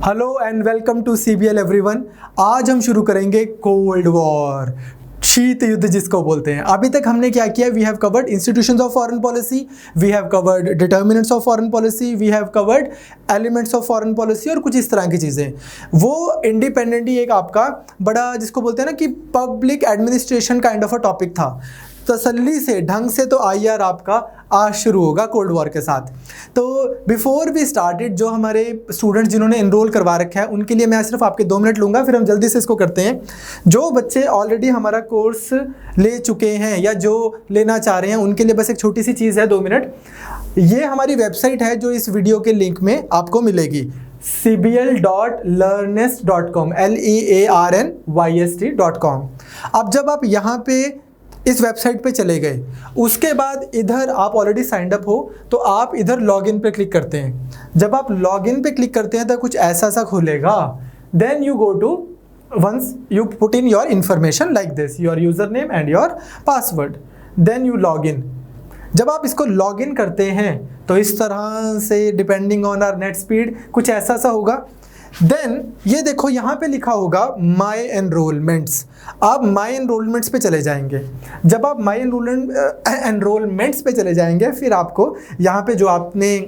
Hello and welcome to CBL everyone. आज हम शुरू करेंगे कोल्ड वॉर, शीत युद्ध जिसको बोलते हैं। अभी तक हमने क्या किया? We have covered institutions of foreign policy, we have covered determinants of foreign policy, we have covered elements of foreign policy और कुछ इस तरह की चीज़ें। वो इंडिपेंडेंटली एक आपका बड़ा जिसको बोलते हैं ना कि public administration kind of a topic था। तसल्ली से ढंग से तो IR आपका आज शुरू होगा कोल्ड वॉर के साथ। तो बिफोर वी स्टार्टेड, जो हमारे स्टूडेंट्स जिन्होंने एनरोल करवा रखा है उनके लिए मैं सिर्फ आपके 2 मिनट लूँगा, फिर हम जल्दी से इसको करते हैं। जो बच्चे ऑलरेडी हमारा कोर्स ले चुके हैं या जो लेना चाह रहे हैं उनके लिए बस एक छोटी सी चीज़ है, 2 मिनट। ये हमारी वेबसाइट है जो इस वीडियो के लिंक में आपको मिलेगी, cbl.learnyst.com, learnyst.com। अब जब आप यहाँ पे इस वेबसाइट पे चले गए, उसके बाद इधर आप ऑलरेडी साइंड अप हो तो आप इधर लॉगिन पे क्लिक करते हैं। जब आप लॉगिन पे क्लिक करते हैं तो कुछ ऐसा सा खुलेगा। Then you go to, once you put in your information like this, your user name and your password, then you log in. जब आप इसको लॉग इन करते हैं तो इस तरह से depending on our net speed कुछ ऐसा सा होगा। देन ये देखो यहाँ पे लिखा होगा माई एनरोलमेंट्स। आप माई एनरोलमेंट्स पे चले जाएंगे। जब आप माई एनरोलमेंट्स पे चले जाएंगे फिर आपको यहाँ पे जो आपने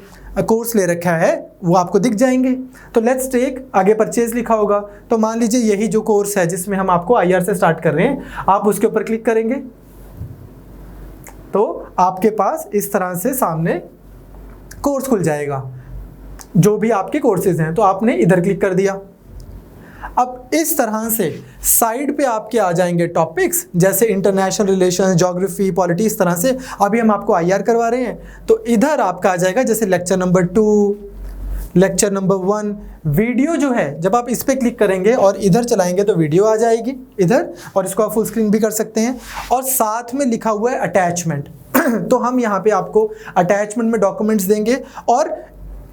कोर्स ले रखा है वो आपको दिख जाएंगे। तो लेट्स टेक, आगे परचेज लिखा होगा। तो मान लीजिए यही जो कोर्स है जिसमें हम आपको IR से स्टार्ट कर रहे हैं, आप उसके ऊपर क्लिक करेंगे तो आपके पास इस तरह से सामने कोर्स खुल जाएगा, जो भी आपके कोर्सेज हैं। तो आपने इधर क्लिक कर दिया। अब इस तरह से साइड पे आपके आ जाएंगे टॉपिक्स, जैसे इंटरनेशनल रिलेशन, ज्योग्राफी, पॉलिटी, इस तरह से। अभी हम आपको IR करवा रहे हैं तो इधर आपका आ जाएगा जैसे lecture number 2, lecture number 1। Video जो है जब आप इस पर क्लिक करेंगे और इधर चलाएंगे तो वीडियो आ जाएगी इधर, और इसको आप फुल स्क्रीन भी कर सकते हैं। और साथ में लिखा हुआ है अटैचमेंट तो हम यहाँ पे आपको अटैचमेंट में डॉक्यूमेंट्स देंगे, और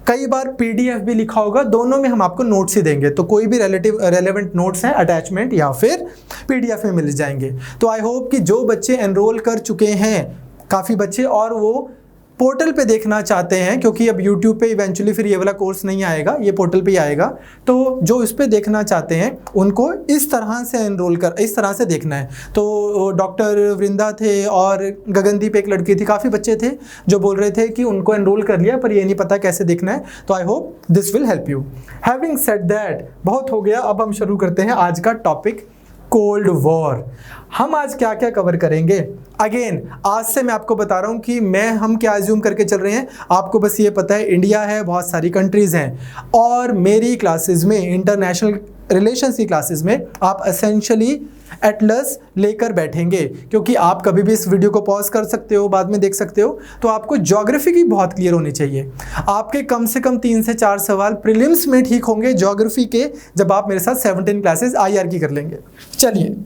कई बार PDF भी लिखा होगा। दोनों में हम आपको नोट्स ही देंगे। तो कोई भी रेलेवेंट नोट्स हैं अटैचमेंट या फिर PDF में मिल जाएंगे। तो आई होप कि जो बच्चे एनरोल कर चुके हैं, काफ़ी बच्चे, और वो पोर्टल पे देखना चाहते हैं, क्योंकि अब YouTube पे इवेंचुअली फिर ये वाला कोर्स नहीं आएगा, ये पोर्टल पे ही आएगा। तो जो इस पे देखना चाहते हैं उनको इस तरह से इस तरह से देखना है। तो डॉक्टर वृंदा थे और गगनदीप एक लड़की थी, काफ़ी बच्चे थे जो बोल रहे थे कि उनको एनरोल कर लिया पर ये नहीं पता कैसे देखना है। तो I hope this will help you. Having said that, बहुत हो गया, अब हम शुरू करते हैं आज का टॉपिक, कोल्ड वॉर। हम आज क्या क्या कवर करेंगे? अगेन आज से मैं आपको बता रहा हूं कि हम क्या अज्यूम करके चल रहे हैं। आपको बस ये पता है इंडिया है, बहुत सारी कंट्रीज हैं, और मेरी क्लासेस में, इंटरनेशनल रिलेशंस की क्लासेस में आप एसेंशियली एटलस लेकर बैठेंगे, क्योंकि आप कभी भी इस वीडियो को पॉज कर सकते हो, बाद में देख सकते हो। तो आपको ज्योग्राफी की बहुत क्लियर होनी चाहिए। आपके कम से कम 3 से 4 सवाल प्रीलिम्स में ठीक होंगे ज्योग्राफी के, जब आप मेरे साथ 17 क्लासेस IR की कर लेंगे। चलिए,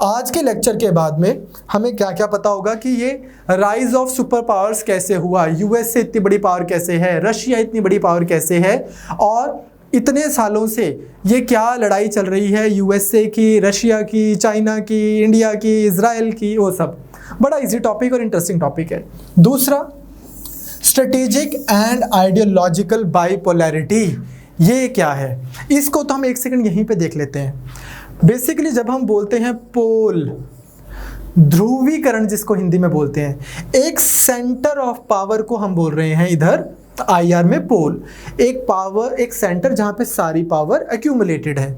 आज के लेक्चर के बाद में हमें क्या क्या पता होगा कि ये राइज ऑफ सुपर पावर्स कैसे हुआ, USA इतनी बड़ी पावर कैसे है, रशिया इतनी बड़ी पावर कैसे है, और इतने सालों से ये क्या लड़ाई चल रही है USA की, रशिया की, चाइना की, इंडिया की, इजराइल की, वो सब। बड़ा इजी टॉपिक और इंटरेस्टिंग टॉपिक है। दूसरा, स्ट्रेटेजिक एंड आइडियोलॉजिकल बाइपोलैरिटी, ये क्या है? इसको तो हम एक सेकंड यहीं पे देख लेते हैं। बेसिकली जब हम बोलते हैं पोल, ध्रुवीकरण जिसको हिंदी में बोलते हैं, एक सेंटर ऑफ पावर को हम बोल रहे हैं इधर IR में पोल, एक पावर, एक सेंटर जहां पे सारी पावर एक्यूमुलेटेड है।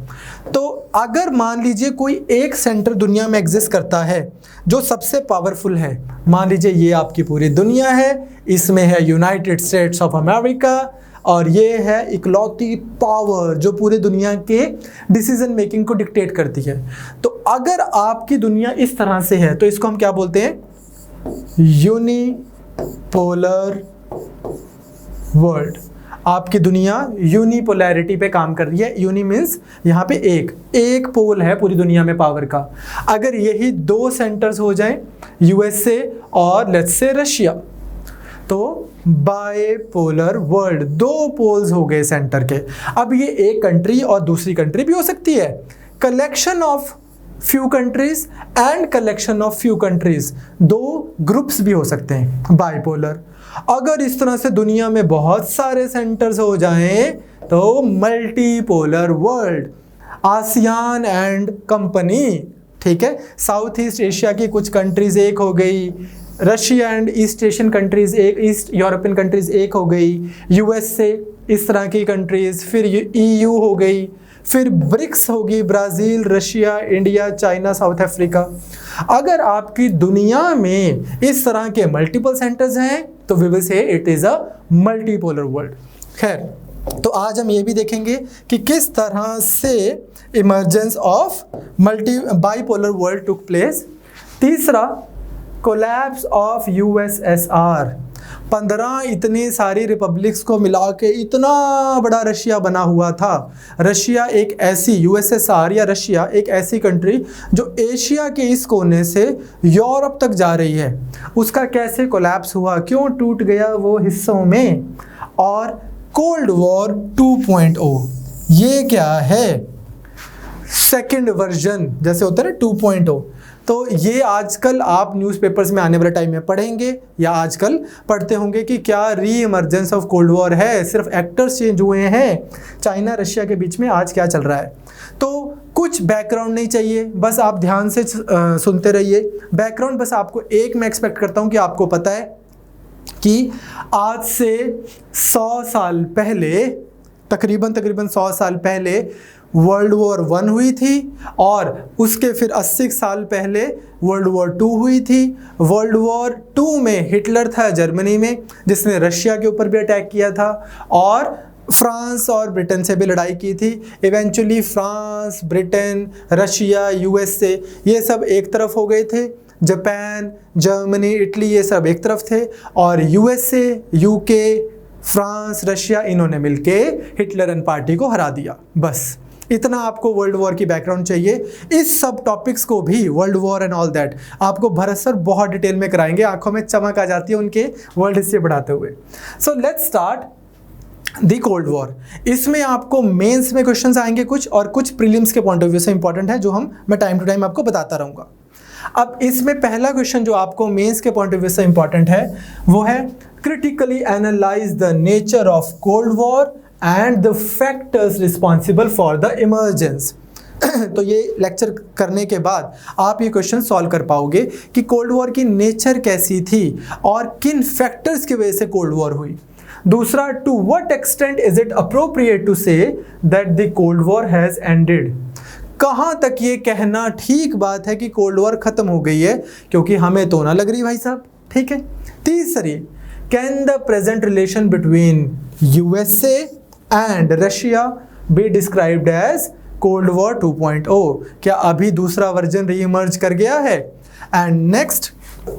तो अगर मान लीजिए कोई एक सेंटर दुनिया में एग्जिस्ट करता है जो सबसे पावरफुल है, मान लीजिए ये आपकी पूरी दुनिया है, इसमें है यूनाइटेड स्टेट्स ऑफ अमेरिका, और ये है इकलौती पावर जो पूरी दुनिया के डिसीजन मेकिंग को डिक्टेट करती है। तो अगर आपकी दुनिया इस तरह से है तो इसको हम क्या बोलते हैं? Unipolar world. आपकी दुनिया यूनिपोलैरिटी पे काम कर रही है। यूनि मीन्स यहाँ पे एक पोल है पूरी दुनिया में पावर का। अगर यही 2 सेंटर्स हो जाएं, USA और लेट्स से रशिया, तो बाइपोलर वर्ल्ड, 2 पोल्स हो गए सेंटर के। अब ये एक कंट्री और दूसरी कंट्री भी हो सकती है, collection of few countries and collection of few countries, 2 groups भी हो सकते हैं बाइपोलर। अगर इस तरह से दुनिया में बहुत सारे सेंटर्स हो जाएं तो multipolar world. ASEAN and company, ठीक है, साउथ ईस्ट एशिया की कुछ कंट्रीज एक हो गई, Russia and east Asian countries एक, ईस्ट यूरोपियन कंट्रीज एक हो गई, यूएस से इस तरह की कंट्रीज, फिर ईयू हो गई, फिर ब्रिक्स होगी, Brazil, Russia, India, China, south Africa. अगर आपकी दुनिया में इस तरह के मल्टीपल सेंटर्स हैं तो we will say it is a multipolar world. खैर, तो आज हम ये भी देखेंगे कि किस तरह से emergence of bipolar world took place. तीसरा, कोलैप्स ऑफ यूएसएसआर। 15 इतनी सारी रिपब्लिक्स को मिला के इतना बड़ा रशिया बना हुआ था। रशिया एक ऐसी, यूएसएसआर या रशिया एक ऐसी कंट्री जो एशिया के इस कोने से यूरोप तक जा रही है, उसका कैसे कोलैप्स हुआ, क्यों टूट गया वो हिस्सों में। और कोल्ड वॉर 2.0 ये क्या है, सेकंड वर्जन जैसे होता है ना 2.0। तो ये आजकल आप न्यूज़पेपर्स में आने वाले टाइम में पढ़ेंगे या आजकल पढ़ते होंगे कि क्या री इमर्जेंस ऑफ कोल्ड वॉर है, सिर्फ एक्टर्स चेंज हुए हैं, चाइना रशिया के बीच में आज क्या चल रहा है। तो कुछ बैकग्राउंड नहीं चाहिए, बस आप ध्यान से सुनते रहिए। बैकग्राउंड बस आपको एक मैं एक्सपेक्ट करता हूँ कि आपको पता है कि आज से 100 साल पहले, तकरीबन 100 साल पहले वर्ल्ड वॉर 1 हुई थी और उसके फिर 80 साल पहले वर्ल्ड वॉर 2 हुई थी। वर्ल्ड वॉर 2 में हिटलर था जर्मनी में, जिसने रशिया के ऊपर भी अटैक किया था और फ्रांस और ब्रिटेन से भी लड़ाई की थी। Eventually France, Britain, Russia, USA ये सब एक तरफ हो गए थे, जापान, जर्मनी, इटली ये सब एक तरफ थे, और यूएसए, यूके, फ्रांस, रशिया इन्होंने मिलके हिटलर एंड पार्टी को हरा दिया। बस इतना आपको वर्ल्ड वॉर की बैकग्राउंड चाहिए। इस सब टॉपिक्स को भी, world war and all that, आपको भरत सर बहुत डिटेल में कराएंगे, आंखों में चमक आ जाती है उनके वर्ल्ड हिस्ट्री पढ़ाते हुए। So let's start the cold war. इसमें आपको मेंस में क्वेश्चंस आएंगे कुछ, और कुछ प्रीलिम्स के पॉइंट ऑफ व्यू से इंपॉर्टेंट है, जो मैं टाइम टू टाइम आपको बताता रहूँगा। अब इसमें पहला क्वेश्चन जो आपको मेंस के पॉइंट ऑफ व्यू से इंपॉर्टेंट है वो है critically analyse the nature of cold war and the factors responsible for the emergence. तो ये लेक्चर करने के बाद आप ये क्वेश्चन सॉल्व कर पाओगे कि कोल्ड वॉर की नेचर कैसी थी और किन फैक्टर्स की वजह से कोल्ड वॉर हुई। दूसरा, to what extent is it appropriate to say that the cold war has ended. कहाँ तक ये कहना ठीक बात है कि कोल्ड वॉर खत्म हो गई है, क्योंकि हमें तो ना लग रही भाई साहब, ठीक है। तीसरी, can the present relation between USA and Russia be described as cold war 2.0। क्या अभी दूसरा वर्जन रीइमर्ज कर गया है। And next,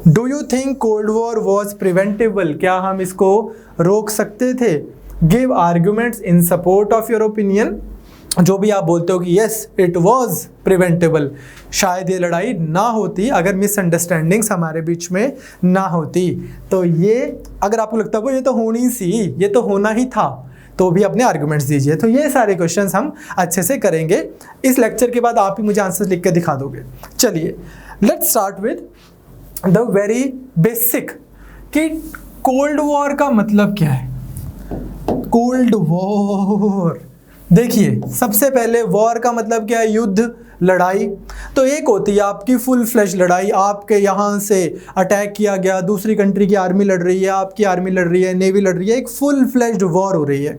do you think cold war was preventable. क्या हम इसको रोक सकते थे। Give arguments in support of your opinion. जो भी आप बोलते हो कि यस इट वॉज प्रिवेंटेबल, शायद ये लड़ाई ना होती अगर मिसअंडरस्टैंडिंग्स हमारे बीच में ना होती। तो ये अगर आपको लगता है वो ये तो होनी सी, ये तो होना ही था, तो भी अपने आर्गुमेंट्स दीजिए। तो ये सारे क्वेश्चंस हम अच्छे से करेंगे। इस लेक्चर के बाद आप ही मुझे आंसर लिख के दिखा दोगे। चलिए let's start with the very basic कि कोल्ड वॉर का मतलब क्या है। कोल्ड वॉर, देखिए सबसे पहले वॉर का मतलब क्या है, युद्ध, लड़ाई। तो एक होती है आपकी फुल फ्लैश लड़ाई, आपके यहाँ से अटैक किया गया, दूसरी कंट्री की आर्मी लड़ रही है, आपकी आर्मी लड़ रही है, नेवी लड़ रही है, एक फुल फ्लैश्ड वॉर हो रही है।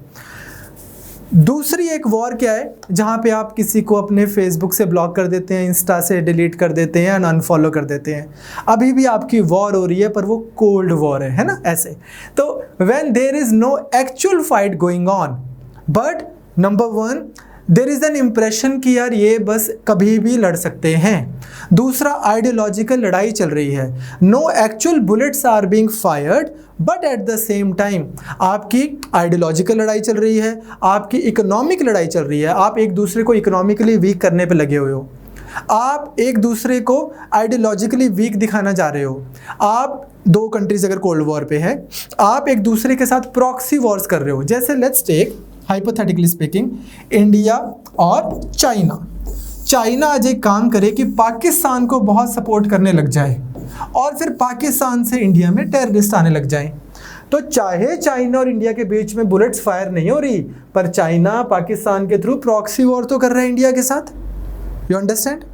दूसरी एक वॉर क्या है, जहाँ पे आप किसी को अपने फेसबुक से ब्लॉक कर देते हैं, इंस्टा से डिलीट कर देते हैं, अनफॉलो कर देते हैं। अभी भी आपकी वॉर हो रही है पर वो कोल्ड वॉर है ना, ऐसे। तो when there is no actual fight going on, but number 1 there is an impression कि यार ये बस कभी भी लड़ सकते हैं। दूसरा, आइडियोलॉजिकल लड़ाई चल रही है, no actual bullets are being fired but at the same time आपकी आइडियोलॉजिकल लड़ाई चल रही है, आपकी इकोनॉमिक लड़ाई चल रही है, आप एक दूसरे को इकोनॉमिकली वीक करने पे लगे हुए हो, आप एक दूसरे को आइडियोलॉजिकली वीक दिखाना चाह रहे हो। आप दो कंट्रीज अगर कोल्ड वॉर पे है, आप एक दूसरे के साथ प्रॉक्सी वॉर्स कर रहे हो। जैसे let's take hypothetically speaking India और चाइना। चाइना आज एक काम करे कि पाकिस्तान को बहुत सपोर्ट करने लग जाए और फिर पाकिस्तान से इंडिया में टेररिस्ट आने लग जाए। तो चाहे चाइना और इंडिया के बीच में बुलेट्स फायर नहीं हो रही, पर चाइना पाकिस्तान के थ्रू प्रॉक्सी वॉर तो कर रहा है इंडिया के साथ। You understand?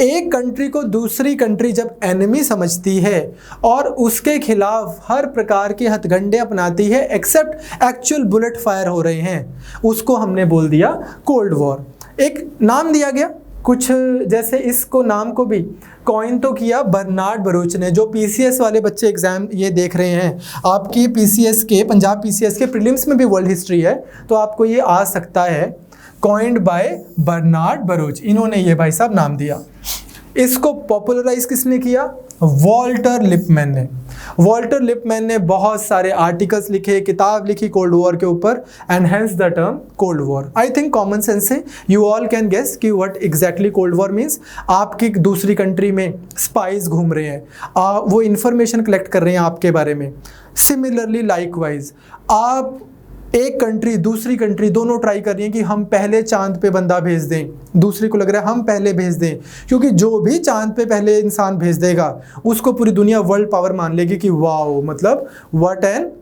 एक कंट्री को दूसरी कंट्री जब एनिमी समझती है और उसके खिलाफ हर प्रकार के हथकंडे अपनाती है एक्सेप्ट एक्चुअल बुलेट फायर हो रहे हैं, उसको हमने बोल दिया कोल्ड वॉर। एक नाम दिया गया कुछ, जैसे इसको नाम को भी कॉइन तो किया बर्नार्ड बरूच ने। जो पीसीएस वाले बच्चे एग्जाम ये देख रहे हैं, आपकी पीसीएस के, पंजाब पीसीएस के प्रीलिम्स में भी वर्ल्ड हिस्ट्री है, तो आपको ये आ सकता है, कॉइंड बाय बर्नार्ड बरूच, इन्होंने ये भाई साहब नाम दिया। इसको पॉपुलराइज किसने किया? वॉल्टर लिपमैन ने। वॉल्टर लिपमैन ने बहुत सारे आर्टिकल्स लिखे, किताब लिखी कोल्ड वॉर के ऊपर, and hence the term cold war. I think common sense से यू ऑल कैन गेस कि what exactly cold war means. आपकी दूसरी कंट्री में स्पाइस घूम रहे हैं, वो इंफॉर्मेशन कलेक्ट कर रहे हैं आपके बारे में। सिमिलरली लाइकवाइज आप एक कंट्री दूसरी कंट्री दोनों ट्राई कर रही हैं कि हम पहले चांद पे बंदा भेज दें, दूसरी को लग रहा है हम पहले भेज दें, क्योंकि जो भी चांद पे पहले इंसान भेज देगा उसको पूरी दुनिया वर्ल्ड पावर मान लेगी कि वाओ, मतलब what an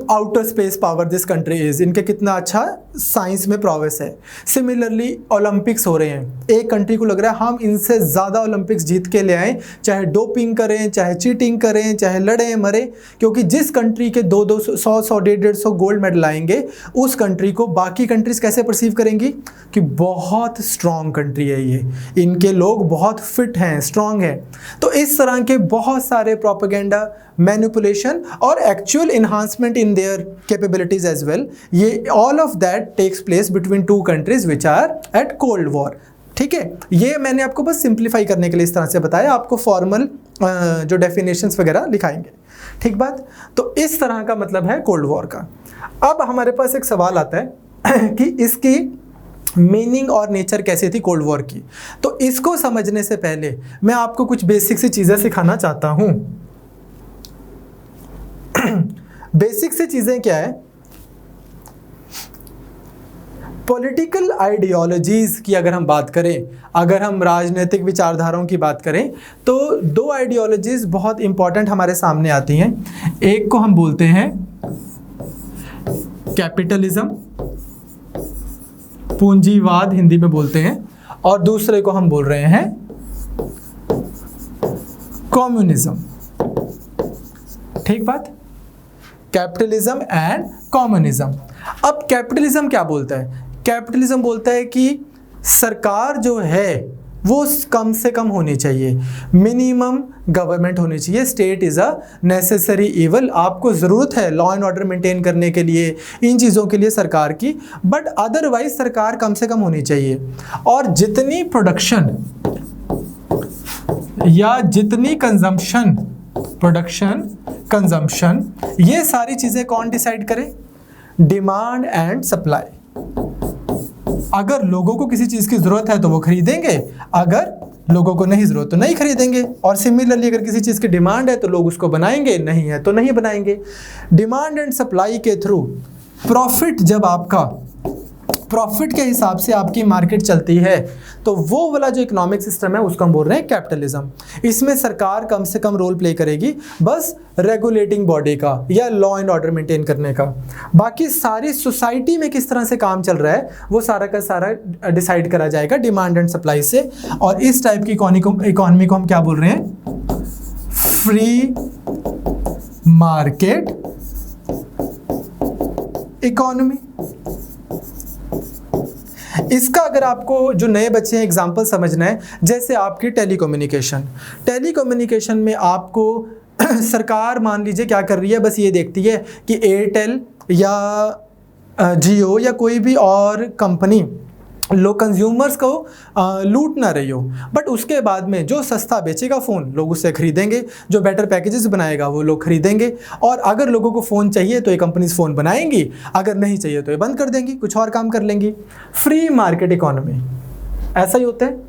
outer space power this country is, इनके कितना अच्छा साइंस में प्रोग्रेस है। सिमिलरली ओलंपिक्स हो रहे हैं, एक कंट्री को लग रहा है हम इनसे ज़्यादा ओलंपिक्स जीत के ले आएँ, चाहे डोपिंग करें, चाहे चीटिंग करें, चाहे लड़ें मरें, क्योंकि जिस कंट्री के 100 150 गोल्ड मेडल आएंगे उस कंट्री को बाकी कंट्रीज कैसे परसीव करेंगी कि बहुत स्ट्रॉन्ग कंट्री है ये, इनके लोग बहुत फिट हैं, स्ट्रॉन्ग हैं। तो इस तरह के बहुत सारे प्रोपेगेंडा, मैनिपुलेशन और actual enhancement in their capabilities as well, ये all of that takes place between two countries which are at cold war. ठीक है, ये मैंने आपको बस सिंप्लीफाई करने के लिए इस तरह से बताया, आपको फॉर्मल जो डेफिनेशंस वगैरह लिखाएंगे। ठीक बात, तो इस तरह का मतलब है कोल्ड वॉर का। अब हमारे पास एक सवाल आता है कि इसकी मीनिंग और नेचर कैसी थी कोल्ड वॉर की। तो इसको समझने से पहले मैं आपको कुछ बेसिक सी चीज़ें सिखाना चाहता हूँ। बेसिक सी चीज़ें क्या है? पॉलिटिकल आइडियोलॉजीज की अगर हम बात करें, अगर हम राजनीतिक विचारधाराओं की बात करें, तो दो आइडियोलॉजीज बहुत इंपॉर्टेंट हमारे सामने आती हैं। एक को हम बोलते हैं कैपिटलिज्म, पूंजीवाद हिंदी में बोलते हैं, और दूसरे को हम बोल रहे हैं कम्युनिज्म। ठीक बात, कैपिटलिज्म एंड कम्युनिज्म। अब कैपिटलिज्म क्या बोलता है? कैपिटलिज्म बोलता है कि सरकार जो है वो कम से कम होनी चाहिए, मिनिमम गवर्नमेंट होनी चाहिए, state is a necessary evil. आपको ज़रूरत है लॉ एंड ऑर्डर मेंटेन करने के लिए, इन चीज़ों के लिए सरकार की, बट अदरवाइज सरकार कम से कम होनी चाहिए। और जितनी प्रोडक्शन या जितनी कंजम्पशन, प्रोडक्शन कंजम्पशन, ये सारी चीज़ें कौन डिसाइड करे? Demand and supply. अगर लोगों को किसी चीज़ की ज़रूरत है तो वो खरीदेंगे, अगर लोगों को नहीं ज़रूरत तो नहीं खरीदेंगे। और सिमिलरली अगर किसी चीज़ की डिमांड है तो लोग उसको बनाएंगे, नहीं है तो नहीं बनाएंगे। डिमांड एंड सप्लाई के थ्रू प्रॉफिट, जब आपका प्रॉफिट के हिसाब से आपकी मार्केट चलती है, तो वो वाला जो इकोनॉमिक सिस्टम है उसको हम बोल रहे हैं कैपिटलिज्म। इसमें सरकार कम से कम रोल प्ले करेगी बस रेगुलेटिंग बॉडी का या लॉ एंड ऑर्डर मेंटेन करने का। बाकी सारी सोसाइटी में किस तरह से काम चल रहा है वो सारा का सारा डिसाइड करा जाएगा डिमांड एंड सप्लाई से। और इस टाइप की इकोनॉमी को हम क्या बोल रहे हैं? Free market economy. इसका अगर आपको जो नए बच्चे हैं एग्जाम्पल समझना है, जैसे आपकी टेलीकम्युनिकेशन में आपको सरकार मान लीजिए क्या कर रही है, बस ये देखती है कि एयरटेल या जियो या कोई भी और कंपनी लोग कंज्यूमर्स को लूट ना रही हो, बट उसके बाद में जो सस्ता बेचेगा फ़ोन लोग उससे खरीदेंगे, जो बेटर पैकेजेस बनाएगा वो लोग खरीदेंगे। और अगर लोगों को फ़ोन चाहिए तो ये कंपनीज फ़ोन बनाएंगी, अगर नहीं चाहिए तो ये बंद कर देंगी, कुछ और काम कर लेंगी। फ्री मार्केट इकोनॉमी ऐसा ही होता है।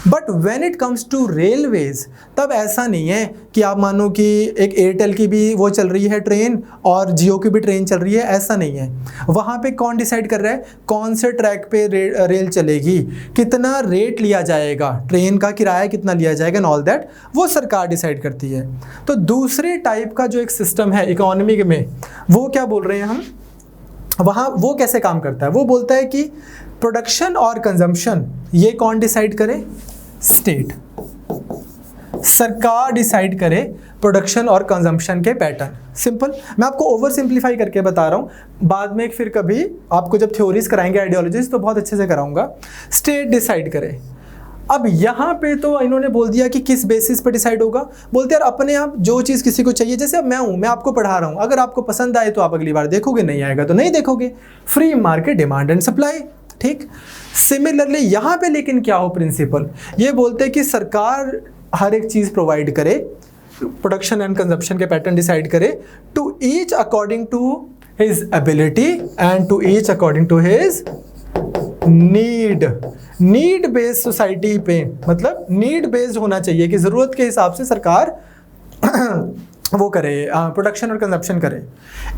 But when it comes to railways तब ऐसा नहीं है कि आप मानो कि एक एयरटेल की भी वो चल रही है ट्रेन और जियो की भी ट्रेन चल रही है, ऐसा नहीं है। वहाँ पे कौन डिसाइड कर रहा है कौन से ट्रैक पे रेल चलेगी, कितना रेट लिया जाएगा, ट्रेन का किराया कितना लिया जाएगा एंड ऑल दैट, वो सरकार डिसाइड करती है। तो दूसरे टाइप का जो एक सिस्टम है इकोनॉमी में, वो क्या बोल रहे हैं हम, वहाँ वो कैसे काम करता है, वो बोलता है कि प्रोडक्शन और कंजम्पशन ये कौन डिसाइड करे, स्टेट, सरकार डिसाइड करे प्रोडक्शन और कंजम्पशन के पैटर्न। सिंपल, मैं आपको ओवर सिंप्लीफाई करके बता रहा हूँ, बाद में फिर कभी आपको जब थ्योरीज कराएंगे आइडियोलॉजीज तो बहुत अच्छे से कराऊंगा। स्टेट डिसाइड करे। अब यहाँ पे तो इन्होंने बोल दिया कि किस बेसिस पे डिसाइड होगा, बोलते यार अपने आप जो चीज़ किसी को चाहिए, जैसे अब मैं हूँ, मैं आपको पढ़ा रहा हूँ, अगर आपको पसंद आए तो आप अगली बार देखोगे, नहीं आएगा तो नहीं देखोगे। Free market, demand and supply, ठीक। सिमिलरली यहाँ पे लेकिन क्या हो प्रिंसिपल, ये बोलते हैं कि सरकार हर एक चीज़ प्रोवाइड करे, प्रोडक्शन एंड कंजप्शन के पैटर्न डिसाइड करे, to each according to his ability and to each according to his need based society पे, मतलब नीड बेस्ड होना चाहिए कि ज़रूरत के हिसाब से सरकार वो करे, प्रोडक्शन और कंजप्शन करे।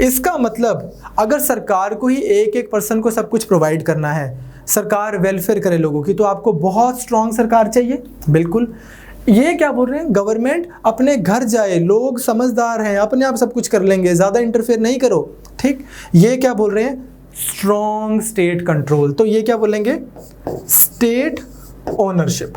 इसका मतलब अगर सरकार को ही एक एक पर्सन को सब कुछ प्रोवाइड करना है, सरकार वेलफेयर करे लोगों की, तो आपको बहुत स्ट्रॉन्ग सरकार चाहिए। बिल्कुल, ये क्या बोल रहे हैं, गवर्नमेंट अपने घर जाए, लोग समझदार हैं, अपने आप सब कुछ कर लेंगे, ज़्यादा इंटरफेयर नहीं करो, ठीक। ये क्या बोल रहे हैं, स्ट्रॉन्ग स्टेट कंट्रोल। तो ये क्या बोलेंगे, स्टेट ओनरशिप।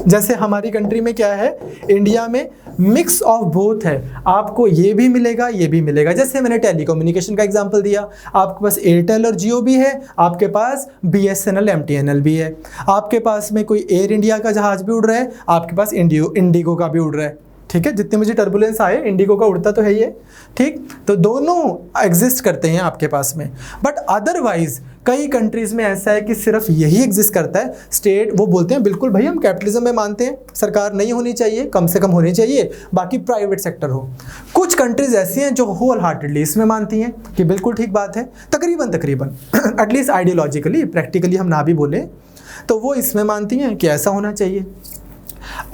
जैसे हमारी कंट्री में क्या है, इंडिया में मिक्स ऑफ बोथ है, आपको ये भी मिलेगा ये भी मिलेगा। जैसे मैंने टेलीकम्युनिकेशन का एग्जांपल दिया, आपके पास एयरटेल और जियो भी है, आपके पास BSNL MTNL भी है, आपके पास में कोई एयर इंडिया का जहाज भी उड़ रहा है, आपके पास इंडिगो का भी उड़ रहा है, ठीक है। जितने मुझे टर्बुलेंस आए, इंडिगो का उड़ता तो है ये, ठीक। तो दोनों एग्जिस्ट करते हैं आपके पास में। बट अदरवाइज कई कंट्रीज में ऐसा है कि सिर्फ यही एग्जिस्ट करता है स्टेट। वो बोलते हैं बिल्कुल भाई हम कैपिटलिज्म में मानते हैं, सरकार नहीं होनी चाहिए, कम से कम होनी चाहिए, बाकी प्राइवेट सेक्टर हो। कुछ कंट्रीज ऐसी हैं जो होल हार्टेडली इसमें मानती हैं कि बिल्कुल ठीक बात है, तकरीबन एटलीस्ट आइडियोलॉजिकली, प्रैक्टिकली हम ना भी बोले तो वो इसमें मानती हैं कि ऐसा होना चाहिए।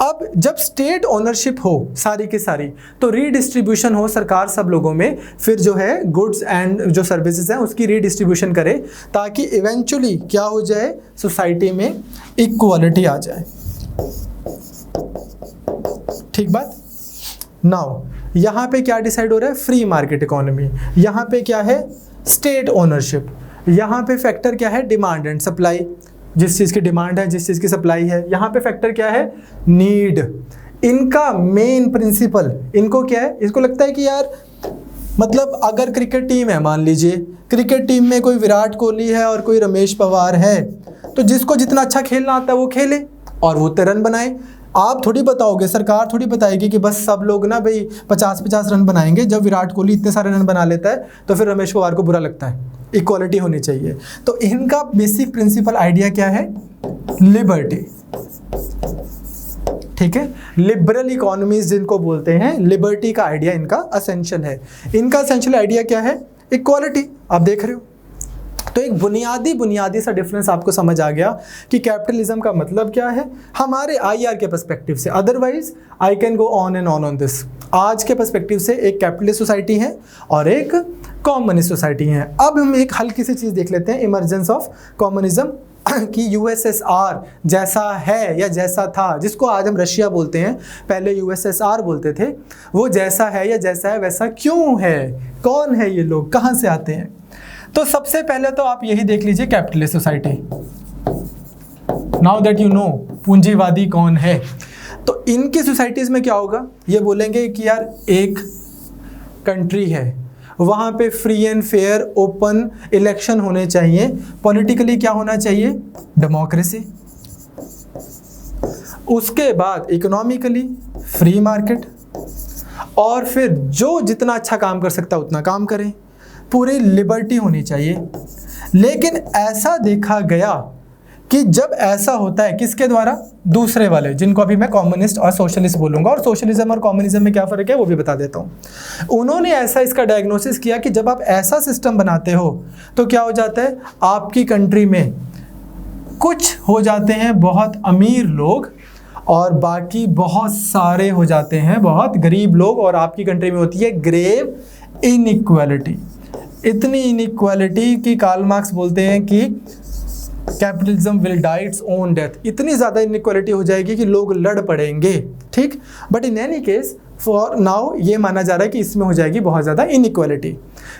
अब जब स्टेट ओनरशिप हो सारी की सारी, तो रीडिस्ट्रीब्यूशन हो, सरकार सब लोगों में फिर जो है गुड्स एंड जो सर्विसेज हैं उसकी रीडिस्ट्रीब्यूशन करे, ताकि इवेंचुअली क्या हो जाए, सोसाइटी में इक्वालिटी आ जाए। ठीक बात। नाउ यहाँ पे क्या डिसाइड हो रहा है, फ्री मार्केट इकोनॉमी। यहाँ पे क्या है, स्टेट ओनरशिप। यहाँ पे फैक्टर क्या है, डिमांड एंड सप्लाई, जिस चीज़ की डिमांड है जिस चीज़ की सप्लाई है। यहाँ पे फैक्टर क्या है, नीड। इनका मेन प्रिंसिपल, इनको क्या है, इसको लगता है कि यार मतलब अगर क्रिकेट टीम है, मान लीजिए क्रिकेट टीम में कोई विराट कोहली है और कोई रमेश पवार है, तो जिसको जितना अच्छा खेलना आता है वो खेले और वो उतने रन बनाए। आप थोड़ी बताओगे, सरकार थोड़ी बताएगी कि बस सब लोग ना भाई 50-50 रन बनाएंगे। जब विराट कोहली इतने सारे रन बना लेता है तो फिर रमेश पवार को बुरा लगता है। इक्वालिटी होनी चाहिए। तो इनका बेसिक प्रिंसिपल आइडिया क्या है, लिबर्टी। ठीक है, लिबरल इकोनॉमीज जिनको बोलते हैं, लिबर्टी का आइडिया इनका असेंशियल है। इनका असेंशियल आइडिया क्या है, इक्वालिटी। आप देख रहे हो, तो एक बुनियादी सा डिफरेंस आपको समझ आ गया कि कैपिटलिज्म का मतलब क्या है हमारे IR के पर्सपेक्टिव से। Otherwise I can go on and on this. आज के पर्सपेक्टिव से एक कैपिटलिस्ट सोसाइटी है और एक कॉम्युनिस्ट सोसाइटी है। अब हम एक हल्की सी चीज़ देख लेते हैं, इमर्जेंस ऑफ कॉम्युनिज्म, कि USSR जैसा है या जैसा था, जिसको आज हम रशिया बोलते हैं, पहले USSR बोलते थे, वो जैसा है या जैसा है वैसा क्यों है, कौन है ये लोग, कहाँ से आते हैं। तो सबसे पहले तो आप यही देख लीजिए capitalist society. Now that you know पूंजीवादी कौन है, तो इनकी सोसाइटीज में क्या होगा, ये बोलेंगे कि यार एक कंट्री है, वहाँ पे free and fair open election होने चाहिए, पॉलिटिकली क्या होना चाहिए, डेमोक्रेसी। उसके बाद इकोनॉमिकली फ्री मार्केट, और फिर जो जितना अच्छा काम कर सकता है उतना काम करें, पूरी लिबर्टी होनी चाहिए। लेकिन ऐसा देखा गया कि जब ऐसा होता है किसके द्वारा, दूसरे वाले, जिनको अभी मैं कम्युनिस्ट और सोशलिस्ट बोलूँगा, और सोशलिज्म और कम्युनिज्म में क्या फ़र्क है वो भी बता देता हूँ। उन्होंने ऐसा इसका डायग्नोसिस किया कि जब आप ऐसा सिस्टम बनाते हो तो क्या हो जाता है, आपकी कंट्री में कुछ हो जाते हैं बहुत अमीर लोग और बाकी बहुत सारे हो जाते हैं बहुत गरीब लोग, और आपकी कंट्री में होती है ग्रेव इनइक्वालिटी। इतनी इनइक्वालिटी कि कार्ल मार्क्स बोलते हैं कि capitalism will die its own death. इतनी ज़्यादा इनइक्वालिटी हो जाएगी कि लोग लड़ पड़ेंगे, ठीक। But in any case for now ये माना जा रहा है कि इसमें हो जाएगी बहुत ज़्यादा इनइक्वालिटी।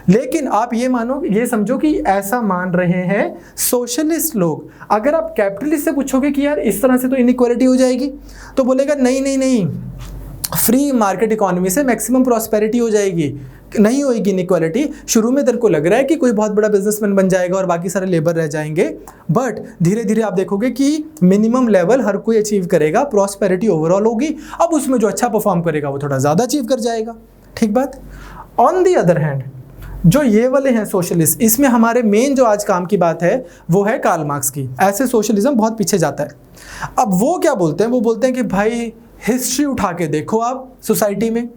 लेकिन आप ये समझो कि ऐसा मान रहे हैं सोशलिस्ट लोग। अगर आप कैपिटलिस्ट से पूछोगे कि यार इस तरह से तो इनइक्वालिटी हो जाएगी, तो बोलेगा नहीं नहीं नहीं, फ्री मार्केट इकोनॉमी से मैक्सिमम प्रॉस्पेरिटी हो जाएगी, नहीं होगी इनइक्वालिटी। शुरू में तेरे को लग रहा है कि कोई बहुत बड़ा बिजनेसमैन बन जाएगा और बाकी सारे लेबर रह जाएंगे, बट धीरे धीरे आप देखोगे कि मिनिमम लेवल हर कोई अचीव करेगा, प्रॉस्पेरिटी ओवरऑल होगी। अब उसमें जो अच्छा परफॉर्म करेगा वो थोड़ा ज़्यादा अचीव कर जाएगा, ठीक बात। ऑन दी अदर हैंड जो ये वाले हैं सोशलिस्ट, इसमें हमारे मेन जो आज काम की बात है वो है कार्ल मार्क्स की। ऐसे सोशलिज्म बहुत पीछे जाता है। अब वो क्या बोलते हैं, वो बोलते हैं कि भाई हिस्ट्री उठा के देखो आप सोसाइटी में।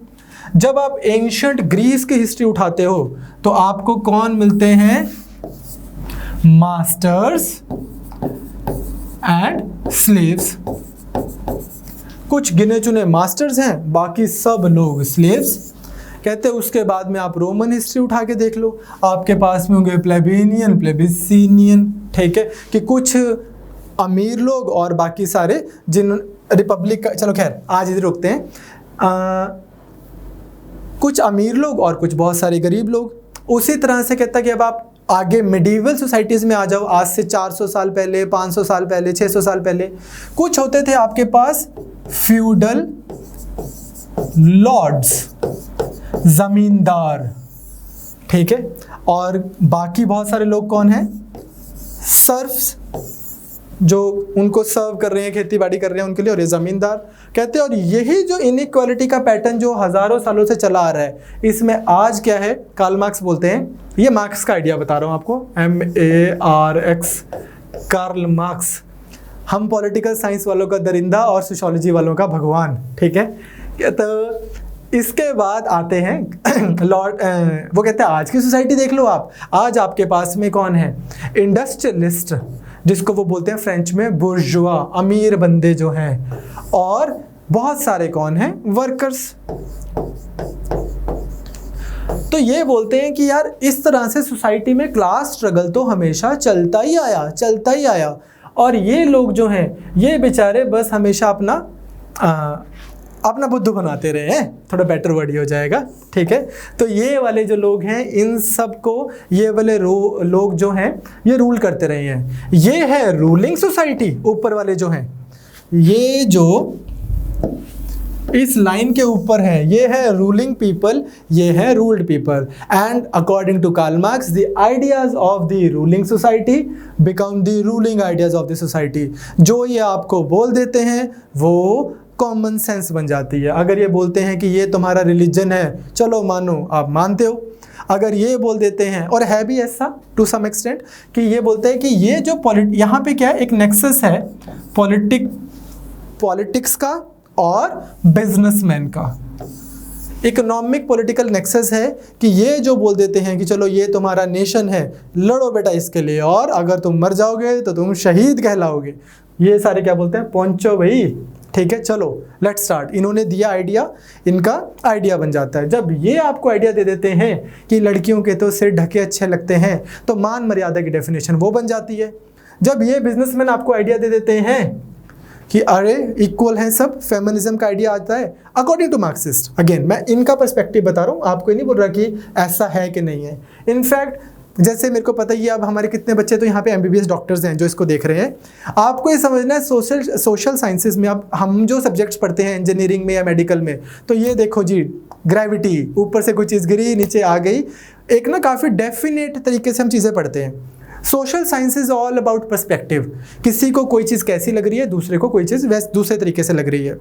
जब आप एंशिएंट ग्रीस की हिस्ट्री उठाते हो तो आपको कौन मिलते हैं, मास्टर्स एंड स्लेव्स। कुछ गिने चुने मास्टर्स हैं, बाकी सब लोग स्लेव्स। कहते हैं उसके बाद में आप रोमन हिस्ट्री उठा के देख लो, आपके पास में होंगे प्लेबिनियन, प्लेबिसिनियन, ठीक है, कि कुछ अमीर लोग और बाकी सारे जिन रिपब्लिक का, चलो खैर आज इधर रुकते हैं। कुछ अमीर लोग और कुछ बहुत सारे गरीब लोग। उसी तरह से कहता है कि अब आप आगे मिडीवल सोसाइटीज़ में आ जाओ, आज से 400 साल पहले, 500 साल पहले, 600 साल पहले कुछ होते थे आपके पास फ्यूडल लॉर्ड्स, जमींदार, ठीक है, और बाकी बहुत सारे लोग कौन हैं, सर्फ्स, जो उनको सर्व कर रहे हैं, खेती बाड़ी कर रहे हैं उनके लिए, और ये ज़मींदार कहते हैं। और यही जो इनइक्वालिटी का पैटर्न जो हज़ारों सालों से चला आ रहा है, इसमें आज क्या है, कार्ल मार्क्स बोलते हैं, ये मार्क्स का आइडिया बता रहा हूँ आपको, MARX, कार्ल मार्क्स। हम पॉलिटिकल साइंस वालों का दरिंदा और सोशियोलॉजी वालों का भगवान, ठीक है। तो इसके बाद आते हैं लॉर्ड, वो कहते हैं आज की सोसाइटी देख लो आप। आज आपके पास में कौन है, इंडस्ट्रियलिस्ट, जिसको वो बोलते हैं फ्रेंच में बुर्जुआ, अमीर बंदे जो हैं, और बहुत सारे कौन हैं, वर्कर्स। तो ये बोलते हैं कि यार इस तरह से सोसाइटी में क्लास स्ट्रगल तो हमेशा चलता ही आया, और ये लोग जो हैं ये बेचारे बस हमेशा अपना बुद्धू बनाते रहे हैं, थोड़ा बेटर वर्ड ही हो जाएगा, ठीक है। तो ये वाले जो लोग हैं, इन सब को ये वाले लोग जो हैं ये रूल करते रहे हैं। ये है रूलिंग सोसाइटी, ऊपर वाले जो हैं, ये जो इस लाइन के ऊपर है, ये है रूलिंग पीपल, ये है ruled people. And according to Karl Marx, the ideas of the ruling society become the ruling ideas of the society. जो ये आपको बोल देते हैं वो कॉमन सेंस बन जाती है। अगर ये बोलते हैं कि ये तुम्हारा रिलीजन है, चलो मानो, आप मानते हो। अगर ये बोल देते हैं, और है भी ऐसा टू सम एक्सटेंट, कि ये बोलते हैं कि ये जो यहाँ पे क्या है, एक नेक्सस है पॉलिटिक्स का और बिजनेसमैन का, इकोनॉमिक पॉलिटिकल नेक्सस है, कि ये जो बोल देते हैं कि चलो ये तुम्हारा नेशन है, लड़ो बेटा इसके लिए, और अगर तुम मर जाओगे तो तुम शहीद कहलाओगे। ये सारे क्या बोलते हैं, पहुंचो भाई, ठीक है, चलो लेट्स स्टार्ट। इन्होंने दिया आइडिया, इनका आइडिया बन जाता है। जब ये आपको आइडिया दे देते हैं कि लड़कियों के तो सिर ढके अच्छे लगते हैं, तो मान मर्यादा की डेफिनेशन वो बन जाती है। जब ये बिजनेसमैन आपको आइडिया दे देते हैं कि अरे इक्वल है सब, फेमिनिज्म का आइडिया आता है अकॉर्डिंग टू मार्क्सिस्ट। अगेन मैं इनका पर्सपेक्टिव बता रहा हूँ, आपको नहीं बोल रहा कि ऐसा है कि नहीं है। इनफैक्ट जैसे मेरे को पता ही है, अब हमारे कितने बच्चे तो यहाँ पे MBBS डॉक्टर्स हैं जो इसको देख रहे हैं। आपको ये समझना है सोशल साइंसेज में, अब हम जो सब्जेक्ट्स पढ़ते हैं इंजीनियरिंग में या मेडिकल में, तो ये देखो जी, ग्रेविटी, ऊपर से कोई चीज़ गिरी नीचे आ गई, एक ना काफ़ी डेफिनेट तरीके से हम चीज़ें पढ़ते हैं। Social science is all about perspective. किसी को कोई चीज़ कैसी लग रही है, दूसरे को कोई चीज़ वैसे दूसरे तरीके से लग रही है,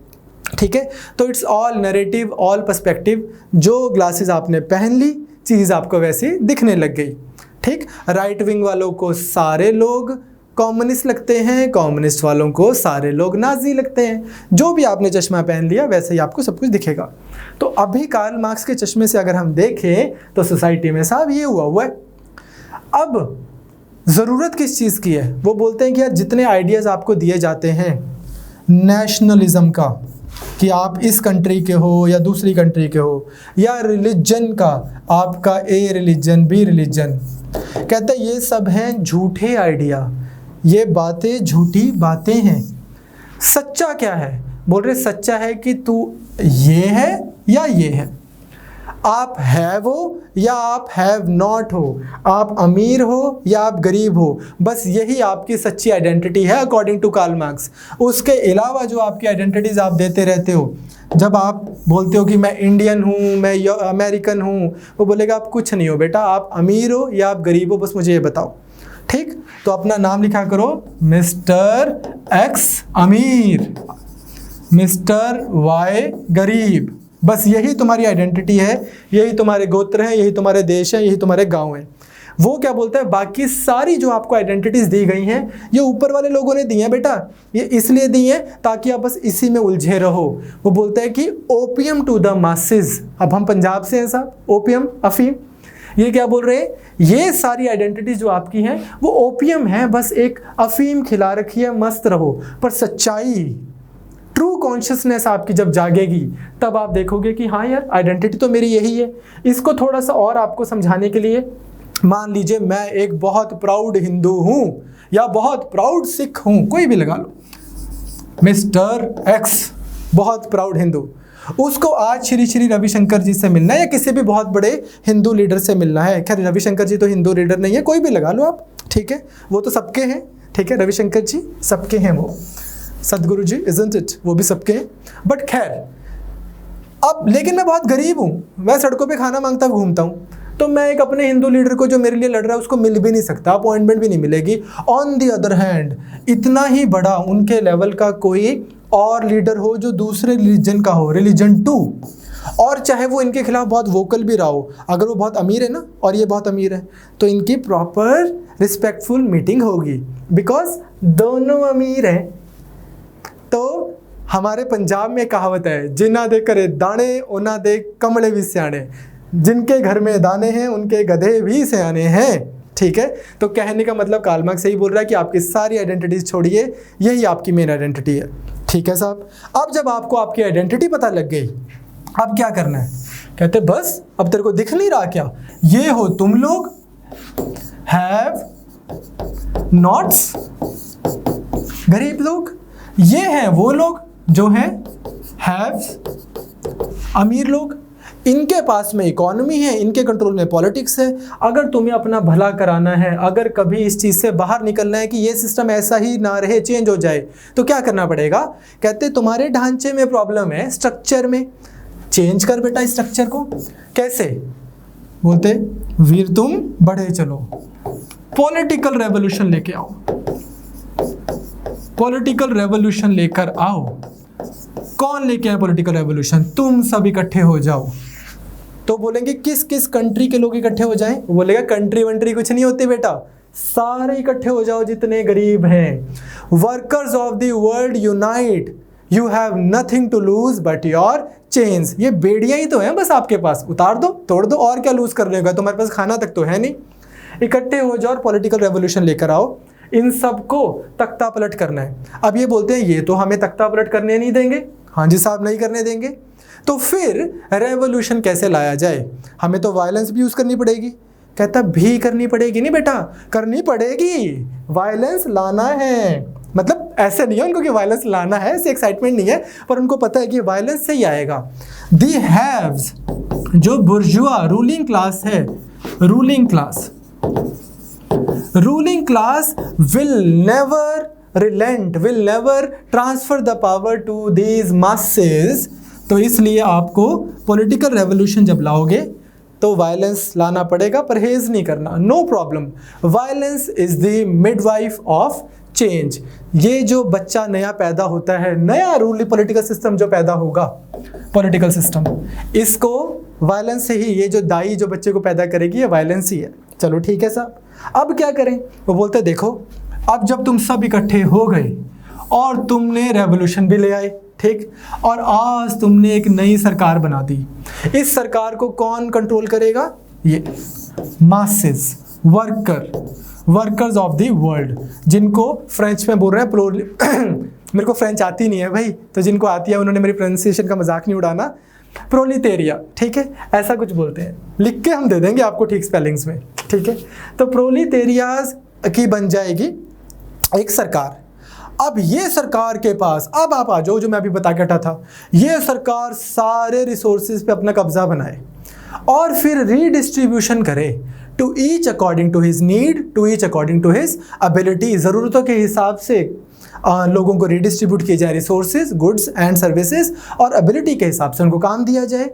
ठीक है। तो it's all narrative, all perspective. जो ग्लासेस आपने पहन ली, चीज़ आपको वैसी दिखने लग गई, ठीक। राइट विंग वालों को सारे लोग कम्युनिस्ट लगते हैं, कम्युनिस्ट वालों को सारे लोग नाजी लगते हैं। जो भी आपने चश्मा पहन लिया वैसे ही आपको सब कुछ दिखेगा। तो अभी कार्ल मार्क्स के चश्मे से अगर हम देखें तो सोसाइटी में साहब ये हुआ है। अब ज़रूरत किस चीज़ की है? वो बोलते हैं कि यार जितने आइडियाज़ आपको दिए जाते हैं नेशनलिज्म का, कि आप इस कंट्री के हो या दूसरी कंट्री के हो, या रिलीजन का, आपका ए रिलीजन बी रिलीजन, कहते हैं ये सब हैं झूठे आइडिया, ये बातें झूठी बातें हैं। सच्चा क्या है? बोल रहे सच्चा है कि तू ये है या ये है, आप है वो या आप हैव नॉट हो, आप अमीर हो या आप गरीब हो, बस यही आपकी सच्ची आइडेंटिटी है अकॉर्डिंग टू कार्ल मार्क्स। उसके अलावा जो आपकी आइडेंटिटीज़ आप देते रहते हो, जब आप बोलते हो कि मैं इंडियन हूँ, मैं अमेरिकन हूँ, वो बोलेगा आप कुछ नहीं हो बेटा, आप अमीर हो या आप गरीब हो, बस मुझे ये बताओ। ठीक, तो अपना नाम लिखा करो, मिस्टर एक्स अमीर, मिस्टर वाई गरीब, बस यही तुम्हारी आइडेंटिटी है, यही तुम्हारे गोत्र हैं, यही तुम्हारे देश हैं, यही तुम्हारे गांव हैं। वो क्या बोलता है, बाकी सारी जो आपको आइडेंटिटीज दी गई हैं ये ऊपर वाले लोगों ने दी हैं बेटा, ये इसलिए दी हैं ताकि आप बस इसी में उलझे रहो। वो बोलता है कि ओपियम टू द मासेस। अब हम पंजाब से हैं साहब, ओपियम अफीम, ये क्या बोल रहे हैं, ये सारी आइडेंटिटीज जो आपकी हैं वो ओपियम है, बस एक अफीम खिला रखी है, मस्त रहो। पर सच्चाई, ट्रू कॉन्शियसनेस आपकी जब जागेगी तब आप देखोगे कि हाँ यार आइडेंटिटी तो मेरी यही है। इसको थोड़ा सा और आपको समझाने के लिए, मान लीजिए मैं एक बहुत प्राउड हिंदू हूँ या बहुत प्राउड सिख हूँ, कोई भी लगा लो, मिस्टर एक्स बहुत प्राउड हिंदू, उसको आज श्री श्री रविशंकर जी से मिलना है या किसी भी बहुत बड़े हिंदू लीडर से मिलना है। खैर रविशंकर जी तो हिंदू लीडर नहीं है, कोई भी लगा लो आप, ठीक है, वो तो सबके हैं, ठीक है, रविशंकर जी सबके हैं, वो सदगुरु जी इजंट इट, वो भी सबके हैं। बट खैर अब लेकिन मैं बहुत गरीब हूँ, मैं सड़कों पे खाना मांगता घूमता हूँ, तो मैं एक अपने हिंदू लीडर को जो मेरे लिए लड़ रहा है उसको मिल भी नहीं सकता, अपॉइंटमेंट भी नहीं मिलेगी। ऑन दी अदर हैंड इतना ही बड़ा उनके लेवल का कोई और लीडर हो जो दूसरे रिलीजन का हो, रिलीजन 2, और चाहे वो इनके खिलाफ बहुत वोकल भी रहा हो, अगर वो बहुत अमीर है ना और ये बहुत अमीर है, तो इनकी प्रॉपर रिस्पेक्टफुल मीटिंग होगी, बिकॉज दोनों अमीर हैं। तो हमारे पंजाब में कहावत है, जिन्ना दे करे दाने उन्ना दे कमले भी सियाने, जिनके घर में दाने हैं उनके गधे भी सियाने हैं। ठीक है, तो कहने का मतलब कार्ल मार्क्स यही बोल रहा है कि आपकी सारी आइडेंटिटीज छोड़िए, यही आपकी मेन आइडेंटिटी है। ठीक है साहब, अब जब आपको आपकी आइडेंटिटी पता लग गई, अब क्या करना है? कहते बस अब तेरे को दिख नहीं रहा क्या, ये हो तुम लोग, हैव नॉट्स गरीब लोग, ये हैं वो लोग जो हैं हैव्स अमीर लोग, इनके पास में इकोनॉमी है, इनके कंट्रोल में पॉलिटिक्स है। अगर तुम्हें अपना भला कराना है, अगर कभी इस चीज़ से बाहर निकलना है कि ये सिस्टम ऐसा ही ना रहे, चेंज हो जाए, तो क्या करना पड़ेगा? कहते तुम्हारे ढांचे में प्रॉब्लम है, स्ट्रक्चर में, चेंज कर बेटा स्ट्रक्चर को। कैसे? बोलते वीर तुम बढ़े चलो, पॉलिटिकल रेवोल्यूशन लेके आओ, पॉलिटिकल रेवोल्यूशन लेकर आओ। कौन लेके आए पॉलिटिकल रेवोल्यूशन? तुम सब इकट्ठे हो जाओ। तो बोलेंगे किस किस कंट्री के लोग इकट्ठे हो जाएं? वो बोलेगा कंट्री वंट्री कुछ नहीं होती बेटा, सारे इकट्ठे हो जाओ जितने गरीब हैं। Workers of the world unite, you have nothing to lose but your chains. ये बेड़ियां ही तो हैं बस आपके पास, उतार दो, तोड़ दो, और क्या लूज कर लेगा? तुम्हारे पास खाना तक तो है नहीं। इकट्ठे हो जाओ और पॉलिटिकल रेवोल्यूशन लेकर आओ। इन सबको तख्ता पलट करना है। अब ये बोलते हैं ये तो हमें तख्ता पलट करने नहीं देंगे। हाँ जी साहब, नहीं करने देंगे। तो फिर रेवोल्यूशन कैसे लाया जाए? हमें तो वायलेंस भी यूज़ करनी पड़ेगी। कहता भी करनी पड़ेगी नहीं बेटा, करनी पड़ेगी, वायलेंस लाना है। मतलब ऐसे नहीं है उनको कि वायलेंस लाना है, ऐसे एक्साइटमेंट नहीं है, पर उनको पता है कि वायलेंस से ही आएगा। दी हैव्स, जो बुर्जुआ रूलिंग क्लास है, ruling class will never relent, will never transfer the power to these masses। तो इसलिए आपको पॉलिटिकल रेवोल्यूशन जब लाओगे तो वायलेंस लाना पड़ेगा, परहेज नहीं करना, no problem. Violence is the midwife of change. ये जो बच्चा नया पैदा होता है, नया रूल पॉलिटिकल सिस्टम जो पैदा होगा, पॉलिटिकल सिस्टम, इसको वायलेंस से ही, ये जो दाई जो बच्चे को पैदा करेगी ये वायलेंस ही है। चलो ठीक है साहब, अब क्या करें? वो बोलते देखो, अब जब तुम सब इकट्ठे हो गए और तुमने रेवोल्यूशन भी ले आए, ठीक, और आज तुमने एक नई सरकार बना दी। इस सरकार को कौन कंट्रोल करेगा? ये masses, workers of the world, जिनको फ्रेंच में बोल रहे हैं मेरे को फ्रेंच आती नहीं है भाई, तो जिनको आती है उन्होंने मेरी प्रोनाउंसिएशन का मजाक नहीं उड़ाना, प्रोलिटेरिया, ठीक है, ऐसा कुछ बोलते हैं, लिख के हम दे देंगे आपको ठीक स्पेलिंग्स में, ठीक है। तो प्रोलिटेरियाज की बन जाएगी एक सरकार। अब ये सरकार के पास, अब आप आ जाओ जो मैं अभी बता के हटा था, ये सरकार सारे रिसोर्सेज पे अपना कब्जा बनाए और फिर रीडिस्ट्रीब्यूशन करे to each according to his need, to each according to his ability, ज़रूरतों के हिसाब से लोगों को रीडिस्ट्रीब्यूट किए जाए रिसोर्सेज, गुड्स एंड सर्विसेज, और एबिलिटी के हिसाब से उनको काम दिया जाए।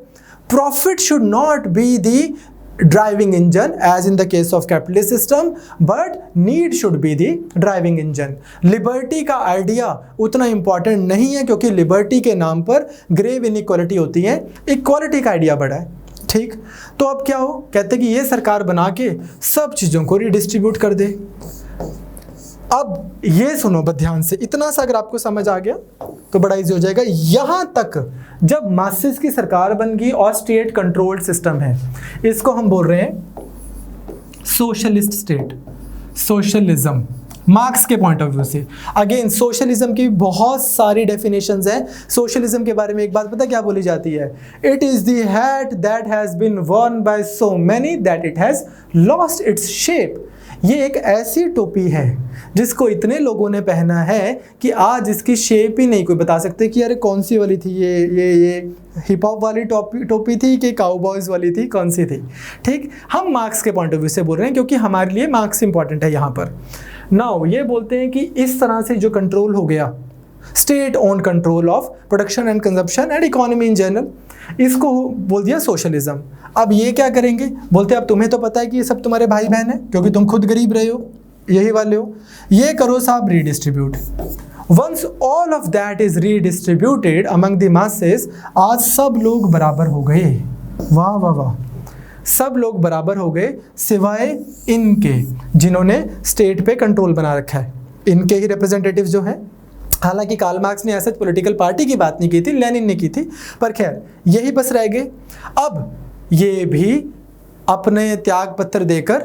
Profit should not be the driving engine as in the case of capitalist system, but need should be the driving engine. Liberty का आइडिया उतना इंपॉर्टेंट नहीं है, क्योंकि लिबर्टी के नाम पर ग्रेव इनइक्वालिटी होती है, इक्वालिटी का आइडिया बड़ा है, ठीक। तो अब क्या हो, कहते हैं कि ये सरकार बना के सब चीज़ों को रीडिस्ट्रीब्यूट कर दे। अब ये सुनो बस ध्यान से, इतना सा अगर आपको समझ आ गया तो बड़ा इजी हो जाएगा। यहां तक जब मासेस की सरकार बन गई और स्टेट कंट्रोल्ड सिस्टम है, इसको हम बोल रहे हैं सोशलिस्ट स्टेट, सोशलिज्म, मार्क्स के पॉइंट ऑफ व्यू से। अगेन सोशलिज्म की बहुत सारी डेफिनेशंस हैं। सोशलिज्म के बारे में एक बात पता क्या बोली जाती है, it is the hat that has been worn by so many that it has lost its shape. ये एक ऐसी टोपी है जिसको इतने लोगों ने पहना है कि आज इसकी शेप ही नहीं कोई बता सकते कि अरे कौन सी वाली थी, ये हिप हॉप वाली टोपी थी कि काउबॉयज वाली थी, कौन सी थी, ठीक। हम मार्क्स के पॉइंट ऑफ व्यू से बोल रहे हैं, क्योंकि हमारे लिए मार्क्स इंपॉर्टेंट है यहाँ पर। नाउ ये बोलते हैं कि इस तरह से जो कंट्रोल हो गया, state own control of production and consumption and economy in general, इसको बोल दिया सोशलिज्म। अब ये क्या करेंगे, बोलते हैं अब तुम्हें तो पता है कि ये सब तुम्हारे भाई बहन है, क्योंकि तुम खुद गरीब रहे हो, यही वाले हो, ये करो साहब redistribute. Once all of that is redistributed among the masses, आज सब लोग बराबर हो गए, वाह वाह वाह, सब लोग बराबर हो गए सिवाय इनके जिन्होंने स्टेट पे कंट्रोल बना रखा है, इनके ही रिप्रेजेंटेटिव जो हैं। हालांकि कार्ल मार्क्स ने ऐसे पॉलिटिकल पार्टी की बात नहीं की थी, लेनिन ने की थी, पर खैर यही बस रह गए। अब ये भी अपने त्याग पत्र देकर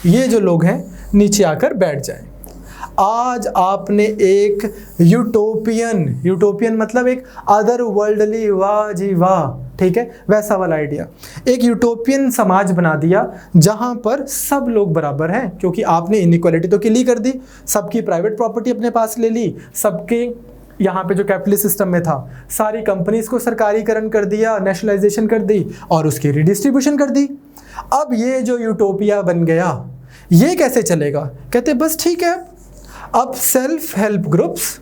ये जो लोग हैं नीचे आकर बैठ जाएं। आज आपने एक यूटोपियन मतलब एक अदर वर्ल्डली, वाह जी वाह, ठीक है, वैसा वाला आइडिया, एक यूटोपियन समाज बना दिया जहां पर सब लोग बराबर हैं, क्योंकि आपने इनइक्वालिटी तो क्लियर कर दी, सबकी प्राइवेट प्रॉपर्टी अपने पास ले ली, सबके यहाँ पे जो कैपिटलिस्ट सिस्टम में था सारी कंपनीज को सरकारीकरण कर दिया, नेशनलाइजेशन कर दी और उसकी रिडिस्ट्रीब्यूशन कर दी। अब ये जो यूटोपिया बन गया, ये कैसे चलेगा, कहते बस ठीक है, अब सेल्फ हेल्प ग्रुप्स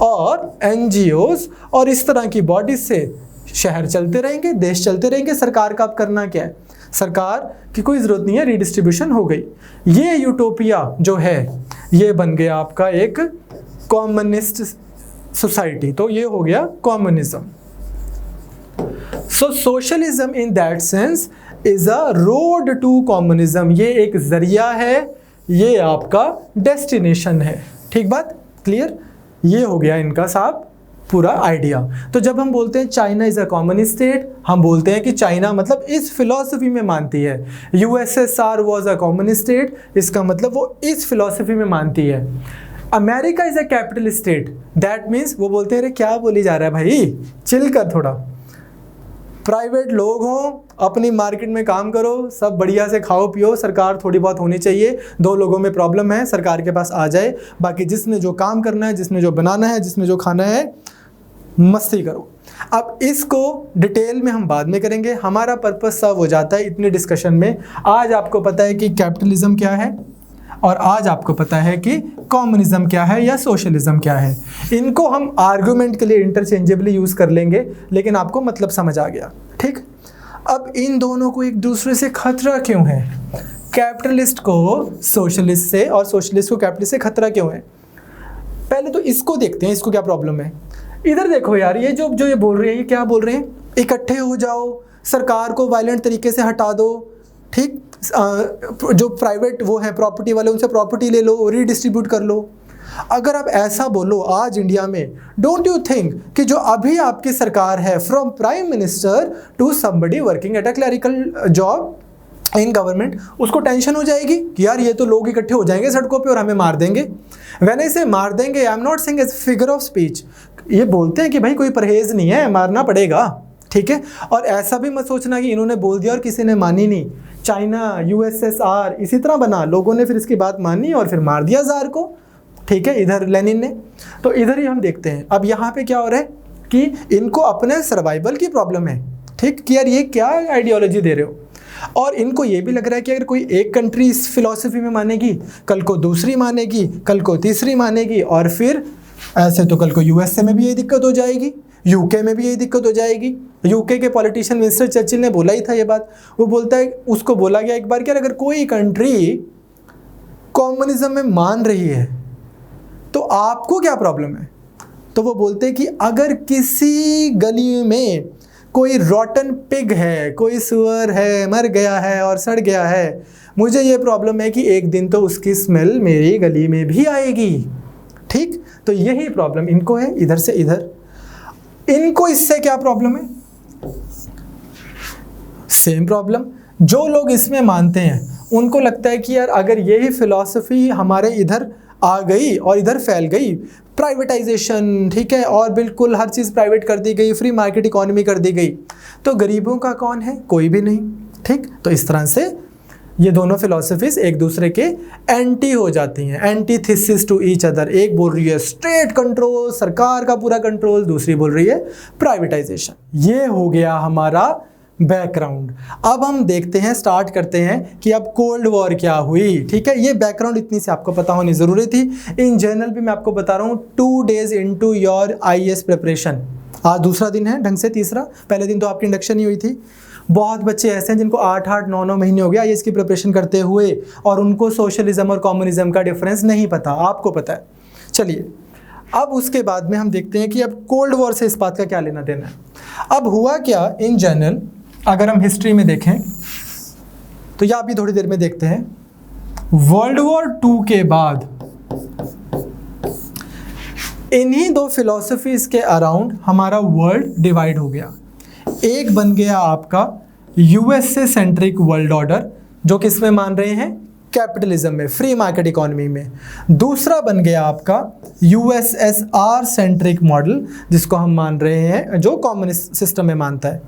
और एनजीओज और इस तरह की बॉडीज से शहर चलते रहेंगे, देश चलते रहेंगे, सरकार का अब करना क्या है, सरकार की कोई ज़रूरत नहीं है, रिडिस्ट्रीब्यूशन हो गई। ये यूटोपिया जो है ये बन गया आपका एक कम्युनिस्ट सोसाइटी, तो ये हो गया communism. So socialism in that sense is a road to communism, ये एक जरिया है, ये आपका डेस्टिनेशन है, ठीक बात, क्लियर। ये हो गया इनका साहब पूरा आइडिया। तो जब हम बोलते हैं China is a communist state, हम बोलते हैं कि चाइना मतलब इस फिलॉसफी में मानती है। USSR was a communist state, इसका मतलब वो इस फिलॉसफी में मानती है। America is a capitalist state, that means वो बोलते हैं अरे क्या बोली जा रहा है भाई, चिल कर थोड़ा, प्राइवेट लोग हों, अपनी मार्केट में काम करो, सब बढ़िया से खाओ पियो, सरकार थोड़ी बहुत होनी चाहिए, दो लोगों में प्रॉब्लम है सरकार के पास आ जाए, बाकी जिसने जो काम करना है, जिसने जो बनाना है, जिसने जो खाना है, मस्ती करो। अब इसको डिटेल में हम बाद में करेंगे, हमारा पर्पस सब हो जाता है इतने डिस्कशन में। आज आपको पता है कि कैपिटलिज्म क्या है और आज आपको पता है कि कम्युनिज्म क्या है या सोशलिज्म क्या है। इनको हम आर्गुमेंट के लिए इंटरचेंजेबली यूज़ कर लेंगे, लेकिन आपको मतलब समझ आ गया, ठीक। अब इन दोनों को एक दूसरे से खतरा क्यों है, कैपिटलिस्ट को सोशलिस्ट से और सोशलिस्ट को कैपिटलिस्ट से खतरा क्यों है, पहले तो इसको देखते हैं, इसको क्या प्रॉब्लम है। इधर देखो यार, ये जो ये बोल रहे हैं, ये क्या बोल रहे हैं, इकट्ठे हो जाओ, सरकार को वायलेंट तरीके से हटा दो, ठीक, जो प्राइवेट वो है प्रॉपर्टी वाले उनसे प्रॉपर्टी ले लो, रीडिस्ट्रीब्यूट कर लो। अगर आप ऐसा बोलो आज इंडिया में, डोंट यू थिंक कि जो अभी आपकी सरकार है, from prime minister to somebody working at a clerical job, in government, उसको टेंशन हो जाएगी कि यार ये तो लोग इकट्ठे हो जाएंगे सड़कों पे और हमें मार देंगे। व्हेन आई से मार देंगे, I am not saying as figure of speech, ये बोलते हैं कि भाई कोई परहेज नहीं है, मारना पड़ेगा, ठीक है। और ऐसा भी मत सोचना कि इन्होंने बोल दिया और किसी ने मानी नहीं। चाइना, यूएसएसआर इसी तरह बना, लोगों ने फिर इसकी बात मानी और फिर मार दिया जार को, ठीक है, इधर लेनिन ने। तो इधर ही हम देखते हैं अब यहाँ पे क्या हो रहा है कि इनको अपने सर्वाइवल की प्रॉब्लम है, ठीक, कि यार ये क्या आइडियोलॉजी दे रहे हो। और इनको ये भी लग रहा है कि अगर कोई एक कंट्री इस फिलॉसफी में मानेगी, कल को दूसरी मानेगी, कल को तीसरी मानेगी, और फिर ऐसे तो कल को यूएसए में भी यही दिक्कत हो जाएगी, यूके में भी यही दिक्कत हो जाएगी। यूके के पॉलिटिशियन विंस्टन चर्चिल ने बोला ही था ये बात, वो बोलता है, उसको बोला गया एक बार कि अगर कोई कंट्री कम्युनिज्म में मान रही है तो आपको क्या प्रॉब्लम है। तो वो बोलते हैं कि अगर किसी गली में कोई रॉटन पिग है, कोई सुअर है, मर गया है और सड़ गया है, मुझे ये प्रॉब्लम है कि एक दिन तो उसकी स्मेल मेरी गली में भी आएगी, ठीक। तो यही प्रॉब्लम इनको है, इधर से इधर। इनको इससे क्या प्रॉब्लम है, सेम प्रॉब्लम। जो लोग इसमें मानते हैं उनको लगता है कि यार अगर यही फिलॉसफी हमारे इधर आ गई और इधर फैल गई, प्राइवेटाइजेशन, ठीक है, और बिल्कुल हर चीज़ प्राइवेट कर दी गई, फ्री मार्केट इकोनॉमी कर दी गई, तो गरीबों का कौन है, कोई भी नहीं, ठीक। तो इस तरह से ये दोनों फिलॉसफीज एक दूसरे के एंटी हो जाती हैं, एंटीथेसिस टू ईच अदर। एक बोल रही है स्टेट कंट्रोल, सरकार का पूरा कंट्रोल, दूसरी बोल रही है प्राइवेटाइजेशन। ये हो गया हमारा बैकग्राउंड। अब हम देखते हैं, स्टार्ट करते हैं कि अब कोल्ड वॉर क्या हुई, ठीक है। ये बैकग्राउंड इतनी सी आपको पता होनी ज़रूरी थी। इन जनरल भी मैं आपको बता रहा हूँ 2 days into your IAS preparation. आज दूसरा दिन है ढंग से, तीसरा, पहले दिन तो आपकी इंडक्शन ही हुई थी। बहुत बच्चे ऐसे हैं जिनको 8-8, 9-9 महीने हो गया आईएएस की प्रिपरेशन करते हुए और उनको सोशलिज्म और कम्युनिज्म का डिफरेंस नहीं पता, आपको पता है। चलिए अब उसके बाद में हम देखते हैं कि अब कोल्ड वॉर से इस बात का क्या लेना देना है। अब हुआ क्या इन जनरल, अगर हम हिस्ट्री में देखें तो यह अभी थोड़ी देर में देखते हैं। वर्ल्ड वॉर 2 के बाद इन्हीं दो फिलॉसफीज के अराउंड हमारा वर्ल्ड डिवाइड हो गया। एक बन गया आपका यूएसए सेंट्रिक वर्ल्ड ऑर्डर, जो किस में मान रहे हैं, कैपिटलिज्म में, फ्री मार्केट इकोनॉमी में। दूसरा बन गया आपका यूएसएसआर सेंट्रिक मॉडल, जिसको हम मान रहे हैं, जो कम्युनिस्ट सिस्टम में मानता है।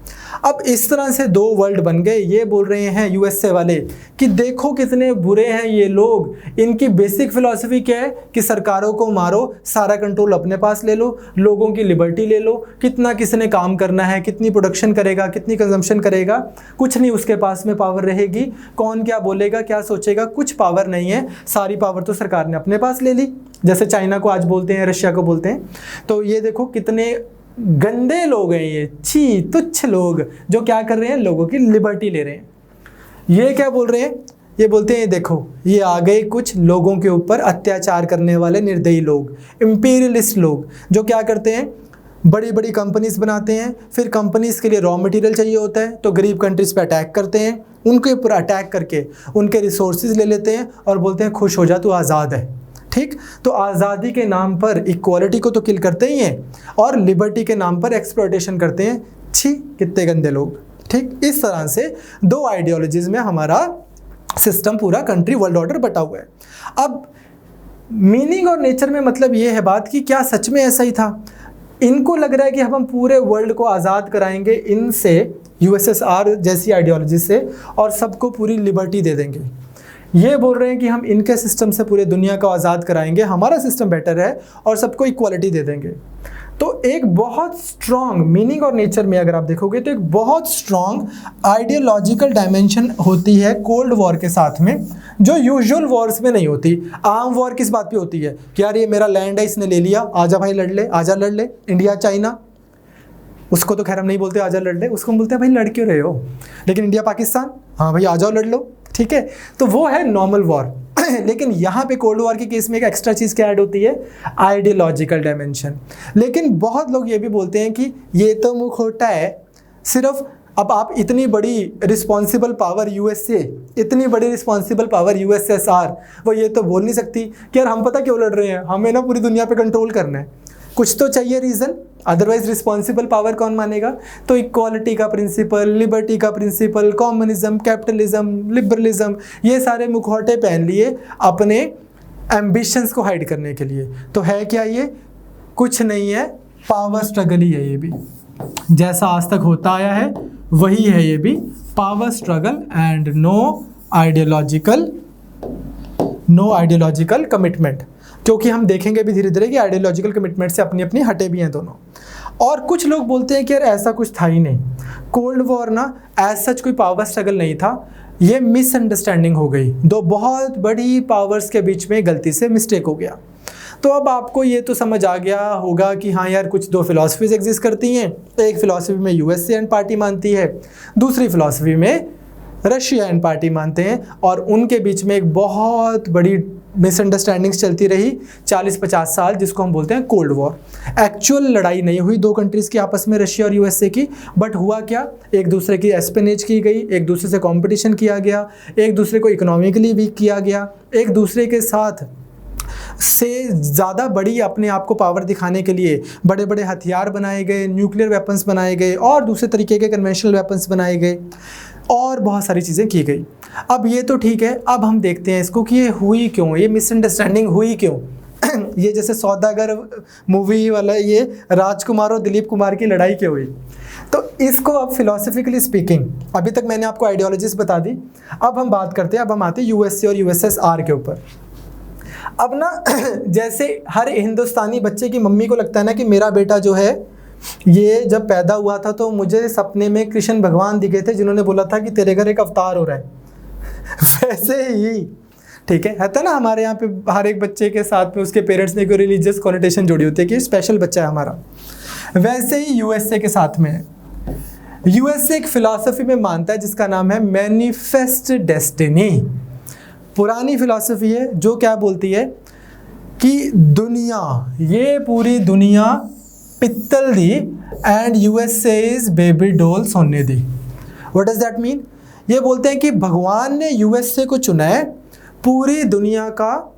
अब इस तरह से 2 वर्ल्ड बन गए। ये बोल रहे हैं यूएसए वाले कि देखो कितने बुरे हैं ये लोग, इनकी बेसिक फिलॉसफी क्या है कि सरकारों को मारो, सारा कंट्रोल अपने पास ले लो, लोगों की लिबर्टी ले लो, कितना किसने काम करना है, कितनी प्रोडक्शन करेगा, कितनी कंजम्पशन करेगा, कुछ नहीं उसके पास में पावर रहेगी, कौन क्या बोलेगा, क्या सोचेगा, कुछ पावर नहीं है, सारी पावर तो सरकार ने अपने पास ले ली, जैसे चाइना को आज बोलते हैं, रशिया को बोलते हैं। तो ये देखो कितने गंदे लोग हैं ये, छी तुच्छ लोग, जो क्या कर रहे हैं, लोगों की लिबर्टी ले रहे हैं। ये क्या बोल रहे हैं, ये बोलते हैं देखो ये आ गए कुछ लोगों के ऊपर अत्याचार करने वाले निर्दयी लोग, इंपीरियलिस्ट लोग, जो क्या करते हैं, बड़ी बड़ी कंपनीज बनाते हैं, फिर कंपनीज के लिए रॉ मटेरियल चाहिए होता है तो गरीब कंट्रीज पे अटैक करते हैं, उनके ऊपर अटैक करके उनके रिसोर्सेज ले लेते हैं और बोलते हैं खुश हो जा तू आज़ाद है, ठीक। तो आज़ादी के नाम पर इक्वालिटी को तो किल करते ही हैं और लिबर्टी के नाम पर एक्सप्लॉयटेशन करते हैं। छी कितने गंदे लोग, ठीक। इस तरह से 2 आइडियोलॉजीज में हमारा सिस्टम, पूरा कंट्री वर्ल्ड ऑर्डर बटा हुआ है। अब मीनिंग और नेचर में मतलब ये है बात कि क्या सच में ऐसा ही था। इनको लग रहा है कि हम पूरे वर्ल्ड को आज़ाद कराएंगे इनसे, यूएसएसआर जैसी आइडियोलॉजी से, और सबको पूरी लिबर्टी दे देंगे। ये बोल रहे हैं कि हम इनके सिस्टम से पूरे दुनिया को आज़ाद कराएंगे, हमारा सिस्टम बेटर है और सबको इक्वालिटी दे देंगे। तो एक बहुत स्ट्रॉन्ग मीनिंग और नेचर में अगर आप देखोगे तो एक बहुत स्ट्रॉन्ग आइडियोलॉजिकल डायमेंशन होती है कोल्ड वॉर के साथ में, जो यूजुअल वॉर्स में नहीं होती। आम वॉर किस बात पे होती है कि यार ये मेरा लैंड है, इसने ले लिया, आजा भाई लड़ ले, आजा लड़ ले, इंडिया चाइना, उसको तो खैर हम नहीं बोलते आजा लड़ ले, उसको हम बोलते हैं भाई लड़ क्यों रहे हो, लेकिन इंडिया पाकिस्तान, हाँ भाई आ जाओ लड़ लो, ठीक है। तो वो है नॉर्मल वॉर। लेकिन यहाँ पे कोल्ड वॉर के केस में एक एक्स्ट्रा चीज़ क्या ऐड होती है, आइडियोलॉजिकल डायमेंशन। लेकिन बहुत लोग ये भी बोलते हैं कि ये तो मुखौटा है, सिर्फ अब आप इतनी बड़ी रिस्पॉन्सिबल पावर यूएसए, इतनी बड़ी रिस्पॉन्सिबल पावर यूएसएसआर, वो ये तो बोल नहीं सकती कि यार हम पता क्यों लड़ रहे हैं, हमें ना पूरी दुनिया पे कंट्रोल करना है। कुछ तो चाहिए रीज़न, अदरवाइज रिस्पॉन्सिबल पावर कौन मानेगा? तो इक्वालिटी का प्रिंसिपल, लिबर्टी का प्रिंसिपल, कॉम्युनिज्म, कैपिटलिज्म, लिबरलिज्म, ये सारे मुखौटे पहन लिए अपने एम्बिशंस को हाइड करने के लिए। तो है क्या ये? कुछ नहीं है, पावर स्ट्रगल ही है ये भी। जैसा आज तक होता आया है वही है ये भी, power struggle and no ideological commitment. क्योंकि हम देखेंगे भी धीरे धीरे कि आइडियोलॉजिकल कमिटमेंट से अपनी अपनी हटे भी हैं दोनों। और कुछ लोग बोलते हैं कि यार ऐसा कुछ था ही नहीं, कोल्ड वॉर ना एज सच कोई पावर स्ट्रगल नहीं था, ये मिसअंडरस्टैंडिंग हो गई, दो बहुत बड़ी पावर्स के बीच में गलती से मिस्टेक हो गया। तो अब आपको ये तो समझ आ गया होगा कि हाँ यार कुछ दो फिलॉसफीज एग्जिस्ट करती हैं, एक फिलॉसफी में यूएसए एंड पार्टी मानती है, दूसरी फिलॉसफी में रशिया एंड पार्टी मानते हैं, और उनके बीच में एक बहुत बड़ी मिसअंडरस्टैंडिंग्स चलती रही 40-50 साल, जिसको हम बोलते हैं कोल्ड वॉर। एक्चुअल लड़ाई नहीं हुई दो कंट्रीज़ की आपस में, रशिया और यूएसए की, बट हुआ क्या, एक दूसरे की एस्पेनेज की गई, एक दूसरे से कंपटीशन किया गया, एक दूसरे को इकोनॉमिकली वीक किया गया, एक दूसरे के साथ से ज़्यादा बड़ी अपने आप को पावर दिखाने के लिए बड़े बड़े हथियार बनाए गए, न्यूक्लियर वेपन्स बनाए गए और दूसरे तरीके के कन्वेंशनल वेपन्स बनाए गए और बहुत सारी चीज़ें की गई। अब ये तो ठीक है, अब हम देखते हैं इसको कि ये हुई क्यों, ये मिसअंडरस्टैंडिंग हुई क्यों। ये जैसे सौदागर मूवी वाला ये राजकुमार और दिलीप कुमार की लड़ाई क्यों हुई। तो इसको अब फिलोसफिकली स्पीकिंग, अभी तक मैंने आपको आइडियोलॉजीज बता दी, अब हम बात करते हैं, अब हम आते हैं यूएसए और यूएसएसआर के ऊपर। अब ना जैसे हर हिंदुस्तानी बच्चे की मम्मी को लगता है ना कि मेरा बेटा जो है ये जब पैदा हुआ था तो मुझे सपने में कृष्ण भगवान दिखे थे जिन्होंने बोला था कि तेरे घर एक अवतार हो रहा है। वैसे ही ठीक है ना, हमारे यहाँ पे हर एक बच्चे के साथ में उसके पेरेंट्स ने कोई रिलीजियस कॉनोटेशन जोड़ी होती है कि स्पेशल बच्चा है हमारा। वैसे ही यूएसए के साथ में है। यूएसए एक फिलॉसफी में मानता है जिसका नाम है मैनिफेस्ट डेस्टिनी। पुरानी फिलॉसफी है जो क्या बोलती है कि दुनिया, ये पूरी दुनिया पित्तल दी and USA is baby doll सोने दी। What does that mean? ये बोलते हैं कि भगवान ने यूएसए को चुना है पूरी दुनिया का,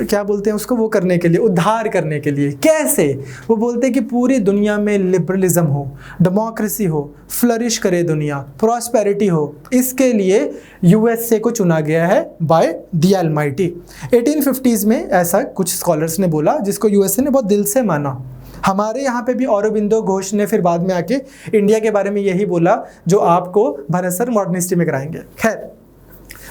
क्या बोलते हैं उसको, वो करने के लिए, उद्धार करने के लिए। कैसे? वो बोलते हैं कि पूरी दुनिया में लिबरलिज्म हो, डेमोक्रेसी हो, फ्लरिश करे दुनिया, प्रॉस्पेरिटी हो, इसके लिए यूएसए को चुना गया है बाय द ऑलमाइटी। 1850s में ऐसा कुछ स्कॉलर्स ने बोला, जिसको यूएसए ने बहुत दिल से माना। हमारे यहाँ पे भी औरोबिंदो घोष ने फिर बाद में आके इंडिया के बारे में यही बोला जो आपको भरत सर मॉडर्न हिस्ट्री में कराएंगे। खैर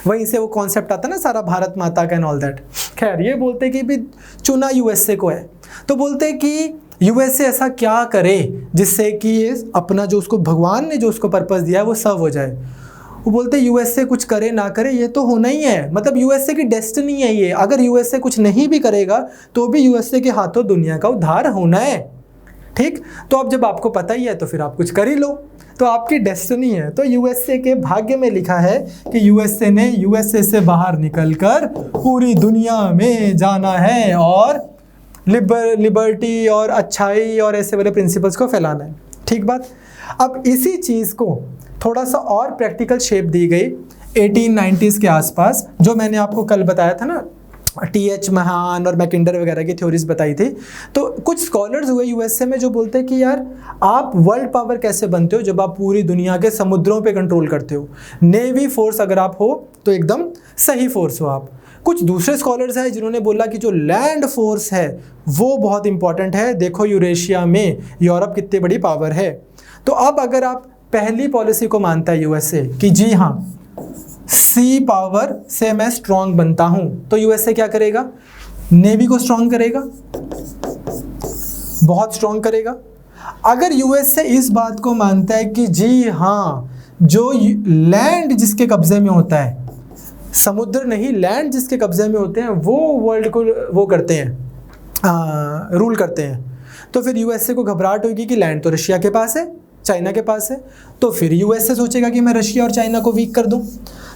वहीं से वो कॉन्सेप्ट आता ना सारा भारत माता का एंड ऑल दैट। खैर ये बोलते कि भी चुना यूएसए को है, तो बोलते कि यूएसए ऐसा क्या करे जिससे कि ये अपना जो उसको भगवान ने जो उसको पर्पस दिया है वो सर्व हो जाए। वो बोलते यूएसए कुछ करे ना करे ये तो होना ही है, मतलब यूएसए की डेस्टिनी है ये। अगर यूएसए कुछ नहीं भी करेगा तो भी यूएसए के हाथों दुनिया का उद्धार होना है। ठीक, तो अब जब आपको पता ही है तो फिर आप कुछ कर ही लो, तो आपकी डेस्टिनी है। तो यूएसए के भाग्य में लिखा है कि यूएसए ने यूएसए से बाहर निकलकर पूरी दुनिया में जाना है और लिबर्टी और अच्छाई और ऐसे वाले प्रिंसिपल्स को फैलाना है। ठीक बात। अब इसी चीज़ को थोड़ा सा और प्रैक्टिकल शेप दी गई 1890s के आसपास, जो मैंने आपको कल बताया था ना, टीएच महान और मैकिंडर वगैरह की थ्योरीज बताई थी। तो कुछ स्कॉलर्स हुए यूएसए में जो बोलते हैं कि यार आप वर्ल्ड पावर कैसे बनते हो जब आप पूरी दुनिया के समुद्रों पे कंट्रोल करते हो। नेवी फोर्स अगर आप हो तो एकदम सही फोर्स हो आप। कुछ दूसरे स्कॉलर्स हैं जिन्होंने बोला कि जो लैंड फोर्स है वो बहुत इंपॉर्टेंट है। देखो यूरेशिया में यूरोप कितनी बड़ी पावर है। तो अब अगर आप पहली पॉलिसी को मानता है यूएसए कि जी हाँ सी पावर से मैं स्ट्रांग बनता हूं, तो यूएसए क्या करेगा? नेवी को स्ट्रांग करेगा, बहुत स्ट्रांग करेगा। अगर यूएसए इस बात को मानता है कि जी हाँ जो लैंड जिसके कब्जे में होता है, समुद्र नहीं लैंड जिसके कब्जे में होते हैं, वो वर्ल्ड को वो करते हैं, रूल करते हैं, तो फिर यूएसए को घबराहट होगी कि लैंड तो रशिया के पास है, चाइना के पास है, तो फिर यूएसए सोचेगा कि मैं रशिया और चाइना को वीक कर दूं।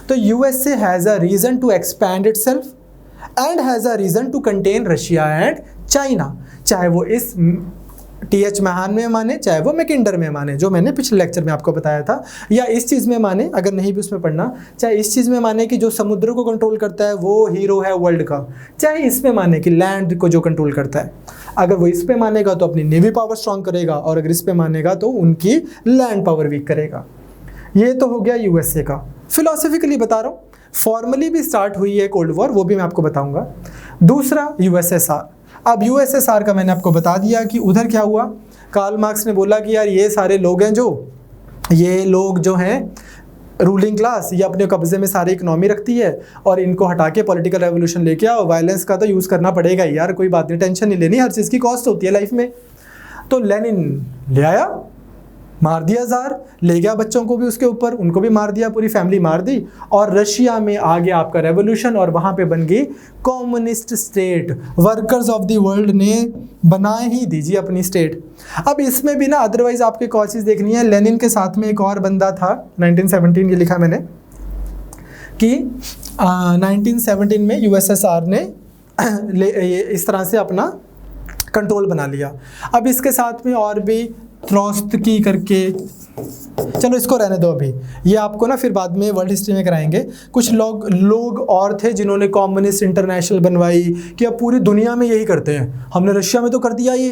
तो USA has a reason to expand itself and has a reason to contain Russia and China. चाहे वो इस TH महान में माने, चाहे वो मैकिंडर में माने, जो मैंने पिछले लेक्चर में आपको बताया था, या इस चीज़ में माने, अगर नहीं भी उसमें पढ़ना, चाहे इस चीज़ में माने कि जो समुद्र को कंट्रोल करता है वो हीरो है वर्ल्ड का, चाहे इसमें माने कि लैंड को जो कंट्रोल करता है। अगर वो इस पे मानेगा तो अपनी नेवी पावर स्ट्रांग करेगा, और अगर इस पे मानेगा तो उनकी लैंड पावर वीक करेगा। ये तो हो गया USA का। फिलोसफिकली बता रहा हूँ, फॉर्मली भी स्टार्ट हुई है कोल्ड वॉर, वो भी मैं आपको बताऊंगा। दूसरा USSR। अब USSR का मैंने आपको बता दिया कि उधर क्या हुआ। कार्ल मार्क्स ने बोला कि यार ये सारे लोग हैं, ये लोग जो हैं रूलिंग क्लास, ये अपने कब्जे में सारी इकोनॉमी रखती है, और इनको हटा के पॉलिटिकल रेवोल्यूशन लेके आओ। वायलेंस का तो यूज़ करना पड़ेगा ही यार, कोई बात नहीं, टेंशन नहीं लेनी, हर चीज़ की कॉस्ट होती है लाइफ में। तो लेनिन ले आया, मार दिया ज़ार, ले गया बच्चों को भी उसके ऊपर, उनको भी मार दिया, पूरी फैमिली मार दी, और रशिया में आ गया आपका रेवोल्यूशन, और वहाँ पे बन गई communist state. Workers of the world ने बनाए ही दीजिए अपनी स्टेट। अब इसमें भी ना अदरवाइज आपके एक और चीज़ देखनी है, लेनिन के साथ में एक और बंदा था, 1917 ये लिखा मैंने कि 1917 में USSR ने इस तरह से अपना कंट्रोल बना लिया। अब इसके साथ में और भी ट्रोत्स्की करके, चलो इसको रहने दो अभी, ये आपको ना फिर बाद में वर्ल्ड हिस्ट्री में कराएंगे। कुछ लोग और थे जिन्होंने कम्युनिस्ट इंटरनेशनल बनवाई कि अब पूरी दुनिया में यही करते हैं। हमने रशिया में तो कर दिया, ये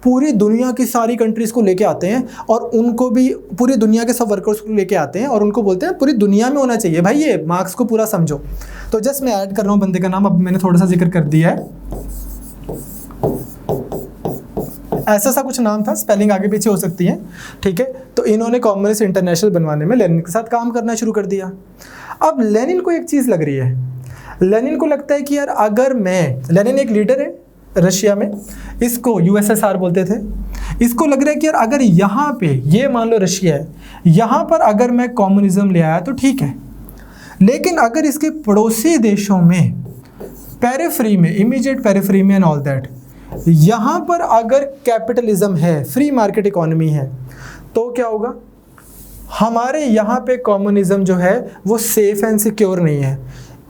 पूरी दुनिया की सारी कंट्रीज़ को लेके आते हैं, और उनको भी पूरी दुनिया के सब वर्कर्स को लेके आते हैं, और उनको बोलते हैं पूरी दुनिया में होना चाहिए भाई, ये मार्क्स को पूरा समझो। तो जस्ट मैं ऐड कर रहा हूँ बंदे का नाम, अब मैंने थोड़ा सा जिक्र कर दिया है, ऐसा सा कुछ नाम था, स्पेलिंग आगे पीछे हो सकती है, ठीक है। तो इन्होंने कम्युनिस्ट इंटरनेशनल बनवाने में लेनिन के साथ काम करना शुरू कर दिया। अब लेनिन को एक चीज़ लग रही है, लेनिन को लगता है कि यार अगर मैं, लेनिन एक लीडर है रशिया में, इसको USSR बोलते थे, इसको लग रहा है कि यार अगर यहाँ पे, ये मान लो रशिया है, यहाँ पर अगर मैं कम्युनिज्म ले आया तो ठीक है, लेकिन अगर इसके पड़ोसी देशों में, पेरिफेरी में, इमीडिएट पेरिफेरी में एंड ऑल दैट, यहाँ पर अगर कैपिटलिज्म है, फ्री मार्केट इकोनॉमी है, तो क्या होगा, हमारे यहाँ पे कम्युनिज्म जो है वो सेफ एंड सिक्योर नहीं है,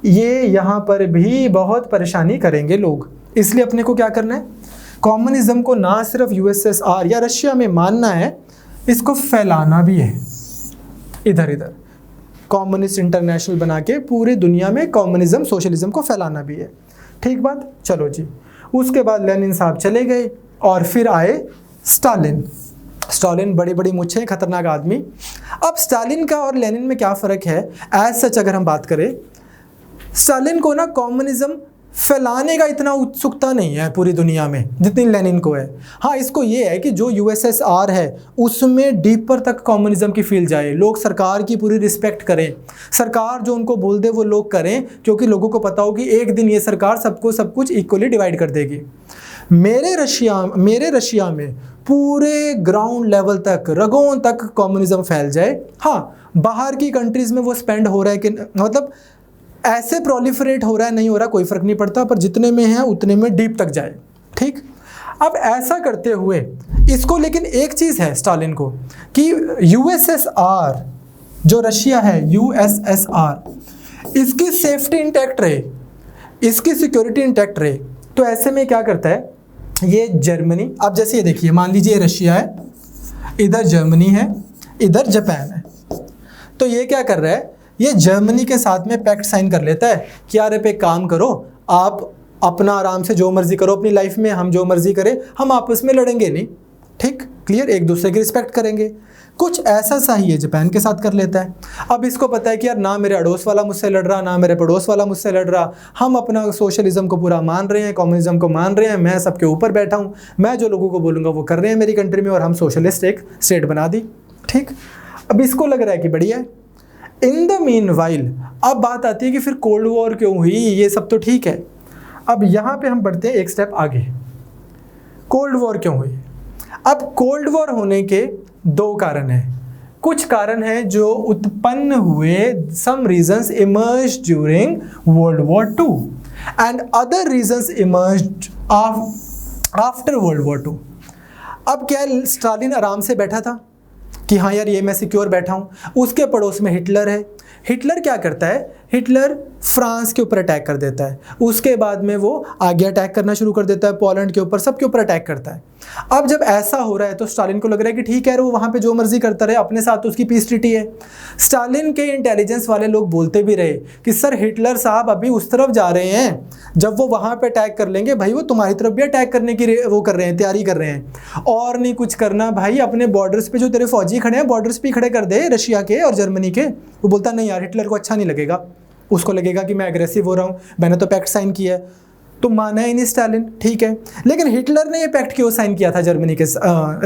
ये यहाँ पर भी बहुत परेशानी करेंगे लोग। इसलिए अपने को क्या करना है, कम्युनिज्म को ना सिर्फ USSR या रशिया में मानना है, इसको फैलाना भी है इधर इधर, कम्युनिस्ट इंटरनेशनल बना के पूरी दुनिया में कम्युनिज्म सोशलिज्म को फैलाना भी है। ठीक बात, चलो जी। उसके बाद लेनिन साहब चले गए, और फिर आए स्टालिन। स्टालिन बड़ी बड़ी मुच्छें, खतरनाक आदमी। अब स्टालिन का और लेनिन में क्या फ़र्क है एज सच अगर हम बात करें, स्टालिन को ना कम्युनिज्म फैलाने का इतना उत्सुकता नहीं है पूरी दुनिया में जितनी लेनिन को है। हाँ, इसको ये है कि जो USSR है उसमें डीपर तक कम्युनिज्म की फील जाए, लोग सरकार की पूरी रिस्पेक्ट करें, सरकार जो उनको बोल दे वो लोग करें, क्योंकि लोगों को पता हो कि एक दिन ये सरकार सबको सब कुछ इक्वली डिवाइड कर देगी। मेरे रशिया में पूरे ग्राउंड लेवल तक, रगों तक कम्युनिज्म फैल जाए। हाँ, बाहर की कंट्रीज़ में वो स्पेंड हो रहा है कि मतलब ऐसे प्रोलिफरेट हो रहा है, नहीं हो रहा, कोई फ़र्क नहीं पड़ता, पर जितने में है उतने में डीप तक जाए। ठीक, अब ऐसा करते हुए इसको, लेकिन एक चीज़ है स्टालिन को कि USSR जो रशिया है, USSR, इसकी सेफ्टी इंटैक्ट रहे, इसकी सिक्योरिटी इंटैक्ट रहे। तो ऐसे में क्या करता है ये जर्मनी, अब जैसे ये देखिए, मान लीजिए रशिया है, इधर जर्मनी है, इधर जापान है, तो ये क्या कर रहा है, ये जर्मनी के साथ में पैक्ट साइन कर लेता है कि यार पे काम करो, आप अपना आराम से जो मर्जी करो अपनी लाइफ में, हम जो मर्जी करें, हम आपस में लड़ेंगे नहीं। ठीक, क्लियर, एक दूसरे की रिस्पेक्ट करेंगे। कुछ ऐसा सा ही है जापान के साथ कर लेता है। अब इसको पता है कि यार ना मेरे अड़ोस वाला मुझसे लड़ रहा, ना मेरे पड़ोस वाला मुझसे लड़ रहा, हम अपना सोशलिज्म को पूरा मान रहे हैं, कम्युनिज्म को मान रहे हैं, मैं सबके ऊपर बैठा हूँ, मैं जो लोगों को बोलूँगा वो कर रहे हैं मेरी कंट्री में, और हम सोशलिस्ट एक स्टेट बना दी। ठीक, अब इसको लग रहा है कि बढ़िया है। इन द मीन वाइल अब बात आती है कि फिर कोल्ड वॉर क्यों हुई, ये सब तो ठीक है। अब यहाँ पे हम बढ़ते हैं एक स्टेप आगे, कोल्ड वॉर क्यों हुई। अब कोल्ड वॉर होने के दो कारण हैं। कुछ कारण हैं जो उत्पन्न हुए, some reasons emerged during world war II and other reasons emerged after world war II। अब क्या स्टालिन आराम से बैठा था कि हाँ यार ये मैं सिक्योर बैठा हूँ, उसके पड़ोस में हिटलर है। हिटलर क्या करता है, हिटलर फ्रांस के ऊपर अटैक कर देता है। उसके बाद में वो आगे अटैक करना शुरू कर देता है, पोलैंड के ऊपर, सबके ऊपर अटैक करता है। अब जब ऐसा हो रहा है तो स्टालिन को लग रहा है कि ठीक है वो वहाँ पे जो मर्जी करता रहे, अपने साथ तो उसकी पीस ट्रीटी है। स्टालिन के इंटेलिजेंस वाले लोग बोलते भी रहे कि सर हिटलर साहब अभी उस तरफ जा रहे हैं, जब वो वहाँ पे अटैक कर लेंगे भाई वो तुम्हारी तरफ भी अटैक करने की वो कर रहे हैं, तैयारी कर रहे हैं। और नहीं कुछ करना भाई, अपने बॉर्डर्स पे जो तेरे फौजी खड़े हैं बॉर्डर्स पे खड़े कर दे, रशिया के और जर्मनी के। वो बोलता नहीं यार, हिटलर को अच्छा नहीं लगेगा, उसको लगेगा कि मैं एग्रेसिव हो रहा हूँ, मैंने तो पैक्ट साइन किया है। तो माना ही नहीं स्टालिन, ठीक है। लेकिन हिटलर ने ये पैक्ट क्यों साइन किया था जर्मनी के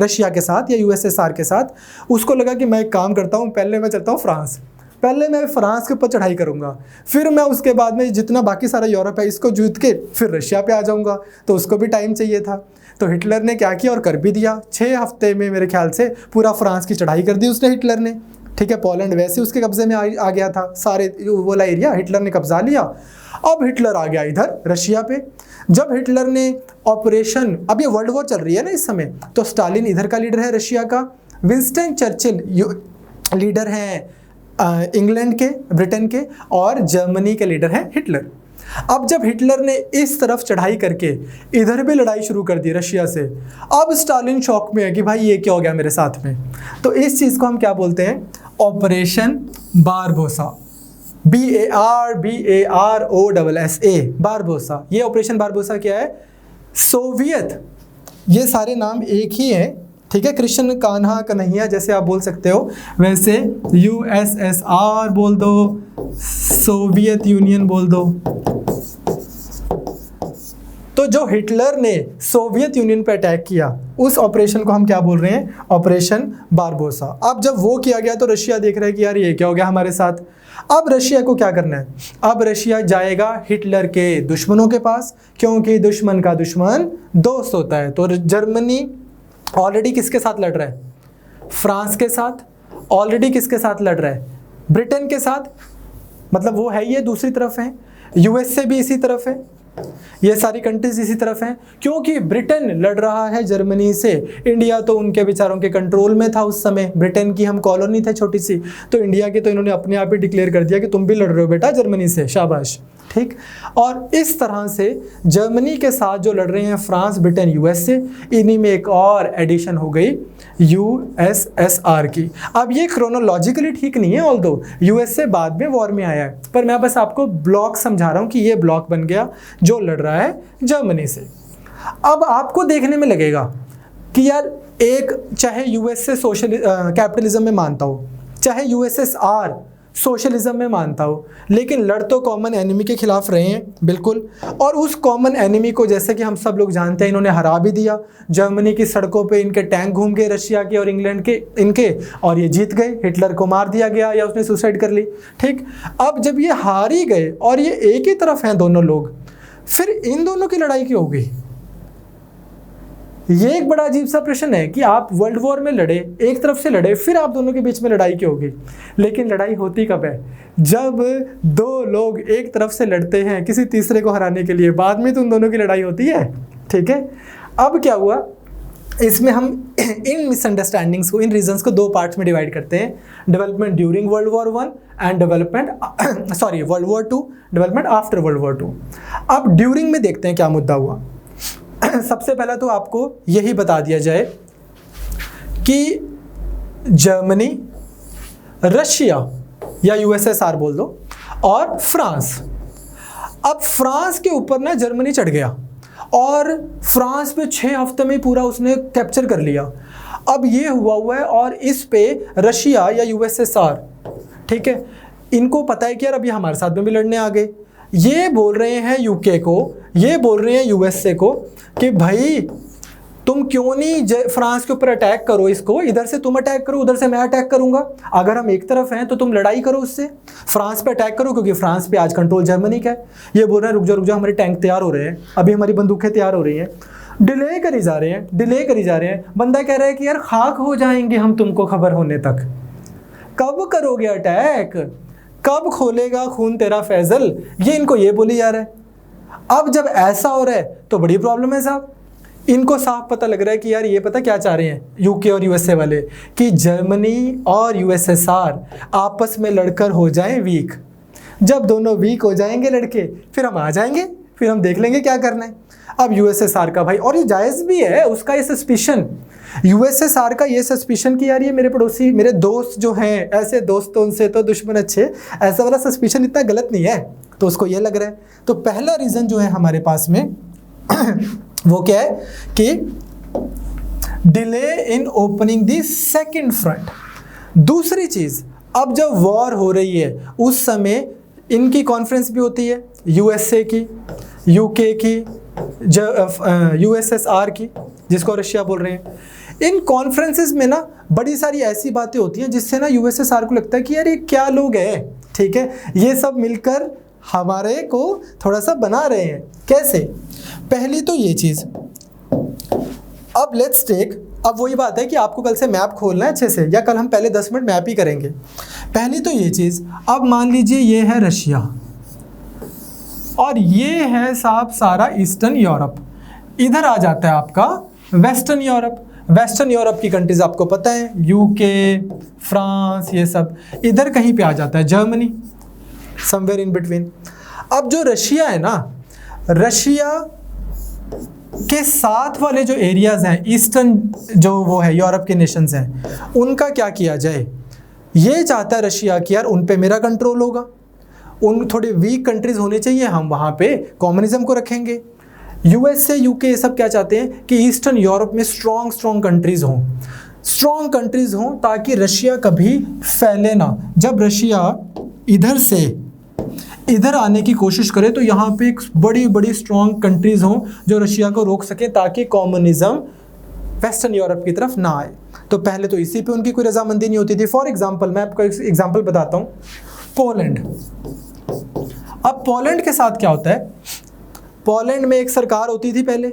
रशिया के साथ या यूएसएसआर के साथ? उसको लगा कि मैं एक काम करता हूँ, पहले मैं चलता हूँ फ्रांस, पहले मैं फ्रांस के ऊपर चढ़ाई करूँगा, फिर मैं उसके बाद में जितना बाकी सारा यूरोप है इसको जीत के फिर रशिया पे आ जाऊँगा। तो उसको भी टाइम चाहिए था। तो हिटलर ने क्या किया और कर भी दिया, 6 हफ्ते में मेरे ख्याल से पूरा फ्रांस की चढ़ाई कर दी उसने, हिटलर ने, ठीक है। पोलैंड वैसे उसके कब्जे में आ गया था, सारे वो वाला एरिया हिटलर ने कब्जा लिया। अब हिटलर आ गया इधर रशिया पे। जब हिटलर ने ऑपरेशन, अब ये वर्ल्ड वॉर चल रही है ना इस समय, तो स्टालिन इधर का लीडर है रशिया का, विंस्टन चर्चिल लीडर हैं इंग्लैंड के, ब्रिटेन के, और जर्मनी के लीडर हैं हिटलर। अब जब हिटलर ने इस तरफ चढ़ाई करके इधर भी लड़ाई शुरू कर दी रशिया से, अब स्टालिन शॉक में है कि भाई ये क्या हो गया मेरे साथ में। तो इस चीज़ को हम क्या बोलते हैं? Operation Barbosa, BARBAROSSA, Barbosa. ये ऑपरेशन बारबोसा क्या है? सोवियत, ये सारे नाम एक ही हैं, ठीक है। कृष्ण, कान्हा, कन्हैया जैसे आप बोल सकते हो, वैसे USSR बोल दो, सोवियत यूनियन बोल दो। तो जो हिटलर ने सोवियत यूनियन पर अटैक किया उस ऑपरेशन को हम क्या बोल रहे हैं? Operation Barbarossa. अब जब वो किया गया तो रशिया देख रहा है कि यार ये क्या हो गया हमारे साथ। अब रशिया को क्या करना है? अब रशिया जाएगा हिटलर के दुश्मनों के पास, क्योंकि दुश्मन का दुश्मन दोस्त होता है। तो जर्मनी ऑलरेडी किसके साथ लड़ रहा है? फ्रांस के साथ। ऑलरेडी किसके साथ लड़ रहा है? ब्रिटेन के साथ, मतलब वो है ये दूसरी तरफ है। यूएसए भी इसी तरफ है, ये सारी कंट्रीज इसी तरफ हैं, क्योंकि ब्रिटेन लड़ रहा है जर्मनी से। इंडिया तो उनके बेचारों के कंट्रोल में था उस समय, ब्रिटेन की हम कॉलोनी थे छोटी सी, तो इंडिया की तो इन्होंने अपने आप ही डिक्लेयर कर दिया कि तुम भी लड़ रहे हो बेटा जर्मनी से, शाबाश, ठीक। और इस तरह से जर्मनी के साथ जो लड़ रहे हैं फ्रांस, ब्रिटेन, यूएसए, इन्हीं में एक और एडिशन हो गई यूएसएसआर की। अब ये क्रोनोलॉजिकली ठीक नहीं है, ऑल्दो यूएसए बाद में वॉर में आया है, पर मैं बस आपको ब्लॉक समझा रहा हूँ कि ये ब्लॉक बन गया जो लड़ रहा है जर्मनी से। अब आपको देखने में लगेगा कि यार एक, चाहे यूएसए कैपिटलिज्म में मानता हो, चाहे यूएसएसआर सोशलिज्म में मानता हो, लेकिन लड़ तो कॉमन एनिमी के खिलाफ रहे हैं, बिल्कुल। और उस कॉमन एनिमी को जैसे कि हम सब लोग जानते हैं इन्होंने हरा भी दिया। जर्मनी की सड़कों पे इनके टैंक घूम गए, रशिया के और इंग्लैंड के इनके, और ये जीत गए। हिटलर को मार दिया गया या उसने सुसाइड कर ली, ठीक। अब जब ये हार ही गए और ये एक ही तरफ हैं दोनों लोग, फिर इन दोनों की लड़ाई क्यों होगी? ये एक बड़ा अजीब सा प्रश्न है कि आप वर्ल्ड वॉर में लड़े, एक तरफ से लड़े, फिर आप दोनों के बीच में लड़ाई क्यों होगी? लेकिन लड़ाई होती कब है? जब दो लोग एक तरफ से लड़ते हैं किसी तीसरे को हराने के लिए, बाद में तो उन दोनों की लड़ाई होती है, ठीक है। अब क्या हुआ, इसमें हम इन मिसअंडरस्टैंडिंग्स को, इन रीजंस को दो पार्ट्स में डिवाइड करते हैं, development during world war 1 and development world war 2, development after world war 2। अब ड्यूरिंग में देखते हैं क्या मुद्दा हुआ। सबसे पहला तो आपको यही बता दिया जाए कि जर्मनी, रशिया या यूएसएसआर बोल दो, और फ्रांस। अब फ्रांस के ऊपर ना जर्मनी चढ़ गया और फ्रांस पे 6 हफ्ते में पूरा उसने कैप्चर कर लिया। अब ये हुआ है और इस पे रशिया या यूएसएसआर, ठीक है, इनको पता है कि यार अभी हमारे साथ में भी लड़ने आ गए। ये बोल रहे हैं यूके को, ये बोल रहे हैं यूएसए को कि भाई तुम क्यों नहीं फ्रांस के ऊपर अटैक करो, इसको इधर से तुम अटैक करो, उधर से मैं अटैक करूंगा। अगर हम एक तरफ हैं तो तुम लड़ाई करो उससे, फ्रांस पे अटैक करो, क्योंकि फ्रांस पे आज कंट्रोल जर्मनी का है। ये बोल रहे हैं रुक जाओ हमारे टैंक तैयार हो रहे हैं, अभी हमारी बंदूकें तैयार हो रही हैं, डिले करी जा रहे हैं। बंदा कह रहा है कि यार खाक हो जाएंगे हम तुमको खबर होने तक, कब करोगे अटैक, कब खोलेगा खून तेरा फैजल, ये इनको ये बोली जा रहा है। अब जब ऐसा हो रहा है तो बड़ी प्रॉब्लम है साहब। इनको साफ पता लग रहा है कि यार ये पता क्या चाह रहे हैं यूके और यूएसए वाले, कि जर्मनी और यूएसएसआर आपस में लड़कर हो जाएं वीक। जब दोनों वीक हो जाएंगे लड़के, फिर हम आ जाएंगे, फिर हम देख लेंगे क्या करना है। अब यूएसएसआर का भाई, और ये जायज़ भी है उसका ये सस्पिशन, यूएसएसआर का ये सस्पिशन कि यार ये मेरे पड़ोसी, मेरे दोस्त जो हैं, ऐसे दोस्तों उनसे तो दुश्मन अच्छे, ऐसा वाला सस्पिशन इतना गलत नहीं है, तो उसको ये लग रहा है। तो पहला रीज़न जो है हमारे पास में वो क्या है कि delay in opening the second front. दूसरी चीज़, अब जब वॉर हो रही है उस समय इनकी कॉन्फ्रेंस भी होती है, यूएसए की, यूके की, यूएसएसआर की, जिसको रशिया बोल रहे हैं। इन कॉन्फ्रेंसेस में ना बड़ी सारी ऐसी बातें होती हैं जिससे ना यूएसएसआर को लगता है कि यार ये क्या लोग हैं, ठीक है, ये सब मिलकर हमारे को थोड़ा सा बना रहे हैं। कैसे? पहली तो ये चीज़, अब लेट्स टेक, अब वही बात है कि आपको कल से मैप खोलना है अच्छे से, या कल हम पहले 10 मिनट मैप ही करेंगे। पहली तो ये चीज़, अब मान लीजिए ये है रशिया और ये है साहब सारा ईस्टर्न यूरोप, इधर आ जाता है आपका वेस्टर्न यूरोप। वेस्टर्न यूरोप की कंट्रीज आपको पता है, यूके, फ्रांस, ये सब इधर कहीं पे आ जाता है, जर्मनी, समवेयर इन बिटवीन। अब जो रशिया है ना, रशिया के साथ वाले जो एरियाज हैं, ईस्टर्न जो वो है यूरोप के नेशंस हैं, उनका क्या किया जाए, ये चाहता है रशिया कि यार उन पे मेरा कंट्रोल होगा, उन थोड़े वीक कंट्रीज होने चाहिए, हम वहाँ पे कम्युनिज्म को रखेंगे। यूएसए, यूके ये सब क्या चाहते हैं कि ईस्टर्न यूरोप में स्ट्रॉन्ग कंट्रीज हों, स्ट्रॉन्ग कंट्रीज हों ताकि रशिया कभी फैले ना। जब रशिया इधर से इधर आने की कोशिश करे तो यहाँ पे एक बड़ी बड़ी स्ट्रॉन्ग कंट्रीज हों जो रशिया को रोक सके ताकि कम्युनिज्म वेस्टर्न यूरोप की तरफ ना आए। तो पहले तो इसी पे उनकी कोई रजामंदी नहीं होती थी। फॉर एग्जांपल, मैं आपको एक एग्जांपल बताता हूँ, पोलैंड। अब पोलैंड के साथ क्या होता है, पोलैंड में एक सरकार होती थी पहले,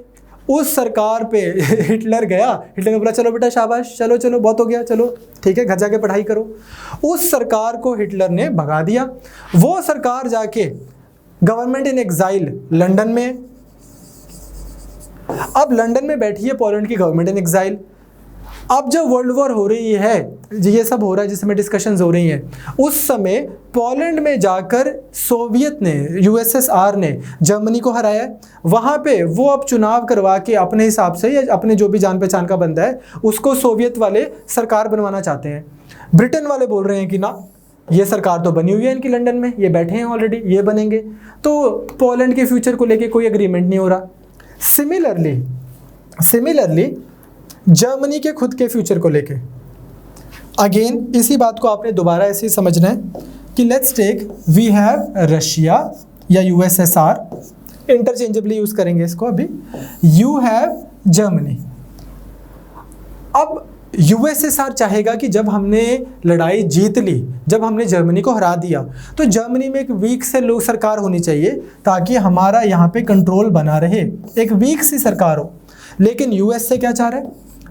उस सरकार पे हिटलर गया, हिटलर ने बोला चलो बेटा शाबाश, चलो चलो बहुत हो गया, चलो ठीक है घर जाके पढ़ाई करो। उस सरकार को हिटलर ने भगा दिया। वो सरकार जाके गवर्नमेंट इन एग्जाइल लंदन में, अब लंदन में बैठी है पोलैंड की गवर्नमेंट इन एग्जाइल। अब जब वर्ल्ड वॉर हो रही है, ये सब हो रहा है जिसमें डिस्कशंस हो रही हैं, उस समय पोलैंड में जाकर सोवियत ने, यूएसएसआर ने जर्मनी को हराया। वहाँ पे वो अब चुनाव करवा के अपने हिसाब से या अपने जो भी जान पहचान का बंदा है उसको सोवियत वाले सरकार बनवाना चाहते हैं। ब्रिटेन वाले बोल रहे हैं कि ना, ये सरकार तो बनी हुई है इनकी लंदन में, ये बैठे हैं ऑलरेडी, ये बनेंगे। तो पोलैंड के फ्यूचर को लेके कोई एग्रीमेंट नहीं हो रहा। सिमिलरली जर्मनी के खुद के फ्यूचर को लेके, अगेन इसी बात को आपने दोबारा ऐसे ही समझना है कि let's take, we have Russia या यूएसएसआर, इंटरचेंजेबली यूज करेंगे इसको अभी, यू हैव जर्मनी। अब यूएसएसआर चाहेगा कि जब हमने लड़ाई जीत ली, जब हमने जर्मनी को हरा दिया, तो जर्मनी में एक वीक से लोग सरकार होनी चाहिए ताकि हमारा यहाँ पे कंट्रोल बना रहे, एक वीक सी सरकार हो। लेकिन यूएसए क्या चाह रहा है,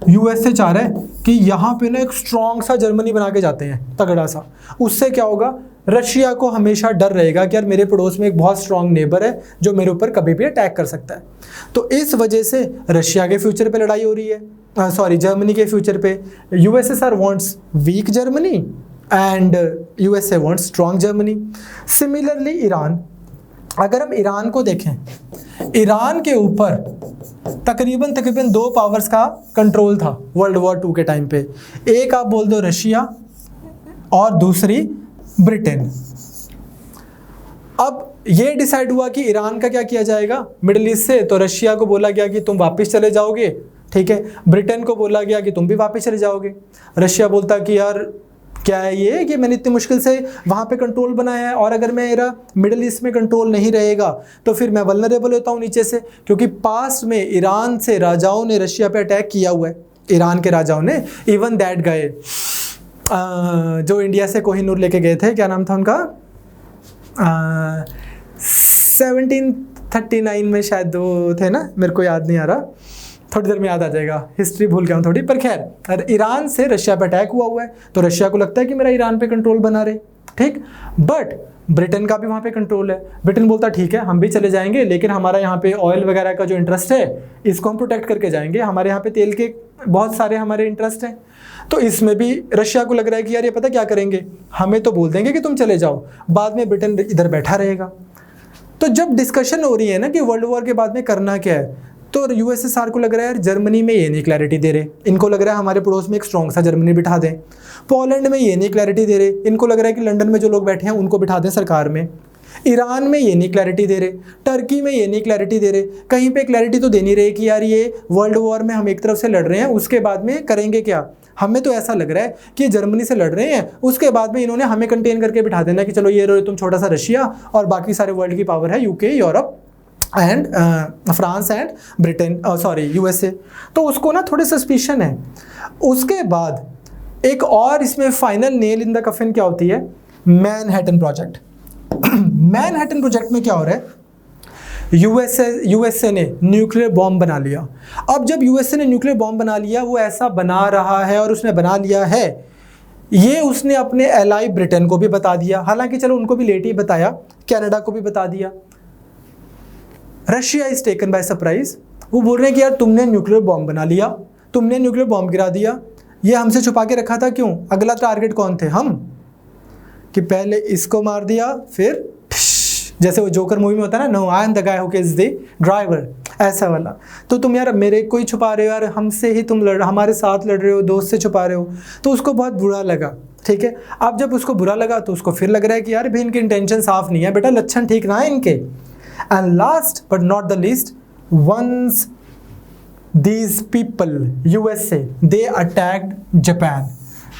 यूएसए चाह रहा है कि यहाँ पे ना एक स्ट्रॉन्ग सा जर्मनी बना के जाते हैं, तगड़ा सा। उससे क्या होगा, रशिया को हमेशा डर रहेगा कि यार मेरे पड़ोस में एक बहुत स्ट्रॉन्ग नेबर है जो मेरे ऊपर कभी भी अटैक कर सकता है। तो इस वजह से रशिया के फ्यूचर पे लड़ाई हो रही है, जर्मनी के फ्यूचर पे। USSR wants weak Germany and USA wants strong Germany. Similarly Iran, अगर हम ईरान को देखें, ईरान के ऊपर तकरीबन 2 पावर्स का कंट्रोल था वर्ल्ड वॉर 2 के टाइम पे। एक आप बोल दो रशिया और दूसरी ब्रिटेन। अब ये डिसाइड हुआ कि ईरान का क्या किया जाएगा मिडिल ईस्ट से, तो रशिया को बोला गया कि तुम वापस चले जाओगे, ठीक है। ब्रिटेन को बोला गया कि तुम भी वापस चले जाओगे। रशिया बोलता कि यार क्या है ये कि मैंने इतनी मुश्किल से वहाँ पे कंट्रोल बनाया है, और अगर मेरा मिडिल ईस्ट में कंट्रोल नहीं रहेगा तो फिर मैं वल्नरेबल होता हूँ नीचे से, क्योंकि पास्ट में ईरान से राजाओं ने रशिया पे अटैक किया हुआ है, ईरान के राजाओं ने। इवन दैट गए जो इंडिया से कोहिनूर लेके गए थे, क्या नाम था उनका, 1739 में शायद वो थे ना, मेरे को याद नहीं आ रहा, थोड़ी देर में याद आ जाएगा, हिस्ट्री भूल गया हूँ थोड़ी। पर खैर ईरान से रशिया पे अटैक हुआ है, तो रशिया को लगता है कि मेरा ईरान पे कंट्रोल बना रहे, ठीक। बट ब्रिटेन का भी वहाँ पे कंट्रोल है। ब्रिटेन बोलता ठीक है हम भी चले जाएंगे, लेकिन हमारा यहाँ पे ऑयल वगैरह का जो इंटरेस्ट है इसको हम प्रोटेक्ट करके जाएंगे, हमारे यहाँ पे तेल के बहुत सारे हमारे इंटरेस्ट हैं। तो इसमें भी रशिया को लग रहा है कि यार ये पता क्या करेंगे, हमें तो बोल देंगे कि तुम चले जाओ, बाद में ब्रिटेन इधर बैठा रहेगा। तो जब डिस्कशन हो रही है ना कि वर्ल्ड वॉर के बाद में करना क्या है, तो यूएसएसआर को लग रहा है यार जर्मनी में ये नहीं क्लैरिटी दे रहे, इनको लग रहा है हमारे पड़ोस में एक स्ट्रॉन्ग सा जर्मनी बिठा दें। पोलैंड में ये नहीं क्लैरिटी दे रहे, इनको लग रहा है कि लंदन में जो लोग बैठे हैं उनको बिठा दें सरकार में। ईरान में ये नहीं क्लैरिटी दे रहे, टर्की में ये नहीं क्लैरिटी दे रहे, कहीं पे क्लैरिटी तो दे नहीं रहे कि यार ये वर्ल्ड वॉर में हम एक तरफ से लड़ रहे हैं, उसके बाद में करेंगे क्या। हमें तो ऐसा लग रहा है कि ये जर्मनी से लड़ रहे हैं, उसके बाद में इन्होंने हमें कंटेन करके बिठा देना कि चलो ये तुम छोटा सा रशिया और बाकी सारे वर्ल्ड की पावर है UK, Europe and France and Britain, sorry USA. तो उसको ना थोड़ी सस्पिशन है। उसके बाद एक और इसमें फाइनल नेल इन द कफिन क्या होती है, मैनहट्टन प्रोजेक्ट। मैनहट्टन प्रोजेक्ट में क्या हो रहा है, यूएसए ने न्यूक्लियर बॉम्ब बना लिया। अब जब यूएसए ने न्यूक्लियर बॉम्ब बना लिया, वो ऐसा बना रहा है और उसने बना लिया है, ये उसने अपने एलाई ब्रिटेन को भी बता दिया, हालांकि चलो उनको भी लेट ही बताया, कनाडा को भी बता दिया। Russia is taken by surprise. वो बोल रहे हैं कि यार तुमने न्यूक्लियर बॉम्ब बना लिया, तुमने न्यूक्लियर बॉम्ब गिरा दिया, ये हमसे छुपा के रखा था क्यों। अगला टारगेट कौन थे हम, कि पहले इसको मार दिया, फिर जैसे वो जोकर मूवी में होता है ना, no I am the guy who kills the driver, ऐसा वाला। तो तुम यार मेरे को ही छुपा रहे हो, यार हमसे ही तुम हमारे साथ लड़ रहे हो, दोस्त से छुपा रहे हो। तो उसको बहुत बुरा लगा, ठीक है। अब जब उसको बुरा लगा तो उसको फिर लग रहा है कि यार भी इनके इंटेंशन साफ नहीं है, बेटा लक्षण ठीक ना है इनके। And last but not the least, once these people, USA, they attacked Japan,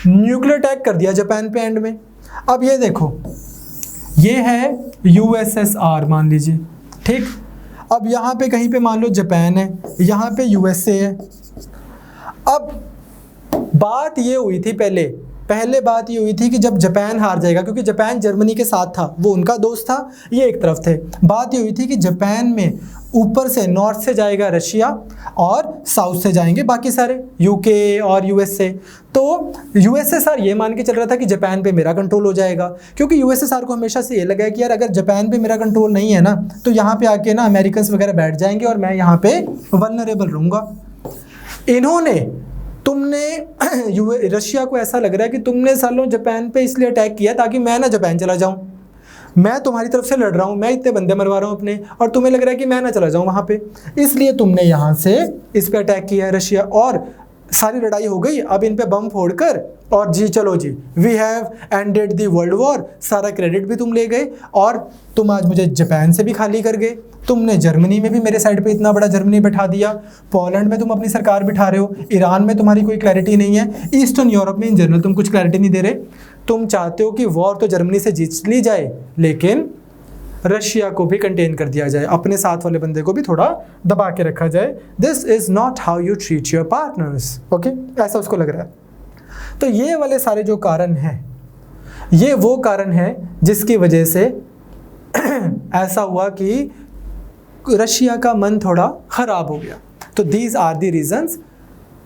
nuclear attack कर दिया जापान पे एंड में। अब ये देखो, ये है USSR मान लीजिए, ठीक। अब यहाँ पे कहीं पे मान लो जापान है, यहाँ पे USA है। अब बात ये हुई थी पहले बात ये हुई थी कि जब जापान हार जाएगा, क्योंकि जापान जर्मनी के साथ था, वो उनका दोस्त था, ये एक तरफ थे। बात ये हुई थी कि जापान में ऊपर से नॉर्थ से जाएगा रशिया और साउथ से जाएंगे बाकी सारे यूके और यूएसए। तो यूएसएसआर ये मान के चल रहा था कि जापान पे मेरा कंट्रोल हो जाएगा, क्योंकि यूएसएसआर को हमेशा से ये लगा है कि यार अगर जापान पे मेरा कंट्रोल नहीं है ना, तो यहाँ पे आके ना अमेरिकन वगैरह बैठ जाएंगे और मैं यहाँ पे वल्नरेबल रहूँगा। इन्होंने तुमने रशिया को ऐसा लग रहा है कि तुमने सालों जापान पे इसलिए अटैक किया ताकि मैं ना जापान चला जाऊं, मैं तुम्हारी तरफ से लड़ रहा हूं, मैं इतने बंदे मरवा रहा हूं अपने, और तुम्हें लग रहा है कि मैं ना चला जाऊं वहां पे, इसलिए तुमने यहां से इस पे अटैक किया है रशिया। और सारी लड़ाई हो गई, अब इन पे बम फोड़कर और जी चलो जी we have ended the world war, सारा क्रेडिट भी तुम ले गए और तुम आज मुझे जापान से भी खाली कर गए। तुमने जर्मनी में भी मेरे साइड पे इतना बड़ा जर्मनी बिठा दिया, पोलैंड में तुम अपनी सरकार बिठा रहे हो, ईरान में तुम्हारी कोई क्लैरिटी नहीं है, ईस्टर्न यूरोप में इन जनरल तुम कुछ क्लैरिटी नहीं दे रहे। तुम चाहते हो कि वॉर तो जर्मनी से जीत ली जाए, लेकिन रशिया को भी कंटेन कर दिया जाए, अपने साथ वाले बंदे को भी थोड़ा दबा के रखा जाए। This is not how you treat your partners, okay, ऐसा उसको लग रहा है। तो ये वाले सारे जो कारण हैं, ये वो कारण है जिसकी वजह से ऐसा हुआ कि रशिया का मन थोड़ा खराब हो गया। तो these are the reasons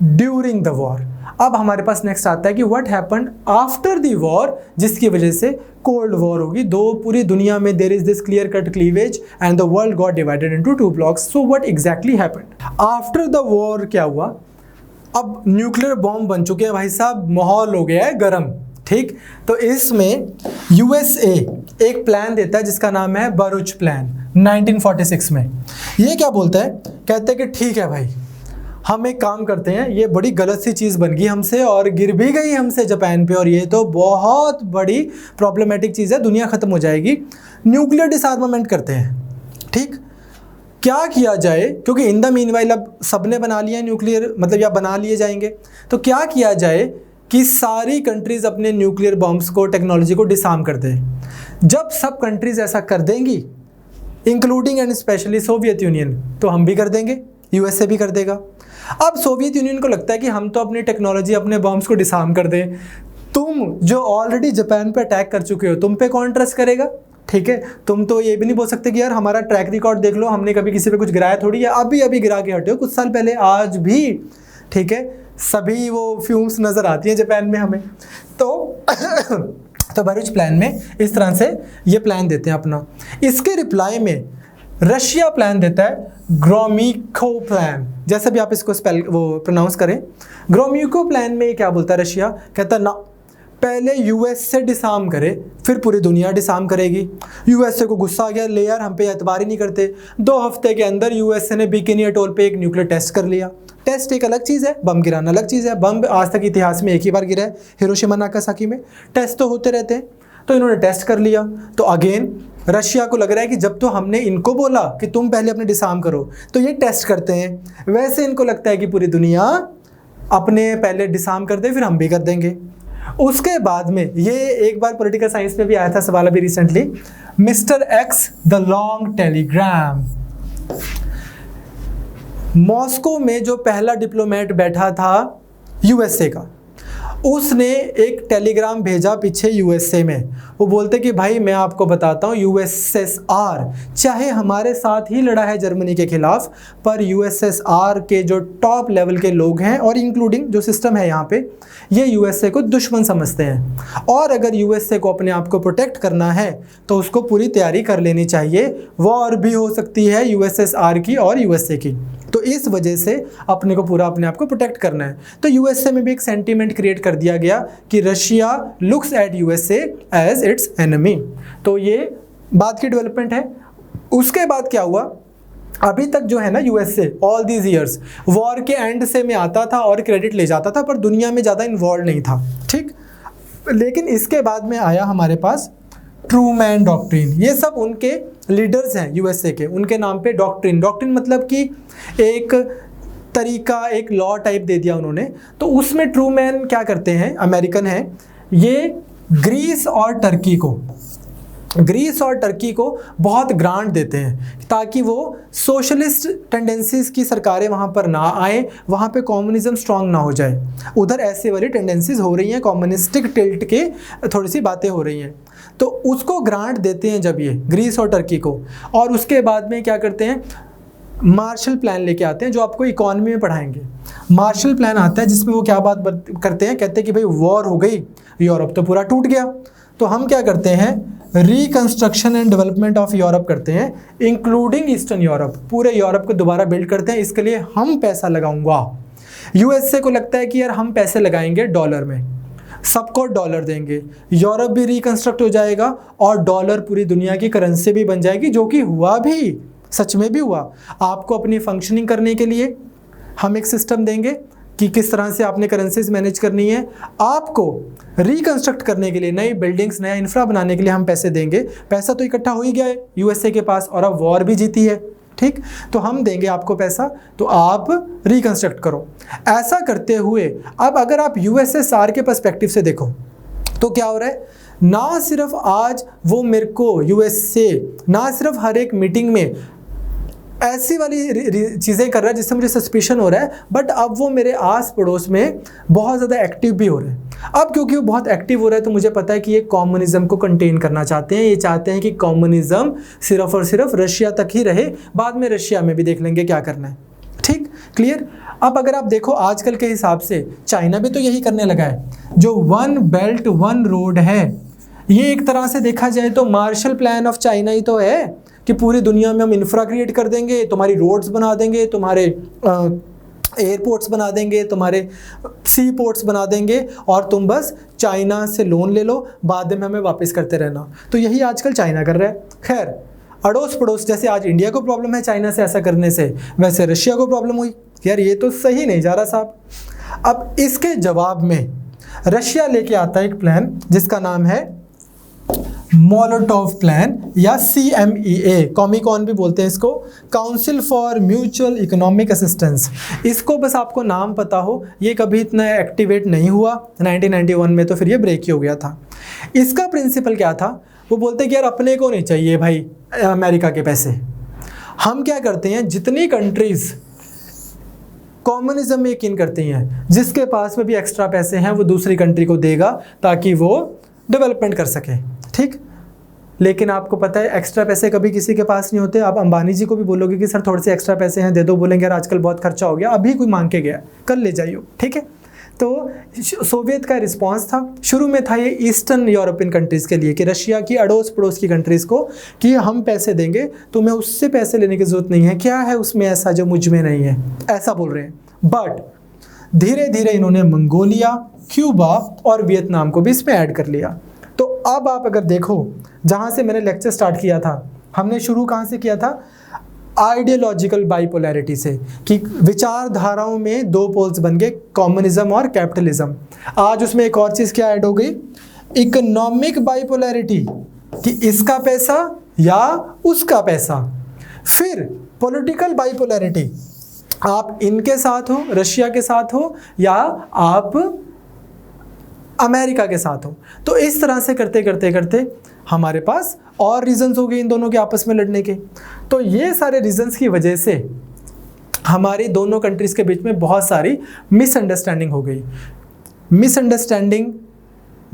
during the war. अब हमारे पास नेक्स्ट आता है कि what happened after the war, जिसकी वजह से कोल्ड वॉर होगी। दो पूरी दुनिया में there is this clear cut cleavage and the world got divided into two blocks. So what exactly happened after the war, क्या हुआ, अब न्यूक्लियर बॉम्ब बन चुके हैं भाई साहब, माहौल हो गया है गर्म, ठीक। तो इसमें यूएसए एक प्लान देता है जिसका नाम है बरूच प्लान 1946 में। ये क्या बोलता है, कहते हैं कि ठीक है भाई, हम एक काम करते हैं, ये बड़ी गलत सी चीज़ बन गई हमसे और गिर भी गई हमसे जापान पे, और ये तो बहुत बड़ी प्रॉब्लमेटिक चीज़ है, दुनिया ख़त्म हो जाएगी। न्यूक्लियर डिसआर्मामेंट करते हैं, ठीक। क्या किया जाए, क्योंकि इन द मीनवाइल अब सबने बना लिया न्यूक्लियर, मतलब या बना लिए जाएंगे, तो क्या किया जाए कि सारी कंट्रीज़ अपने न्यूक्लियर बॉम्ब्स को, टेक्नोलॉजी को डिसआर्म कर दें। जब सब कंट्रीज़ ऐसा कर देंगी, including and specially Soviet union, तो हम भी कर देंगे, यूएसए भी कर देगा। अब सोवियत यूनियन को लगता है कि हम तो अपनी टेक्नोलॉजी, अपने बॉम्ब्स को डिसआर्म कर दें, तुम जो ऑलरेडी जापान पे अटैक कर चुके हो, तुम पे कौन ट्रस्ट करेगा, ठीक है। तुम तो ये भी नहीं बोल सकते कि यार हमारा ट्रैक रिकॉर्ड देख लो, हमने कभी किसी पे कुछ गिराया थोड़ी है, अभी गिरा के हटे हो कुछ साल पहले, आज भी, ठीक है, सभी वो फ्यूम्स नज़र आती हैं जापान में हमें। तो तो भरूच प्लान में इस तरह से ये प्लान देते हैं अपना। इसके रिप्लाई में रशिया प्लान देता है ग्रोमिको प्लान, जैसे भी आप इसको स्पेल वो प्रोनाउंस करें। ग्रोमिको प्लान में क्या बोलता है रशिया, कहता है ना पहले यूएस से डिसार्म करे फिर पूरी दुनिया डिसार्म करेगी। यूएसए को गुस्सा आ गया, ले यार हम पे एतबार ही नहीं करते। 2 हफ्ते के अंदर यूएसए ने बिकिनी अटोल पे एक न्यूक्लियर टेस्ट कर लिया। टेस्ट एक अलग चीज़ है, बम गिराना अलग चीज़ है। बम आज तक इतिहास में एक ही बार गिरा है, हिरोशिमा नागासाकी में। टेस्ट तो होते रहते हैं, तो इन्होंने टेस्ट कर लिया। तो अगेन रशिया को लग रहा है कि जब तो हमने इनको बोला कि तुम पहले अपने डिसार्म करो तो ये टेस्ट करते हैं, वैसे इनको लगता है कि पूरी दुनिया अपने पहले डिसार्म कर दे फिर हम भी कर देंगे। उसके बाद में ये एक बार पॉलिटिकल साइंस में भी आया था सवाल अभी recently, mister x the long Telegram. Moscow में जो पहला डिप्लोमेट बैठा था यूएसए का, उसने एक टेलीग्राम भेजा पीछे यूएसए में। वो बोलते कि भाई मैं आपको बताता हूँ, यूएसएसआर चाहे हमारे साथ ही लड़ा है जर्मनी के खिलाफ, पर यूएसएसआर के जो टॉप लेवल के लोग हैं और इंक्लूडिंग जो सिस्टम है यहाँ पे, ये यूएसए को दुश्मन समझते हैं। और अगर यूएसए को अपने आप को प्रोटेक्ट करना है तो उसको पूरी तैयारी कर लेनी चाहिए। वॉर भी हो सकती है यूएसएसआर की और यूएसए की, तो इस वजह से अपने को पूरा अपने आप को प्रोटेक्ट करना है। तो यूएसए में भी एक सेंटीमेंट क्रिएट कर दिया गया कि Russia looks at USA as its enemy. तो ये बात की डेवलपमेंट है। उसके बाद क्या हुआ, अभी तक जो है ना USA all these years war के एंड से में आता था और क्रेडिट ले जाता था, पर दुनिया में ज़्यादा इन्वॉल्व नहीं था, ठीक। लेकिन इसके बाद में आया हमारे पास ट्रूमैन डॉक्ट्रिन। ये सब उनके लीडर्स हैं यूएसए के, उनके नाम पे डॉक्ट्रिन। डॉक्ट्रिन मतलब कि एक तरीका, एक लॉ टाइप दे दिया उन्होंने। तो उसमें ट्रूमैन क्या करते हैं, अमेरिकन है, ये ग्रीस और टर्की को बहुत ग्रांट देते हैं ताकि वो सोशलिस्ट टेंडेंसीज की सरकारें वहाँ पर ना आए, वहाँ पे कम्युनिज्म स्ट्रांग ना हो जाए। उधर ऐसे वाली टेंडेंसीज हो रही हैं, कम्युनिस्टिक टिल्ट के थोड़ी सी बातें हो रही हैं, तो उसको ग्रांट देते हैं जब ये ग्रीस और टर्की को। और उसके बाद में क्या करते हैं, मार्शल प्लान लेके आते हैं, जो आपको इकोनॉमी में पढ़ाएंगे। मार्शल प्लान आता है जिसमें वो क्या बात करते हैं, कहते हैं कि भाई वॉर हो गई, यूरोप तो पूरा टूट गया, तो हम क्या करते हैं, reconstruction and development of Europe करते हैं, इंक्लूडिंग ईस्टर्न यूरोप। पूरे यूरोप को दोबारा बिल्ड करते हैं, इसके लिए हम पैसा लगाऊंगा। यूएसए को लगता है कि यार हम पैसे लगाएंगे डॉलर में, सबको डॉलर देंगे, यूरोप भी रिकंस्ट्रक्ट हो जाएगा और डॉलर पूरी दुनिया की करेंसी भी बन जाएगी, जो कि हुआ भी, सच में भी हुआ। आपको अपनी फंक्शनिंग करने के लिए हम एक सिस्टम देंगे कि किस तरह से आपने करेंसीज मैनेज करनी है। आपको रिकंस्ट्रक्ट करने के लिए, नई बिल्डिंग्स, नया इंफ्रा बनाने के लिए हम पैसे देंगे। पैसा तो इकट्ठा हो ही गया है यूएसए के पास और अब वॉर भी जीती है, ठीक। तो हम देंगे आपको पैसा, तो आप रिकंस्ट्रक्ट करो। ऐसा करते हुए अब अगर आप यूएसएसआर के पर्सपेक्टिव से देखो तो क्या हो रहा है, ना सिर्फ आज वो मेरे को यूएसए ना सिर्फ हर एक मीटिंग में ऐसी वाली चीज़ें कर रहा है जिससे मुझे सस्पिशन हो रहा है, बट अब वो मेरे आस पड़ोस में बहुत ज़्यादा एक्टिव भी हो रहे हैं। अब क्योंकि वो बहुत एक्टिव हो रहा है तो मुझे पता है कि ये कम्युनिज्म को कंटेन करना चाहते हैं। ये चाहते हैं कि कम्युनिज्म सिर्फ और सिर्फ रशिया तक ही रहे, बाद में रशिया में भी देख लेंगे क्या करना है, ठीक, क्लियर। अब अगर आप देखो आजकल के हिसाब से चाइना भी तो यही करने लगा है। जो 1 बेल्ट 1 रोड है, ये एक तरह से देखा जाए तो मार्शल प्लान ऑफ चाइना ही तो है कि पूरी दुनिया में हम इंफ्रा क्रिएट कर देंगे, तुम्हारी रोड्स बना देंगे, तुम्हारे एयरपोर्ट्स बना देंगे, तुम्हारे सी पोर्ट्स बना देंगे और तुम बस चाइना से लोन ले लो, बाद में हमें वापस करते रहना। तो यही आजकल चाइना कर रहा है। खैर, अड़ोस पड़ोस जैसे आज इंडिया को प्रॉब्लम है चाइना से ऐसा करने से, वैसे रशिया को प्रॉब्लम हुई। यार ये तो सही नहीं जा रहा साहब। अब इसके जवाब में रशिया लेके आता है एक प्लान जिसका नाम है मोलोटोव प्लान या CMEA, कॉमिकॉन भी बोलते हैं इसको, council for mutual economic assistance. इसको बस आपको नाम पता हो, ये कभी इतना एक्टिवेट नहीं हुआ 1991 में, तो फिर ये ब्रेक ही हो गया था। इसका प्रिंसिपल क्या था, वो बोलते कि यार अपने को नहीं चाहिए भाई अमेरिका के पैसे। हम क्या करते हैं, जितनी कंट्रीज़ कम्युनिज्म में यकीन करती हैं, जिसके पास में भी एक्स्ट्रा पैसे हैं वो दूसरी कंट्री को देगा ताकि वो डेवलपमेंट कर सके, ठीक। लेकिन आपको पता है एक्स्ट्रा पैसे कभी किसी के पास नहीं होते। आप अंबानी जी को भी बोलोगे कि सर थोड़े से एक्स्ट्रा पैसे हैं दे दो, बोलेंगे यार आजकल बहुत खर्चा हो गया, अभी कोई मांग के गया, कल ले जाइए, ठीक है। तो सोवियत का रिस्पांस था, शुरू में था ये ईस्टर्न यूरोपियन कंट्रीज़ के लिए कि रशिया की अड़ोस पड़ोस की कंट्रीज़ को कि हम पैसे देंगे, तुम्हें उससे पैसे लेने की ज़रूरत नहीं है, क्या है उसमें ऐसा जो मुझ में नहीं है, ऐसा बोल रहे हैं। बट धीरे धीरे इन्होंने मंगोलिया, क्यूबा और वियतनाम को भी इसमें ऐड कर लिया। तो अब आप अगर देखो, जहाँ से मैंने लेक्चर स्टार्ट किया था, हमने शुरू कहाँ से किया था? आइडियोलॉजिकल बाइपोलैरिटी से, कि विचारधाराओं में दो पोल्स बन गए, कम्युनिज्म और कैपिटलिज्म। आज उसमें एक और चीज़ क्या ऐड हो गई? इकोनॉमिक बाइपोलैरिटी, कि इसका पैसा या उसका पैसा। फिर पॉलिटिकल बाइपोलैरिटी, आप इनके साथ हो, रशिया के साथ हो, या आप अमेरिका के साथ हो। तो इस तरह से करते करते करते हमारे पास और रीजंस हो गए इन दोनों के आपस में लड़ने के। तो ये सारे रीजंस की वजह से हमारी दोनों कंट्रीज़ के बीच में बहुत सारी मिसअंडरस्टैंडिंग हो गई। मिसअंडरस्टैंडिंग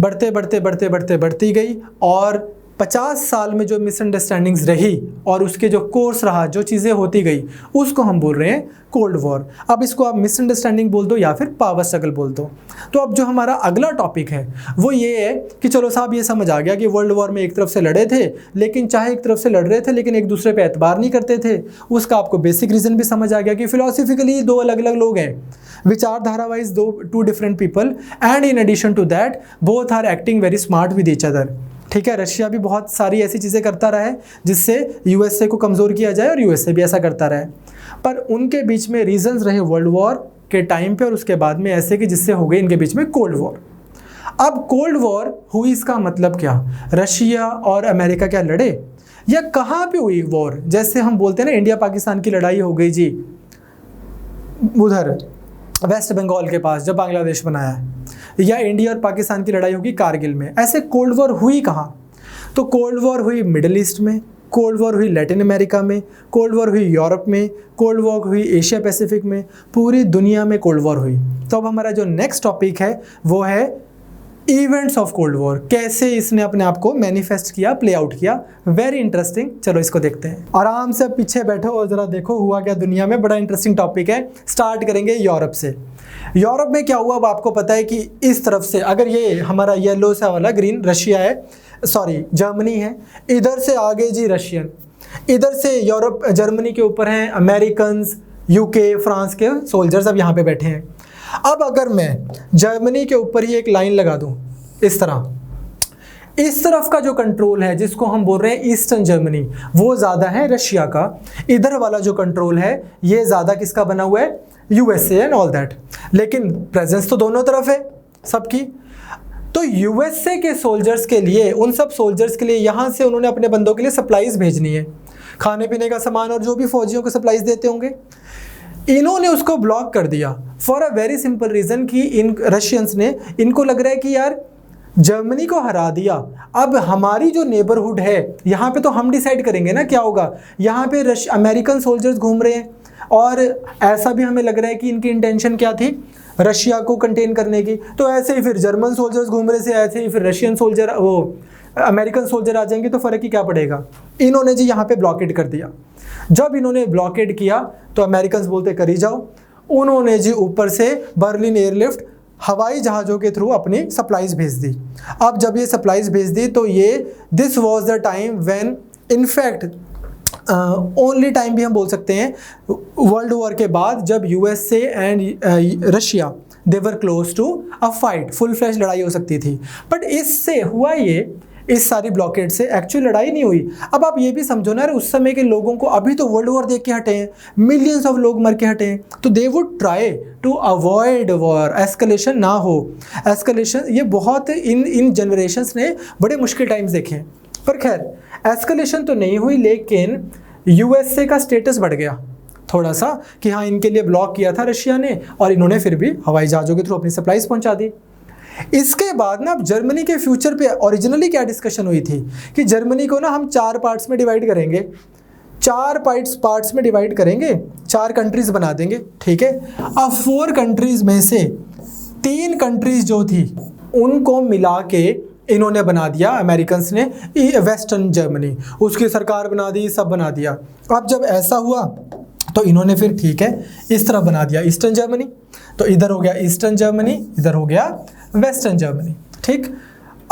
बढ़ती गई, और 50 साल में जो मिसअंडरस्टैंडिंग्स रही और उसके जो कोर्स रहा, जो चीज़ें होती गई, उसको हम बोल रहे हैं कोल्ड वॉर। अब इसको आप मिसअंडरस्टैंडिंग बोल दो या फिर पावर स्ट्रगल बोल दो। तो अब जो हमारा अगला टॉपिक है वो ये है कि चलो साहब, ये समझ आ गया कि वर्ल्ड वॉर में एक तरफ से लड़े थे, लेकिन चाहे एक तरफ से लड़ रहे थे लेकिन एक दूसरे पे एतबार नहीं करते थे। उसका आपको बेसिक रीज़न भी समझ आ गया कि फिलोसफिकली दो अलग अलग लोग हैं, विचारधारा wise two different people, and in addition to that both are acting very smart with each other. ठीक है, रशिया भी बहुत सारी ऐसी चीज़ें करता रहा है जिससे यूएसए को कमज़ोर किया जाए, और यूएसए भी ऐसा करता रहा है। पर उनके बीच में रीजंस रहे वर्ल्ड वॉर के टाइम पे और उसके बाद में ऐसे कि जिससे हो गई इनके बीच में कोल्ड वॉर। अब कोल्ड वॉर हुई, इसका मतलब क्या? रशिया और अमेरिका क्या लड़े, या कहाँ पे हुई वॉर? जैसे हम बोलते हैं ना, इंडिया पाकिस्तान की लड़ाई हो गई जी उधर वेस्ट बंगाल के पास जब बांग्लादेश बनाया है, या इंडिया और पाकिस्तान की लड़ाई होगी कारगिल में। ऐसे कोल्ड वॉर हुई कहाँ? तो कोल्ड वॉर हुई मिडिल ईस्ट में, कोल्ड वॉर हुई लैटिन अमेरिका में, कोल्ड वॉर हुई यूरोप में, कोल्ड वॉर हुई एशिया पैसिफिक में, पूरी दुनिया में कोल्ड वॉर हुई। तो अब हमारा जो नेक्स्ट टॉपिक है वो है इवेंट्स ऑफ कोल्ड वॉर, कैसे इसने अपने आप को मैनिफेस्ट किया, प्ले आउट किया। वेरी इंटरेस्टिंग, चलो इसको देखते हैं। आराम से पीछे बैठो और ज़रा देखो हुआ क्या दुनिया में। बड़ा इंटरेस्टिंग टॉपिक है। स्टार्ट करेंगे यूरोप से। यूरोप में क्या हुआ अब आपको पता है कि इस तरफ से, अगर ये हमारा येलो सा वाला ग्रीन रशिया है, सॉरी जर्मनी है, इधर से आगे जी रशियन, इधर से यूरोप जर्मनी के ऊपर हैं अमेरिकन्स, यूके, फ्रांस के सोल्जर्स अब यहाँ पे बैठे हैं। अब अगर मैं जर्मनी के ऊपर ही एक लाइन लगा दूं इस तरह, इस तरफ का जो कंट्रोल है जिसको हम बोल रहे हैं ईस्टर्न जर्मनी, वो ज़्यादा है रशिया का। इधर वाला जो कंट्रोल है ये ज़्यादा किसका बना हुआ है? USA and all that. लेकिन प्रेजेंस तो दोनों तरफ है सबकी। तो यूएसए के सोल्जर्स के लिए, उन सब सोल्जर्स के लिए यहाँ से उन्होंने अपने बंदों के लिए सप्लाईज भेजनी है, खाने पीने का सामान और जो भी फौजियों को सप्लाईज देते होंगे। इन्होंने उसको ब्लॉक कर दिया for a very simple reason कि इन रशियंस ने, इनको लग रहा है कि यार जर्मनी को हरा दिया, अब हमारी जो नेबरहुड है यहाँ पे तो हम डिसाइड करेंगे ना क्या होगा। यहाँ पे अमेरिकन सोल्जर्स घूम रहे हैं, और ऐसा भी हमें लग रहा है कि इनकी इंटेंशन क्या थी, रशिया को कंटेन करने की। तो ऐसे ही फिर जर्मन सोल्जर्स घूम रहे थे, ऐसे ही फिर रशियन सोल्जर, वो अमेरिकन सोल्जर आ जाएंगे, तो फ़र्क ही क्या पड़ेगा। इन्होंने जी यहाँ पे ब्लॉकेड कर दिया। जब इन्होंने ब्लॉकेड किया तो अमेरिकन बोलते करी जाओ, उन्होंने जी ऊपर से बर्लिन एयरलिफ्ट हवाई जहाज़ों के थ्रू अपनी सप्लाईज भेज दी। अब जब ये सप्लाईज भेज दी तो ये this was the time when, in fact only time भी हम बोल सकते हैं वर्ल्ड वॉर के बाद, जब USA and Russia they were close to a fight, full flash लड़ाई हो सकती थी। बट इससे हुआ ये, इस सारी ब्लॉकेट से एक्चुअल लड़ाई नहीं हुई। अब आप ये भी समझो ना, उस समय के लोगों को, अभी तो वर्ल्ड वॉर देख के हटे हैं, मिलियंस ऑफ लोग मर के हटे हैं, तो they would try to avoid war, escalation ना हो। एस्केलेशन ये बहुत इन जनरेशन्स ने बड़े मुश्किल टाइम्स देखे हैं। पर खैर एस्केलेशन तो नहीं हुई, लेकिन यूएसए का स्टेटस बढ़ गया थोड़ा सा कि हाँ इनके लिए ब्लॉक किया था रशिया ने, और इन्होंने फिर भी हवाई जहाज़ों के थ्रू अपनी सप्लाईज पहुंचा दी। इसके बाद ना अब जर्मनी के फ्यूचर पे ओरिजिनली क्या डिस्कशन हुई थी कि जर्मनी को ना हम 4 पार्ट्स में डिवाइड करेंगे, 4 पार्ट्स में डिवाइड करेंगे, 4 कंट्रीज बना देंगे। ठीक है, अब 4 कंट्रीज में से 3 कंट्रीज जो थी उनको मिला के इन्होंने बना दिया, अमेरिकन्स ने, वेस्टर्न जर्मनी, उसकी सरकार बना दी, सब बना दिया। अब जब ऐसा हुआ तो इन्होंने फिर ठीक है इस तरह बना दिया ईस्टर्न जर्मनी, तो इधर हो गया ईस्टर्न जर्मनी, इधर हो गया वेस्टर्न जर्मनी। ठीक,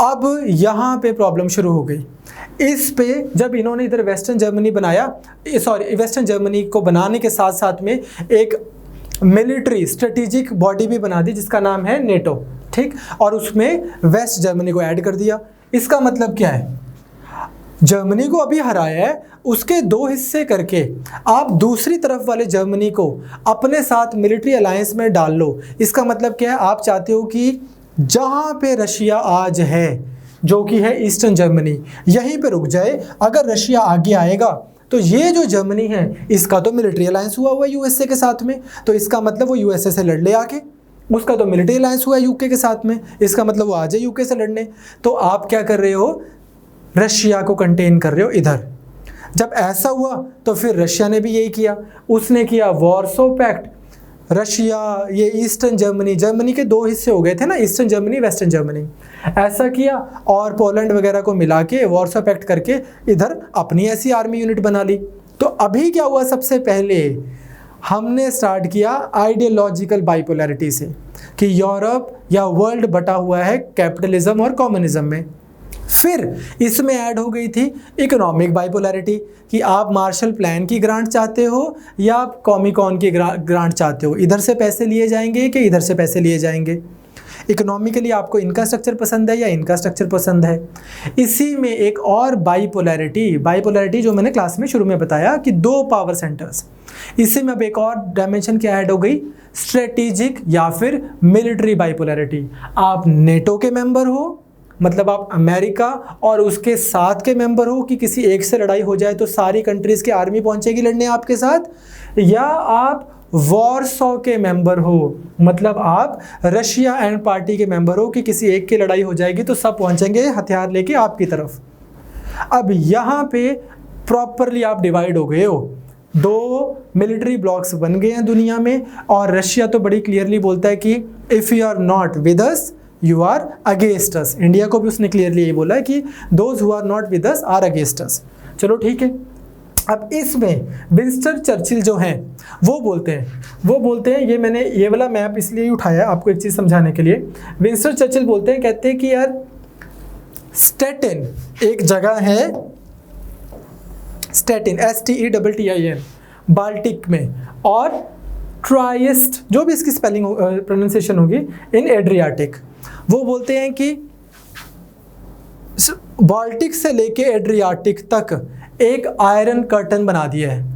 अब यहाँ पे प्रॉब्लम शुरू हो गई। इस पे जब इन्होंने इधर वेस्टर्न जर्मनी बनाया, सॉरी वेस्टर्न जर्मनी को बनाने के साथ साथ में एक मिलिट्री स्ट्रेटेजिक बॉडी भी बना दी जिसका नाम है नेटो। ठीक, और उसमें वेस्ट जर्मनी को ऐड कर दिया। इसका मतलब क्या है, जर्मनी को अभी हराया है, उसके 2 हिस्से करके आप दूसरी तरफ वाले जर्मनी को अपने साथ मिलिट्री अलायंस में डाल लो। इसका मतलब क्या है, आप चाहते हो कि जहाँ पे रशिया आज है जो कि है ईस्टर्न जर्मनी, यहीं पे रुक जाए। अगर रशिया आगे आएगा तो ये जो जर्मनी है इसका तो मिलिट्री अलायंस हुआ यूएसए के साथ में, तो इसका मतलब वो यूएसए से लड़ ले आके। उसका तो मिलिट्री अलायंस हुआ यूके के साथ में, इसका मतलब वो आ जाए यूके से लड़ने। तो आप क्या कर रहे हो, रशिया को कंटेन कर रहे हो इधर। जब ऐसा हुआ तो फिर रशिया ने भी यही किया, उसने किया वॉर्सो पैक्ट। रशिया, ये ईस्टर्न जर्मनी, जर्मनी के 2 हिस्से हो गए थे ना, ईस्टर्न जर्मनी वेस्टर्न जर्मनी, ऐसा किया और पोलैंड वगैरह को मिला के वॉर्सो पैक्ट करके इधर अपनी ऐसी आर्मी यूनिट बना ली। तो अभी क्या हुआ, सबसे पहले हमने स्टार्ट किया आइडियोलॉजिकल बाइपोलैरिटी से कि यूरोप या वर्ल्ड बटा हुआ है कैपिटलिज्म और कम्युनिज्म में। फिर इसमें ऐड हो गई थी इकोनॉमिक बाइपोलैरिटी कि आप मार्शल प्लान की ग्रांट चाहते हो या आप कॉमिकॉन की ग्रांट चाहते हो, इधर से पैसे लिए जाएंगे कि इधर से पैसे लिए जाएंगे। इकोनॉमिकली आपको इनका स्ट्रक्चर पसंद है या इनका स्ट्रक्चर पसंद है। इसी में एक और बाइपोलैरिटी जो मैंने क्लास में शुरू में बताया कि 2 पावर सेंटर्स, इसी में अब एक और डायमेंशन क्या ऐड हो गई, स्ट्रेटेजिक या फिर मिलिट्री बाइपोलैरिटी। आप नेटो के मेंबर हो, मतलब आप अमेरिका और उसके साथ के मेंबर हो कि किसी एक से लड़ाई हो जाए तो सारी कंट्रीज की आर्मी पहुंचेगी लड़ने आपके साथ, या आप वॉरसॉ के मेंबर हो, मतलब आप रशिया एंड पार्टी के मेंबर हो कि किसी एक की लड़ाई हो जाएगी तो सब पहुंचेंगे हथियार लेके आपकी तरफ। अब यहाँ पे प्रॉपरली आप डिवाइड हो गए हो, 2 मिलिट्री ब्लॉक्स बन गए हैं दुनिया में, और रशिया तो बड़ी क्लियरली बोलता है कि if you are not with us you are against us. India को भी उसने क्लियरली यही बोला है कि those who are not with us are against us. चलो ठीक है, अब इसमें विंस्टन चर्चिल जो हैं वो बोलते हैं, ये मैंने ये वाला मैप इसलिए उठाया आपको एक चीज़ समझाने के लिए। विंस्टन चर्चिल बोलते हैं, कहते हैं कि यार स्टेटिन एक जगह है, स्टेटिन STETTIN बाल्टिक में, और ट्राइस्ट जो भी इसकी स्पेलिंग प्रोनाउंसिएशन होगी इन एड्रियाटिक। वो बोलते हैं कि बाल्टिक से लेके एड्रियाटिक तक एक आयरन कर्टन बना दिया है।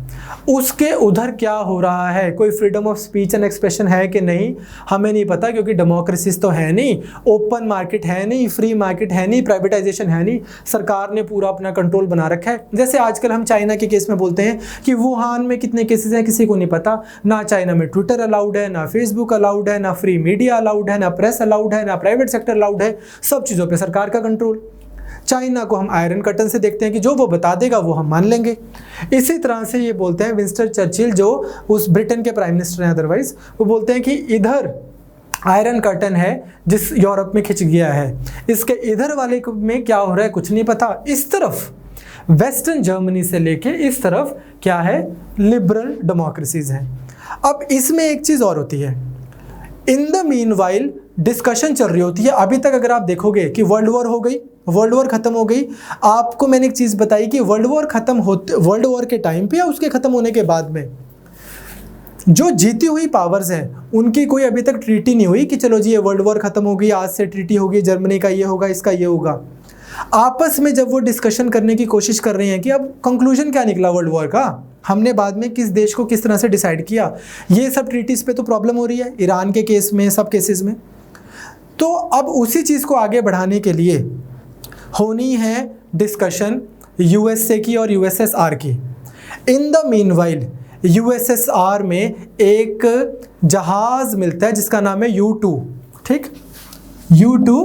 उसके उधर क्या हो रहा है, कोई freedom of speech and expression है कि नहीं हमें नहीं पता, क्योंकि डेमोक्रेसीज तो है नहीं, ओपन मार्केट है नहीं, फ्री मार्केट है नहीं, प्राइवेटाइजेशन है नहीं, सरकार ने पूरा अपना कंट्रोल बना रखा है। जैसे आजकल हम चाइना के केस में बोलते हैं कि वुहान में कितने केसेस हैं किसी को नहीं पता, ना चाइना में ट्विटर अलाउड है, ना फेसबुक अलाउड है, ना फ्री मीडिया अलाउड है, ना प्रेस अलाउड है, ना प्राइवेट सेक्टर अलाउड है, सब चीज़ों पर सरकार का कंट्रोल। चाइना को हम आयरन कर्टन से देखते हैं कि जो वो बता देगा वो हम मान लेंगे। इसी तरह से ये बोलते हैं विंस्टन चर्चिल, जो उस ब्रिटेन के प्राइम मिनिस्टर हैं अदरवाइज, वो बोलते हैं कि इधर आयरन कर्टन है जिस यूरोप में खिंच गया है, इसके इधर वाले में क्या हो रहा है कुछ नहीं पता। इस तरफ वेस्टर्न जर्मनी से लेके इस तरफ क्या है, लिबरल डेमोक्रेसीज हैं। अब इसमें एक चीज़ और होती है, इन द मीनवाइल डिस्कशन चल रही होती है। अभी तक अगर आप देखोगे कि वर्ल्ड वॉर हो गई, वर्ल्ड वॉर खत्म हो गई। आपको मैंने एक चीज़ बताई कि वर्ल्ड वॉर के टाइम पे या उसके ख़त्म होने के बाद में जो जीती हुई पावर्स हैं उनकी कोई अभी तक ट्रीटी नहीं हुई कि चलो जी ये वर्ल्ड वॉर खत्म हो गई, आज से ट्रीटी होगी, जर्मनी का ये होगा, इसका ये होगा। आपस में जब वो डिस्कशन करने की कोशिश कर रहे हैं कि अब कंक्लूजन क्या निकला वर्ल्ड वॉर का, हमने बाद में किस देश को किस तरह से डिसाइड किया, ये सब ट्रीटीज़ पे तो प्रॉब्लम हो रही है, ईरान के केस में, सब केसेस में। तो अब उसी चीज़ को आगे बढ़ाने के लिए होनी है डिस्कशन यूएसए की और यूएसएसआर की। इन द मीनवाइल यूएसएसआर में एक जहाज़ मिलता है जिसका नाम है U2, ठीक, U2,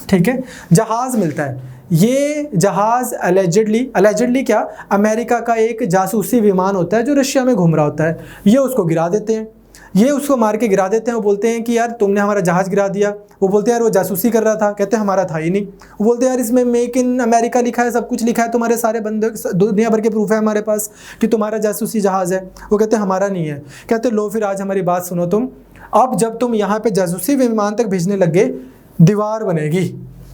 ठीक है, जहाज़ मिलता है। ये जहाज़ अलेजिडली क्या, अमेरिका का एक जासूसी विमान होता है जो रशिया में घूम रहा होता है, ये उसको गिरा देते हैं। ये उसको मार के गिरा देते हैं। वो बोलते हैं कि यार तुमने हमारा जहाज़ गिरा दिया। वो बोलते हैं यार वो जासूसी कर रहा था। कहते हैं हमारा था ही नहीं। वो बोलते हैं यार इसमें मेक इन अमेरिका लिखा है, सब कुछ लिखा है, तुम्हारे सारे बंदे दुनिया भर के प्रूफ है हमारे पास कि तुम्हारा जासूसी जहाज़ है। वो कहते हैं हमारा नहीं है। कहते लो फिर आज हमारी बात सुनो तुम, अब जब तुम यहाँ पे जासूसी विमान तक भेजने लग गए, दीवार बनेगी।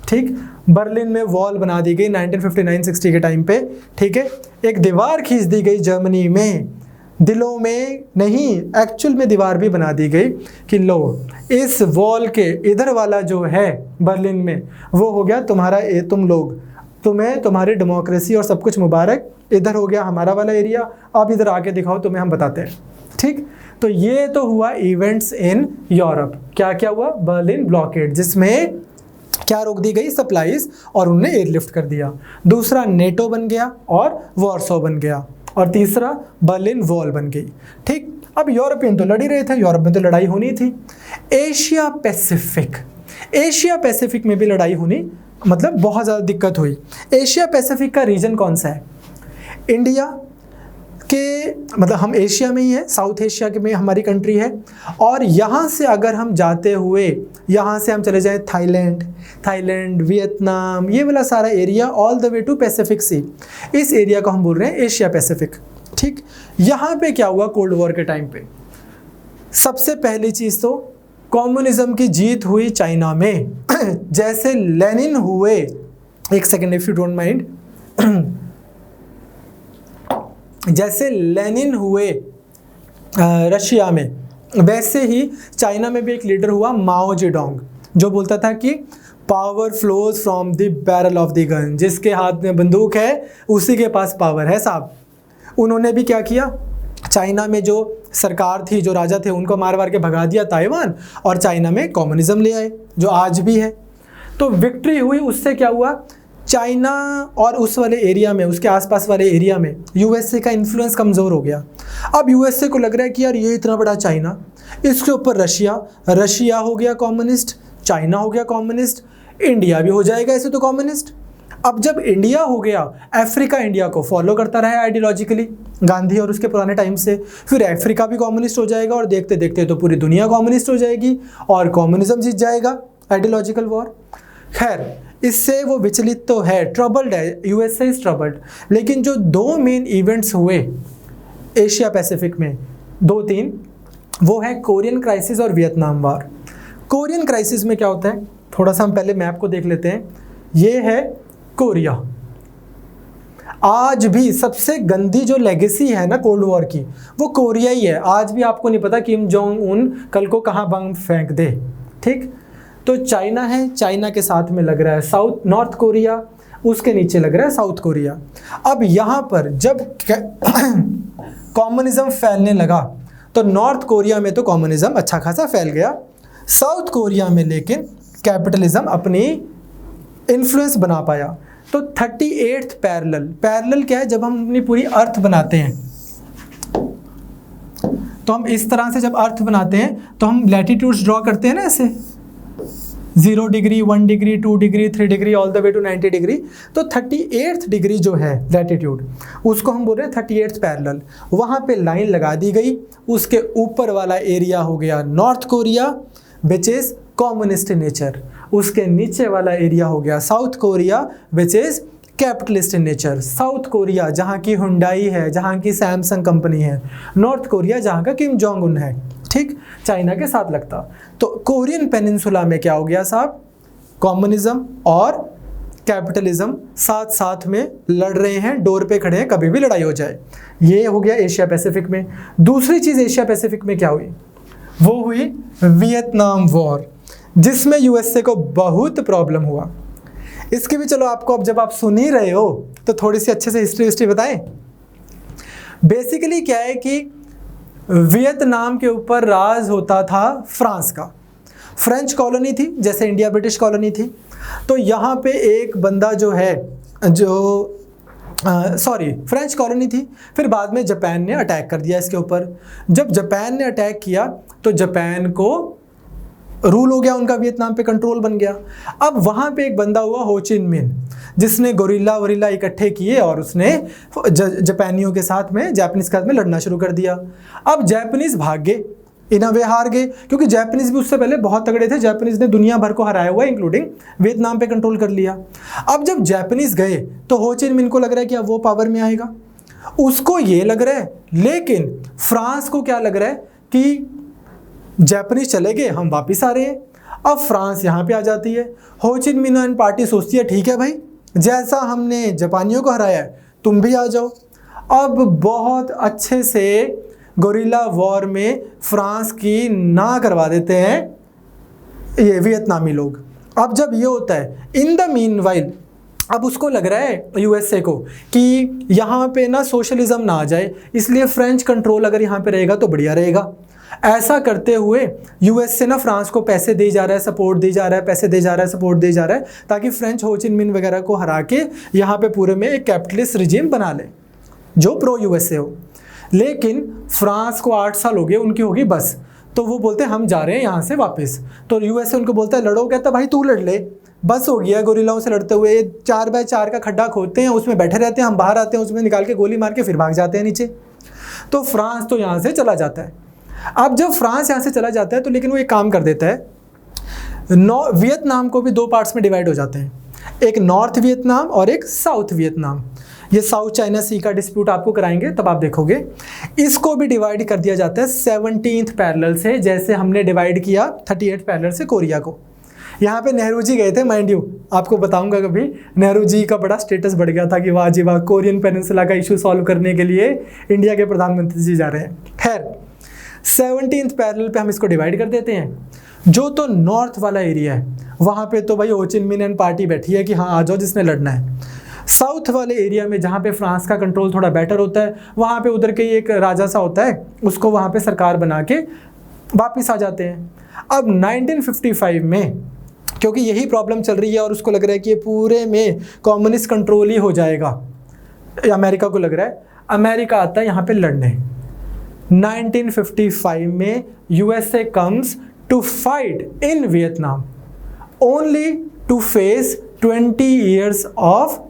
ठीक, बर्लिन में वॉल बना दी गई 1959-60 के टाइम पे। ठीक है, एक दीवार खींच दी गई जर्मनी में, दिलों में नहीं एक्चुअल में दीवार भी बना दी गई कि लो इस वॉल के इधर वाला जो है बर्लिन में वो हो गया तुम्हारा, तुम लोग, तुम्हें तुम्हारी डेमोक्रेसी और सब कुछ मुबारक, इधर हो गया हमारा वाला एरिया, अब इधर आके दिखाओ तुम्हें हम बताते हैं। ठीक, तो ये तो हुआ इवेंट्स इन यूरोप। क्या क्या हुआ? बर्लिन ब्लॉकेड, जिसमें क्या रोक दी गई? सप्लाईज, और उनने एयरलिफ्ट कर दिया। दूसरा नेटो बन गया और वॉर्सो बन गया, और तीसरा बर्लिन वॉल बन गई। ठीक, अब यूरोपियन तो लड़ ही रहे थे, यूरोप में तो लड़ाई होनी थी। एशिया पैसिफिक, एशिया पैसिफिक में भी लड़ाई होनी, मतलब बहुत ज़्यादा दिक्कत हुई। एशिया पैसिफिक का रीजन कौन सा है? इंडिया के, मतलब हम एशिया में ही है, साउथ एशिया के में हमारी कंट्री है, और यहाँ से अगर हम जाते हुए यहाँ से हम चले जाएं थाईलैंड, वियतनाम, ये वाला सारा area all the way to Pacific sea, इस एरिया को हम बोल रहे हैं एशिया पैसिफिक। ठीक, यहाँ पे क्या हुआ कोल्ड वॉर के टाइम पे? सबसे पहली चीज़ तो कम्युनिज्म की जीत हुई चाइना में। जैसे लेनिन हुए, एक second if you don't mind, जैसे लेनिन हुए रशिया में, वैसे ही चाइना में भी एक लीडर हुआ माओ जेडोंग, जो बोलता था कि power flows from the barrel of the gun, जिसके हाथ में बंदूक है उसी के पास पावर है साहब। उन्होंने भी क्या किया? चाइना में जो सरकार थी, जो राजा थे, उनको मार मार के भगा दिया ताइवान, और चाइना में कम्युनिज्म ले आए जो आज भी है। तो विक्ट्री हुई, उससे क्या हुआ? चाइना और उस वाले एरिया में, उसके आसपास वाले एरिया में यूएसए का इन्फ्लुएंस कमज़ोर हो गया। अब यूएसए को लग रहा है कि यार ये इतना बड़ा चाइना, इसके ऊपर रशिया हो गया कम्युनिस्ट, चाइना हो गया कम्युनिस्ट, इंडिया भी हो जाएगा ऐसे तो कम्युनिस्ट। अब जब इंडिया हो गया, अफ्रीका इंडिया को फॉलो करता रहा आइडियोलॉजिकली गांधी और उसके पुराने टाइम से, फिर अफ्रीका भी कम्युनिस्ट हो जाएगा, और देखते देखते तो पूरी दुनिया कम्युनिस्ट हो जाएगी और कम्युनिज्म जीत जाएगा, आइडियोलॉजिकल वॉर। खैर, इससे वो विचलित तो है, ट्रबल्ड है, यूएसए इज ट्रबल्ड। लेकिन जो दो मेन इवेंट्स हुए एशिया पैसिफिक में, 2-3, वो है कोरियन क्राइसिस और वियतनाम वार। कोरियन क्राइसिस में क्या होता है, थोड़ा सा हम पहले मैप को देख लेते हैं। ये है कोरिया। आज भी सबसे गंदी जो लेगेसी है ना कोल्ड वॉर की, वो कोरिया ही है। आज भी आपको नहीं पता किम जोंग उन कल को कहाँ बम फेंक दे। ठीक, तो चाइना है, चाइना के साथ में लग रहा है नॉर्थ कोरिया, उसके नीचे लग रहा है साउथ कोरिया। अब यहाँ पर जब कम्युनिज्म फैलने लगा तो नॉर्थ कोरिया में तो कम्युनिज्म अच्छा खासा फैल गया, साउथ कोरिया में लेकिन कैपिटलिज्म अपनी इन्फ्लुएंस बना पाया। तो 38th पैरेलल क्या है? जब हम अपनी पूरी अर्थ बनाते हैं, तो हम इस तरह से जब अर्थ बनाते हैं तो हम लैटिट्यूड्स ड्रॉ करते हैं ना, ऐसे 0 degree, 1 degree, 2 degree, 3 degree, all the way to 90 degree. तो 38th डिग्री जो है लैटिट्यूड, उसको हम बोल रहे हैं 38th पैरेलल। वहाँ पे लाइन लगा दी गई, उसके ऊपर वाला एरिया हो गया north Korea which is communist in nature, उसके नीचे वाला एरिया हो गया south Korea which is capitalist in nature. South Korea जहाँ की हुंडई है, जहाँ की सैमसंग कंपनी है, नॉर्थ कोरिया जहाँ का किम जोंग उन है। ठीक, चाइना के साथ लगता। तो कोरियन पेनिनसुला में क्या हो गया साहब? कम्युनिज्म और कैपिटलिज्म साथ साथ में लड़ रहे हैं, डोर पे खड़े हैं, कभी भी लड़ाई हो जाए। ये हो गया एशिया पैसिफिक में। दूसरी चीज़ एशिया पैसिफिक में क्या हुई? वो हुई वियतनाम वॉर, जिसमें यूएसए को बहुत प्रॉब्लम हुआ। इसके भी चलो आपको, अब जब आप सुन ही रहे हो तो थोड़ी सी अच्छे से हिस्ट्री बताएं। बेसिकली क्या है कि वियतनाम के ऊपर राज होता था फ्रांस का। फ्रेंच कॉलोनी थी, जैसे इंडिया ब्रिटिश कॉलोनी थी। तो यहाँ पे एक बंदा जो है, जो फ्रेंच कॉलोनी थी, फिर बाद में जापान ने अटैक कर दिया इसके ऊपर। जब जापान ने अटैक किया तो जापान को रूल हो गया उनका, वियतनाम पे कंट्रोल बन गया। अब वहाँ पे एक बंदा हुआ हो चिन मिन, जिसने गोरिल्ला इकट्ठे किए और उसने जापानियों के साथ में, जापानीज के साथ में लड़ना शुरू कर दिया। अब जापानीज भाग गए इन अ वे हार गए, क्योंकि जापानीज भी उससे पहले बहुत तगड़े थे। जापानीज ने दुनिया भर को हराया हुआ है, इंक्लूडिंग वियतनाम पे कंट्रोल कर लिया। अब जब जापानीज गए तो हो चिन मिन को लग रहा है कि अब वो पावर में आएगा, उसको ये लग रहा है। लेकिन फ्रांस को क्या लग रहा है कि जापानीज चले गए, हम वापिस आ रहे हैं। अब फ्रांस यहाँ पे आ जाती है। हो चिन मिन एंड पार्टी सोचती है ठीक है भाई, जैसा हमने जापानियों को हराया है तुम भी आ जाओ। अब बहुत अच्छे से गोरिल्ला वॉर में फ्रांस की ना करवा देते हैं ये वियतनामी लोग। अब जब ये होता है, इन द मीनवाइल अब उसको लग रहा है यूएसए को कि यहाँ पे ना सोशलिज्म ना आ जाए, इसलिए फ्रेंच कंट्रोल अगर यहाँ पे रहेगा तो बढ़िया रहेगा। ऐसा करते हुए यूएसए ना फ्रांस को पैसे दे जा रहा है, सपोर्ट दे जा रहा है, पैसे दे जा रहा है, सपोर्ट दे जा रहा है, ताकि फ्रेंच हो चिन मिन वगैरह को हरा के यहाँ पे पूरे में एक कैपिटलिस्ट रिजीम बना ले जो प्रो यूएसए हो। लेकिन फ्रांस को 8 साल हो गए, उनकी होगी बस, तो वो बोलते हैं हम जा रहे हैं यहाँ से वापस। तो यूएसए उनको बोलता है लड़ो, कहता भाई तू लड़ ले, बस हो गया गोरिल्लाओं से लड़ते हुए। 4x4 का खड्डा खोदते हैं, उसमें बैठे रहते हैं, हम बाहर आते हैं, उसमें निकाल के गोली मार के फिर भाग जाते हैं नीचे। तो फ्रांस तो यहाँ से चला जाता है। अब जब फ्रांस यहाँ से चला जाता है तो लेकिन वो एक काम कर देता है, वियतनाम को भी 2 पार्ट्स में डिवाइड हो जाते हैं, एक नॉर्थ वियतनाम और एक साउथ वियतनाम। ये साउथ चाइना सी का डिस्प्यूट आपको कराएंगे तब आप देखोगे। इसको भी डिवाइड कर दिया जाता है 17th पैरेलल से, जैसे हमने डिवाइड किया 38th पैरेलल से कोरिया को। यहाँ पे नेहरू जी गए थे, माइंड यू, आपको बताऊंगा कभी। नेहरू जी का बड़ा स्टेटस बढ़ गया था कि वाह जी वाह, कोरियन पेनिनसुला का इशू सॉल्व करने के लिए इंडिया के प्रधानमंत्री जी जा रहे हैं। खैर 17th पैरेलल पे हम इसको डिवाइड कर देते हैं। जो तो नॉर्थ वाला एरिया है वहाँ पे तो भाई हो चिन मिन एंड पार्टी बैठी है कि हाँ आ जाओ जिसने लड़ना है। साउथ वाले एरिया में जहाँ पे फ्रांस का कंट्रोल थोड़ा बेटर होता है, वहाँ पे उधर के एक राजा सा होता है, उसको वहाँ पे सरकार बना के वापिस आ जाते हैं। अब 1955 में क्योंकि यही प्रॉब्लम चल रही है और उसको लग रहा है कि ये पूरे में कम्युनिस्ट कंट्रोल ही हो जाएगा, अमेरिका को लग रहा है, अमेरिका आता है यहाँ पे लड़ने। 1955 में USA comes to fight in Vietnam only to face 20 years of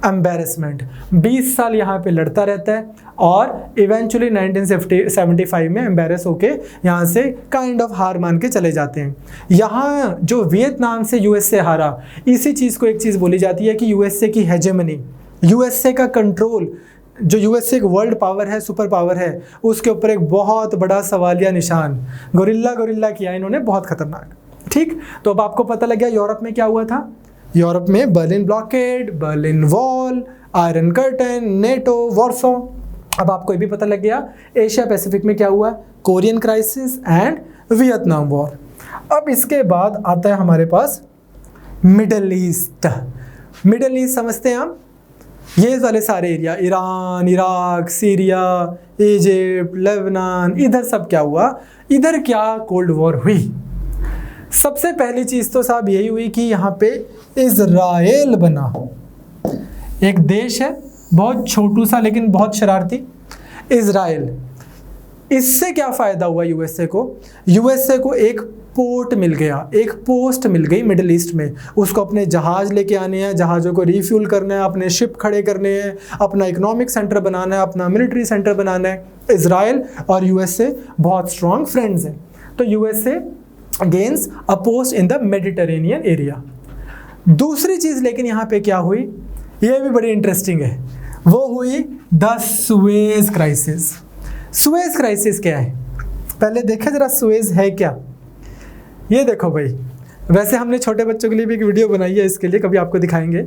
embarrassment. 20 साल यहाँ पे लड़ता रहता है और इवेंचुअली 1975 में एम्बेरस होके यहाँ से काइंड ऑफ हार मान के चले जाते हैं। यहाँ जो वियतनाम से यूएसए हारा, इसी चीज़ को एक चीज़ बोली जाती है कि यूएसए की हेजेमनी, यूएसए का कंट्रोल, जो यूएसए एक वर्ल्ड पावर है, सुपर पावर है, उसके ऊपर एक बहुत बड़ा सवालिया निशान गोरिल्ला किया इन्होंने, बहुत खतरनाक। ठीक, तो अब आपको पता लग गया यूरोप में क्या हुआ था। यूरोप में Berlin blockade, Berlin wall, iron curtain, NATO, Warsaw. अब आपको ये भी पता लग गया एशिया पैसिफिक में क्या हुआ, Korean crisis and Vietnam war. अब इसके बाद आता है हमारे पास मिडल ईस्ट। मिडल ईस्ट समझते हैं हम, ये वाले सारे area, Iran, Iraq, Syria, Egypt, Lebanon, इधर सब क्या हुआ, इधर क्या कोल्ड वॉर हुई। सबसे पहली चीज़ तो साहब यही हुई कि यहाँ पे इजराइल बना, एक देश है बहुत छोटू सा लेकिन बहुत शरारती, इजराइल। इससे क्या फ़ायदा हुआ यूएसए को, यूएसए को एक पोर्ट मिल गया, एक पोस्ट मिल गई मिडिल ईस्ट में। उसको अपने जहाज़ लेके आने हैं, जहाज़ों को रिफ्यूल करना है, अपने शिप खड़े करने हैं, अपना इकोनॉमिक सेंटर बनाना है, अपना मिलिट्री सेंटर बनाना है। इजराइल और यूएसए बहुत स्ट्रॉन्ग फ्रेंड्स हैं, तो USA gains a post in the Mediterranean area. दूसरी चीज़ लेकिन यहाँ पे क्या हुई, ये भी बड़ी इंटरेस्टिंग है, वो हुई the Suez crisis. Suez crisis क्या है, पहले देखें जरा सुएज है क्या। ये देखो भाई, वैसे हमने छोटे बच्चों के लिए भी एक वीडियो बनाई है इसके लिए, कभी आपको दिखाएंगे।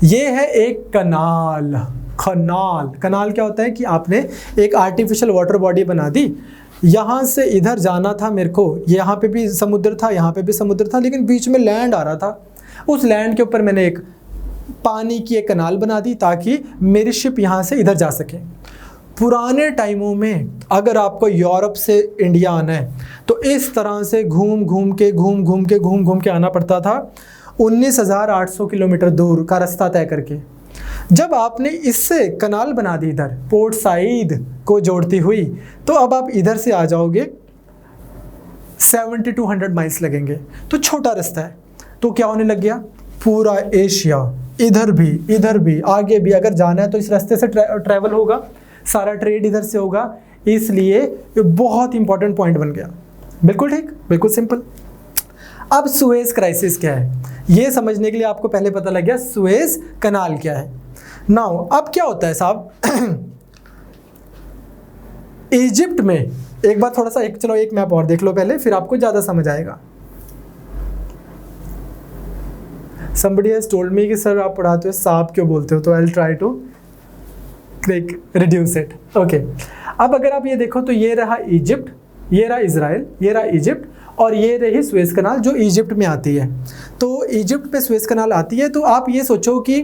ये है एक कनाल। कनाल क्या होता है कि आपने एक आर्टिफिशियल वाटर बॉडी बना दी, यहाँ से इधर जाना था मेरे को, यहाँ पे भी समुद्र था, यहाँ पे भी समुद्र था, लेकिन बीच में लैंड आ रहा था। उस लैंड के ऊपर मैंने एक पानी की एक कनाल बना दी ताकि मेरी शिप यहाँ से इधर जा सके। पुराने टाइमों में अगर आपको यूरोप से इंडिया आना है तो इस तरह से घूम घूम के आना पड़ता था, 19,800 किलोमीटर दूर का रास्ता तय करके। जब आपने इससे कनाल बना दी इधर पोर्ट साइद को जोड़ती हुई, तो अब आप इधर से आ जाओगे 70 to 100 माइल्स लगेंगे, तो छोटा रास्ता है। तो क्या होने लग गया, पूरा एशिया इधर भी आगे भी अगर जाना है तो इस रास्ते से ट्रैवल होगा, सारा ट्रेड इधर से होगा। इसलिए ये बहुत इंपॉर्टेंट पॉइंट बन गया। बिल्कुल ठीक, बिल्कुल सिंपल। अब सुएज क्राइसिस क्या है, ये समझने के लिए आपको पहले पता लग गया सुएज कनाल क्या है। नाउ अब क्या होता है साहब, इजिप्ट में एक बार थोड़ा सा चलो एक मैप और देख लो पहले, फिर आपको ज्यादा समझ आएगा। Somebody has told me कि सर आप पढ़ाते हो सांप क्यों बोलते हो, तो I'll try to reduce it. Okay. अब अगर आप ये देखो तो ये रहा इजिप्ट, ये रहा इजराइल, ये रहा इजिप्ट, और ये रही सुएज कनाल जो इजिप्ट में आती है। तो इजिप्ट पे सुएज कनाल आती है, तो आप ये सोचो कि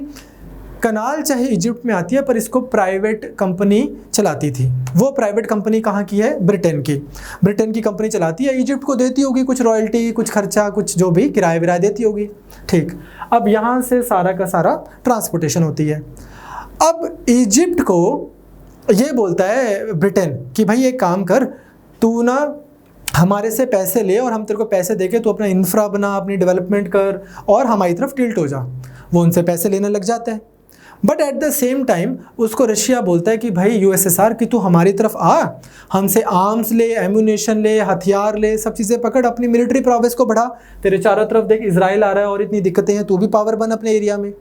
कनाल चाहे इजिप्ट में आती है पर इसको प्राइवेट कंपनी चलाती थी। वो प्राइवेट कंपनी कहाँ की है, ब्रिटेन की। ब्रिटेन की कंपनी चलाती है, इजिप्ट को देती होगी कुछ रॉयल्टी, कुछ खर्चा, कुछ जो भी किराया विराया देती होगी। ठीक, अब यहाँ से सारा का सारा ट्रांसपोर्टेशन होती है। अब इजिप्ट को ये बोलता है ब्रिटेन कि भाई एक काम कर, तू ना हमारे से पैसे ले और हम तेरे को पैसे देके तू अपना इंफ्रा बना, अपनी डेवलपमेंट कर और हमारी तरफ टिल्ट हो जा। वो उनसे पैसे लेने लग जाता है। But at the same time उसको रशिया बोलता है कि भाई यूएसएसआर कि तू हमारी तरफ आ, हमसे आर्म्स ले, एम्यूनेशन ले, हथियार ले, सब चीज़ें पकड़, अपनी मिलिट्री प्रोग्रेस को बढ़ा। तेरे चारों तरफ देख इजराइल आ रहा है और इतनी दिक्कतें हैं, तू भी पावर बन अपने एरिया में।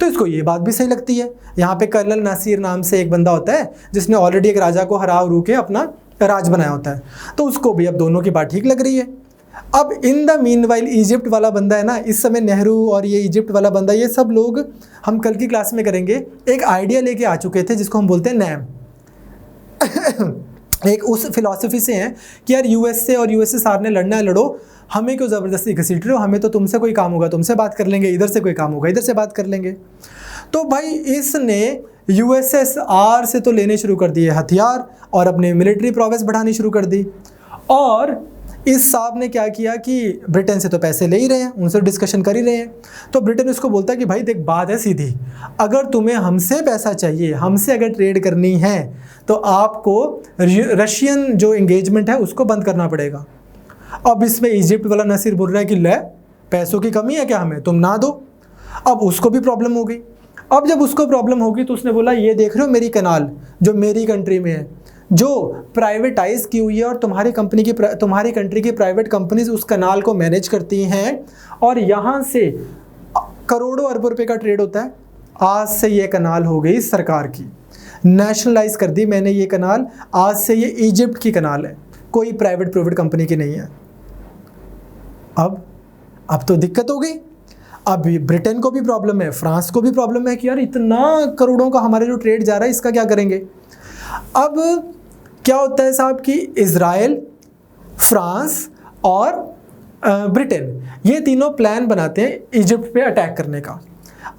तो इसको ये बात भी सही लगती है। यहाँ पे कर्नल नासिर नाम से एक बंदा होता है जिसने ऑलरेडी एक राजा को हरा हरू के अपना राज बनाया होता है, तो उसको भी अब दोनों की बात ठीक लग रही है। अब इन द मीनवाइल इजिप्ट वाला बंदा है ना, इस समय नेहरू और ये इजिप्ट वाला बंदा, ये सब लोग हम कल की क्लास में करेंगे, एक आइडिया लेके आ चुके थे जिसको हम बोलते हैं नैम। एक उस फिलॉसफी से हैं कि यार यूएस से और यूएसएसआर ने लड़ना है, लड़ो, हमें क्यों ज़बरदस्ती घसीट रहे हो, हमें तो तुमसे कोई काम होगा तुमसे बात कर लेंगे, इधर से कोई काम होगा इधर से बात कर लेंगे। तो भाई इसने यूएसएसआर से तो लेने शुरू कर दिए हथियार और अपने मिलिट्री प्रोग्रेस बढ़ानी शुरू कर दी। और इस साहब ने क्या किया कि ब्रिटेन से तो पैसे ले ही रहे हैं, उनसे डिस्कशन कर ही रहे हैं। तो ब्रिटेन उसको बोलता है कि भाई देख बात है सीधी, अगर तुम्हें हमसे पैसा चाहिए, हमसे अगर ट्रेड करनी है, तो आपको रशियन जो एंगेजमेंट है उसको बंद करना पड़ेगा। अब इसमें इजिप्ट वाला नसीर बोल रहा है कि ले पैसों की कमी है क्या हमें, तुम ना दो। अब उसको भी प्रॉब्लम हो गई। अब जब उसको प्रॉब्लम होगी तो उसने बोला ये देख रहे हो मेरी कनाल जो मेरी कंट्री में है, जो प्राइवेटाइज की हुई है, और तुम्हारी कंट्री की प्राइवेट कंपनीज उस कनाल को मैनेज करती हैं, और यहाँ से करोड़ों अरबों रुपए का ट्रेड होता है। आज से ये कनाल हो गई सरकार की, नेशनलाइज कर दी मैंने ये कनाल, आज से ये इजिप्ट की कनाल है, कोई प्राइवेट कंपनी की नहीं है। अब तो दिक्कत हो गई। अब ब्रिटेन को भी प्रॉब्लम है, फ्रांस को भी प्रॉब्लम है कि यार इतना करोड़ों का हमारे जो ट्रेड जा रहा है इसका क्या करेंगे। अब क्या होता है साहब कि इजराइल, फ्रांस और ब्रिटेन ये तीनों प्लान बनाते हैं इजिप्ट पे अटैक करने का।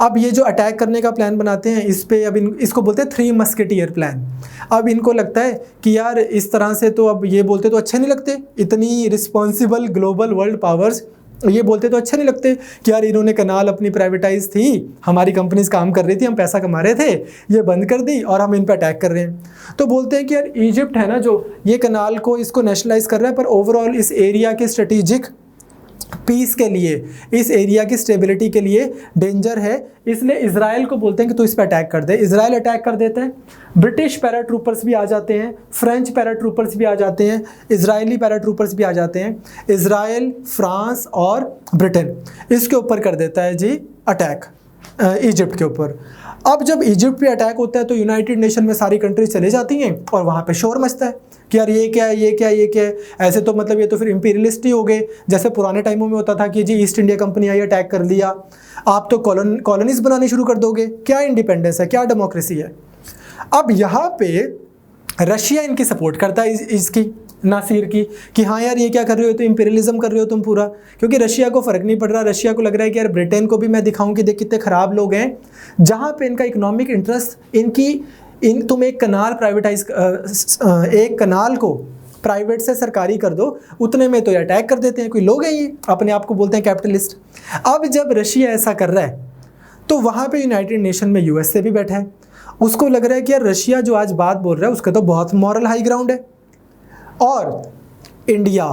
अब ये जो अटैक करने का प्लान बनाते हैं इस पे अब इसको बोलते हैं 3 मस्केटियर प्लान। अब इनको लगता है कि यार इस तरह से तो अब ये बोलते तो अच्छे नहीं लगते, इतनी रिस्पॉन्सिबल ग्लोबल वर्ल्ड पावर्स ये बोलते तो अच्छे नहीं लगते कि यार इन्होंने कनाल अपनी प्राइवेटाइज थी, हमारी कंपनीज काम कर रही थी, हम पैसा कमा रहे थे, ये बंद कर दी और हम इन पे अटैक कर रहे हैं। तो बोलते हैं कि यार इजिप्ट है ना जो ये कनाल को इसको नेशनलाइज कर रहा है, पर ओवरऑल इस एरिया के स्ट्रेटेजिक पीस के लिए, इस एरिया की स्टेबिलिटी के लिए डेंजर है, इसलिए इजराइल को बोलते हैं कि तू इस पर अटैक कर दे। इजराइल अटैक कर देते हैं, ब्रिटिश पैराट्रूपर्स भी आ जाते हैं, फ्रेंच पैराट्रूपर्स भी आ जाते हैं, इजरायली पैराट्रूपर्स भी आ जाते हैं। इजराइल, फ्रांस और ब्रिटेन इसके ऊपर कर देता है जी अटैक, इजिप्ट के ऊपर। अब जब इजिप्ट पे अटैक होता है तो यूनाइटेड नेशन में सारी कंट्रीज चले जाती हैं और वहाँ पे शोर मचता है कि यार ये क्या है, ये क्या है, ये क्या है। ऐसे तो मतलब ये तो फिर इंपीरियलिस्ट ही हो गए, जैसे पुराने टाइमों में होता था कि जी ईस्ट इंडिया कंपनी आई अटैक कर लिया, आप तो कॉलोनीज बनानी शुरू कर दोगे, क्या इंडिपेंडेंस है, क्या डेमोक्रेसी है। अब यहाँ पे रशिया इनकी सपोर्ट करता है इसकी नासिर की कि हाँ यार ये क्या कर रहे हो, तो इंपीरियलिज्म कर रहे हो तुम पूरा, क्योंकि रशिया को फ़र्क नहीं पड़ रहा। रशिया को लग रहा है कि यार ब्रिटेन को भी मैं दिखाऊं कि देख कितने ख़राब लोग हैं, जहाँ पे इनका इकोनॉमिक इंटरेस्ट तुम एक कनाल प्राइवेटाइज, एक कनाल को प्राइवेट से सरकारी कर दो, उतने में तो ये अटैक कर देते हैं। कोई लोग हैं ये अपने आप को बोलते हैं कैपिटलिस्ट। अब जब रशिया ऐसा कर रहा है तो वहाँ पे यूनाइटेड नेशन में यूएस से भी बैठा है, उसको लग रहा है कि यार रशिया जो आज बात बोल रहा है उसका तो बहुत मॉरल हाई ग्राउंड है, और इंडिया,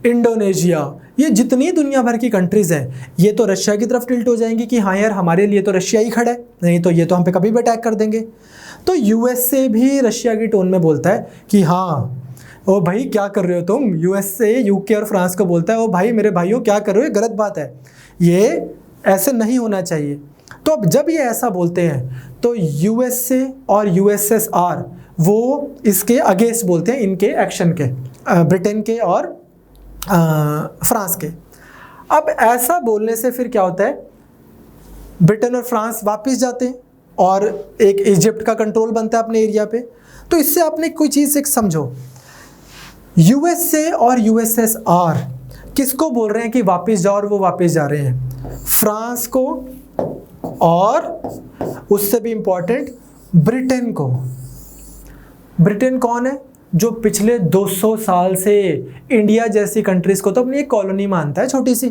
इंडोनेशिया, ये जितनी दुनिया भर की कंट्रीज़ हैं ये तो रशिया की तरफ टिल्ट हो जाएंगी कि हाँ यार हमारे लिए तो रशिया ही खड़ा है, नहीं तो ये तो हम पे कभी भी अटैक कर देंगे। तो यूएसए भी रशिया की टोन में बोलता है कि हाँ ओ भाई क्या कर रहे हो तुम। यूएसए यूके और फ्रांस को बोलता है ओ भाई मेरे भाइयों क्या कर रहे हो, ये गलत बात है, ये ऐसे नहीं होना चाहिए। तो अब जब ये ऐसा बोलते हैं तो यूएसए और यूएसएसआर वो इसके अगेंस्ट बोलते हैं, इनके एक्शन के, ब्रिटेन के और फ्रांस के। अब ऐसा बोलने से फिर क्या होता है, ब्रिटेन और फ्रांस वापस जाते हैं और एक इजिप्ट का कंट्रोल बनता है अपने एरिया पे। तो इससे आपने कोई चीज़ एक समझो, यूएसए और यूएसएसआर किसको बोल रहे हैं कि वापस जाओ, और वो वापस जा रहे हैं फ्रांस को और उससे भी इंपॉर्टेंट ब्रिटेन को। ब्रिटेन कौन है, जो पिछले 200 साल से इंडिया जैसी कंट्रीज़ को तो अपनी एक कॉलोनी मानता है, छोटी सी,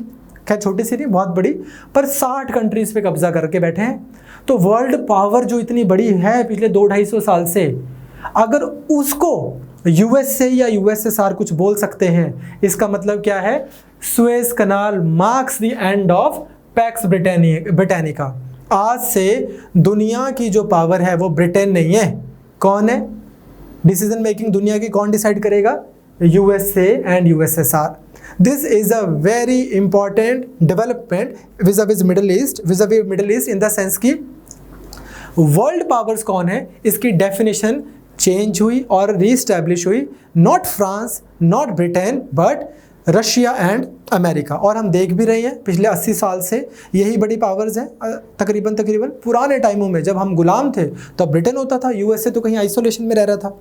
खैर छोटी सी नहीं बहुत बड़ी, पर 60 कंट्रीज़ पे कब्जा करके बैठे हैं। तो वर्ल्ड पावर जो इतनी बड़ी है पिछले 200-250 साल से, अगर उसको यूएसए या यूएसएसआर कुछ बोल सकते हैं, इसका मतलब क्या है, Suez canal marks the end of Pax Britannica. आज से दुनिया की जो पावर है वो ब्रिटेन नहीं है, कौन है, डिसीजन मेकिंग दुनिया की कौन डिसाइड करेगा, USA and USSR. This is a very important development विज़ middle east in the sense कि वर्ल्ड पावर्स कौन है इसकी डेफिनेशन चेंज हुई और रीस्टैब्लिश हुई, not France not Britain but Russia and America. और हम देख भी रहे हैं पिछले 80 साल से यही बड़ी पावर्स हैं। तकरीबन पुराने टाइमों में जब हम गुलाम थे तो ब्रिटेन होता था, यूएसए तो कहीं आइसोलेशन में रह रहा था।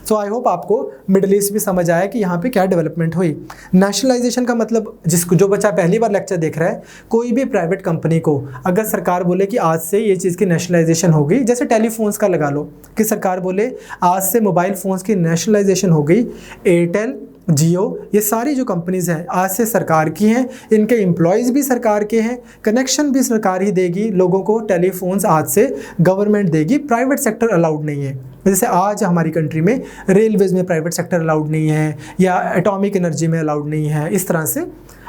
सो आई होप आपको मिडिल ईस्ट भी समझ आया कि यहाँ पे क्या डेवलपमेंट हुई। नेशनलाइजेशन का मतलब, जो बच्चा पहली बार लेक्चर देख रहा है, कोई भी प्राइवेट कंपनी को अगर सरकार बोले कि आज से ये चीज़ की नेशनलाइजेशन हो गई, जैसे टेलीफोन्स का लगा लो कि सरकार बोले आज से मोबाइल फ़ोन्स की नेशनलाइजेशन हो गई, एयरटेल जियो ये सारी जो कंपनीज़ हैं आज से सरकार की हैं, इनके एम्प्लॉयज़ भी सरकार के हैं, कनेक्शन भी सरकार ही देगी लोगों को, टेलीफोन्स आज से गवर्नमेंट देगी, प्राइवेट सेक्टर अलाउड नहीं है। जैसे आज हमारी कंट्री में रेलवेज़ में प्राइवेट सेक्टर अलाउड नहीं है या एटॉमिक एनर्जी में अलाउड नहीं है, इस तरह से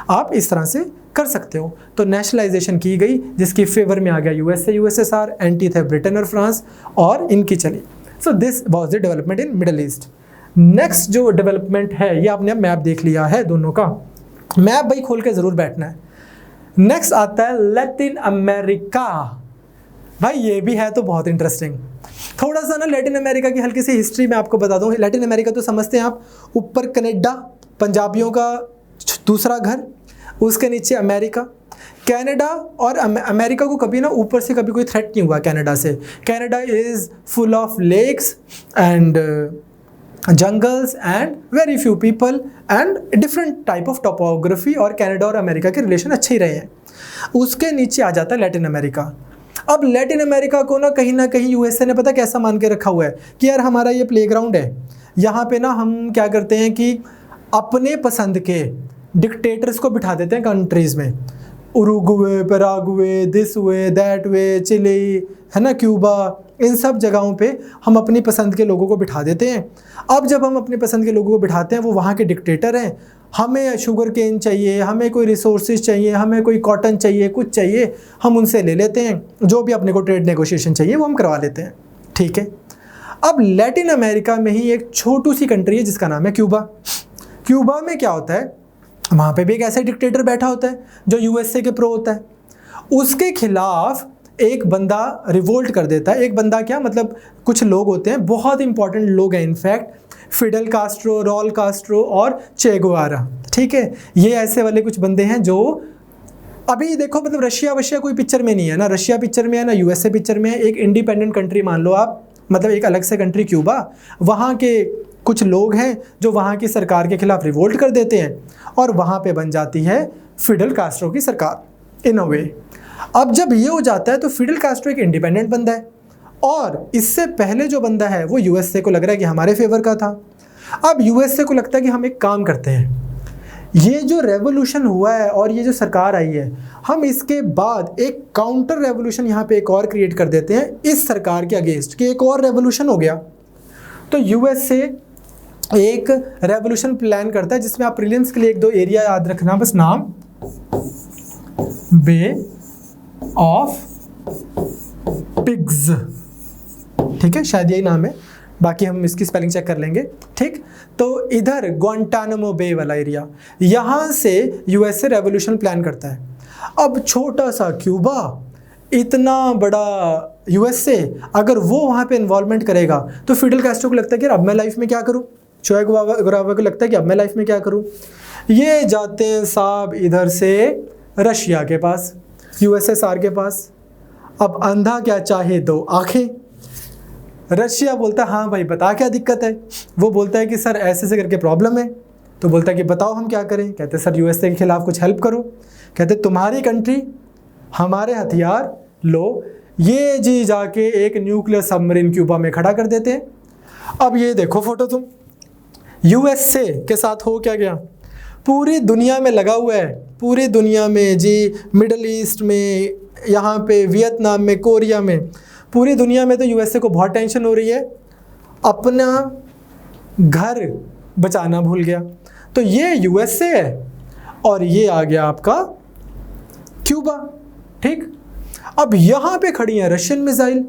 आप इस तरह से कर सकते हो। तो नेशनलाइजेशन की गई जिसकी फेवर में आ गया यूएसए यूएसएसआर, एंटी थे ब्रिटेन और फ्रांस और इनकी चली। So this was the development in middle east. Next जो डेवलपमेंट है, ये आपने मैप देख लिया है, दोनों का मैप भाई खोल के ज़रूर बैठना है। नेक्स्ट आता है लैटिन अमेरिका। भाई ये भी है तो बहुत इंटरेस्टिंग। थोड़ा सा ना लैटिन अमेरिका की हल्की सी हिस्ट्री मैं आपको बता दूँ। लैटिन अमेरिका तो समझते हैं आप, ऊपर कनाडा पंजाबियों का दूसरा घर, उसके नीचे अमेरिका। कनाडा और अमेरिका को कभी ना ऊपर से कभी कोई थ्रेट नहीं हुआ कनाडा से। Canada is full of lakes and jungles and very few people and different type of topography, और कनाडा और अमेरिका के रिलेशन अच्छे ही रहे हैं। उसके नीचे आ जाता है लैटिन अमेरिका। अब लैटिन अमेरिका को ना कहीं यूएसए ने पता कैसा मान के रखा हुआ है कि यार हमारा ये प्लेग्राउंड है, यहाँ पे ना हम क्या करते हैं कि अपने पसंद के डिक्टेटर्स को बिठा देते हैं कंट्रीज़ में, Uruguay, Paraguay, this way that way, Chile है ना, क्यूबा, इन सब जगहों पे हम अपनी पसंद के लोगों को बिठा देते हैं। अब जब हम अपनी पसंद के लोगों को बिठाते हैं, वो वहाँ के डिक्टेटर हैं, हमें शुगर केन चाहिए, हमें कोई रिसोर्सेज चाहिए, हमें कोई कॉटन चाहिए, कुछ चाहिए, हम उनसे ले लेते हैं, जो भी अपने को ट्रेड नेगोशिएशन चाहिए वो हम करवा लेते हैं, ठीक है। अब लैटिन अमेरिका में ही एक छोटी सी कंट्री है जिसका नाम है क्यूबा। क्यूबा में क्या होता है, वहाँ पे भी एक ऐसा डिक्टेटर बैठा होता है जो यूएसए के प्रो होता है। उसके खिलाफ एक बंदा रिवोल्ट कर देता है। एक बंदा क्या मतलब, कुछ लोग होते हैं, बहुत इंपॉर्टेंट लोग हैं in fact, Fidel Castro, Raul Castro और चे गुएवारा, ठीक है। ये ऐसे वाले कुछ बंदे हैं जो अभी देखो, मतलब रशिया कोई पिक्चर में नहीं है ना, रशिया पिक्चर में है ना यूएसए पिक्चर में है। एक इंडिपेंडेंट कंट्री मान लो आप, मतलब एक अलग से कंट्री क्यूबा, वहाँ के कुछ लोग हैं जो वहाँ की सरकार के खिलाफ रिवोल्ट कर देते हैं और वहाँ पे बन जाती है फिडेल कास्ट्रो की सरकार इन अ वे। अब जब ये हो जाता है तो फिडेल कास्ट्रो एक इंडिपेंडेंट बंदा है, और इससे पहले जो बंदा है वो यूएसए को लग रहा है कि हमारे फेवर का था। अब यूएसए को लगता है कि हम एक काम करते हैं, ये जो रेवोल्यूशन हुआ है और ये जो सरकार आई है, हम इसके बाद एक काउंटर रेवोल्यूशन यहाँ पे एक और क्रिएट कर देते हैं इस सरकार के अगेंस्ट, कि एक और रेवोल्यूशन हो गया। तो यूएसए एक रेवोल्यूशन प्लान करता है जिसमें आप प्रीलिम्स के लिए एक दो एरिया याद रखना बस, नाम बे ऑफ पिग्स, ठीक है, शायद यही नाम है, बाकी हम इसकी स्पेलिंग चेक कर लेंगे, ठीक। तो इधर ग्वांटानामो बे वाला एरिया, यहाँ से यूएसए रेवोल्यूशन प्लान करता है। अब छोटा सा क्यूबा, इतना बड़ा यूएसए, अगर वो वहाँ पे इन्वॉल्वमेंट करेगा तो फिडेल कैस्ट्रो को लगता है कि अब मैं लाइफ में क्या करूँ, चोए गुएवारा को लगता है कि अब मैं लाइफ में क्या करूँ। ये जाते हैं साहब इधर से रशिया के पास, यूएसएसआर के पास। अब अंधा क्या चाहे दो आंखें, रशिया बोलता है हाँ भाई बता क्या दिक्कत है। वो बोलता है कि सर ऐसे ऐसे करके प्रॉब्लम है। तो बोलता है कि बताओ हम क्या करें। कहते सर यूएसए के खिलाफ कुछ हेल्प करो। कहते तुम्हारी कंट्री हमारे हथियार लो, ये जी जाके एक न्यूक्लियर सबमरीन क्यूबा में खड़ा कर देते हैं। अब ये देखो फोटो तुम, यूएसए के साथ हो क्या गया, पूरी दुनिया में लगा हुआ है, पूरी दुनिया में जी, मिडल ईस्ट में, यहाँ पे वियतनाम में, कोरिया में, पूरी दुनिया में तो यूएसए को बहुत टेंशन हो रही है, अपना घर बचाना भूल गया। तो ये यूएसए है और ये आ गया आपका क्यूबा, ठीक। अब यहाँ पे खड़ी है रशियन मिसाइल,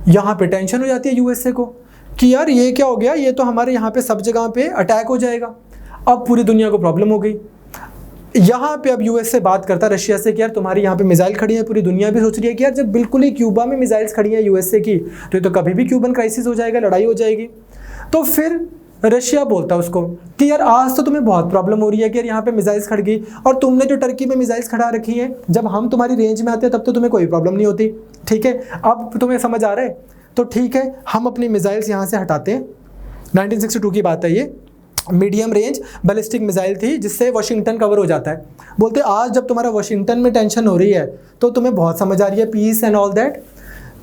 यहाँ पे टेंशन हो जाती है यूएसए को कि यार ये क्या हो गया, ये तो हमारे यहाँ पे सब जगह पे अटैक हो जाएगा। अब पूरी दुनिया को प्रॉब्लम हो गई। यहाँ पे अब यूएसए बात करता है रशिया से कि यार तुम्हारी यहाँ पे मिसाइल खड़ी है, पूरी दुनिया भी सोच रही है कि यार जब बिल्कुल ही क्यूबा में मिसाइल्स खड़ी है यूएसए की, तो ये तो कभी भी क्यूबन क्राइसिस हो जाएगा, लड़ाई हो जाएगी। तो फिर रशिया बोलता है उसको कि यार आज तो तुम्हें बहुत प्रॉब्लम हो रही है कि यार यहाँ पे मिसाइल्स खड़ गई, और तुमने जो टर्की में मिसाइल्स खड़ा रखी हैं, जब हम तुम्हारी रेंज में आते हैं तब तो तुम्हें कोई प्रॉब्लम नहीं होती, ठीक है। अब तुम्हें समझ आ रहा है, तो ठीक है हम अपनी मिसाइल्स यहाँ से हटाते हैं। 1962 की बात है ये, मीडियम रेंज बैलिस्टिक मिसाइल थी जिससे वाशिंगटन कवर हो जाता है। बोलते आज जब तुम्हारा वाशिंगटन में टेंशन हो रही है तो तुम्हें बहुत समझ आ रही है पीस एंड ऑल दैट।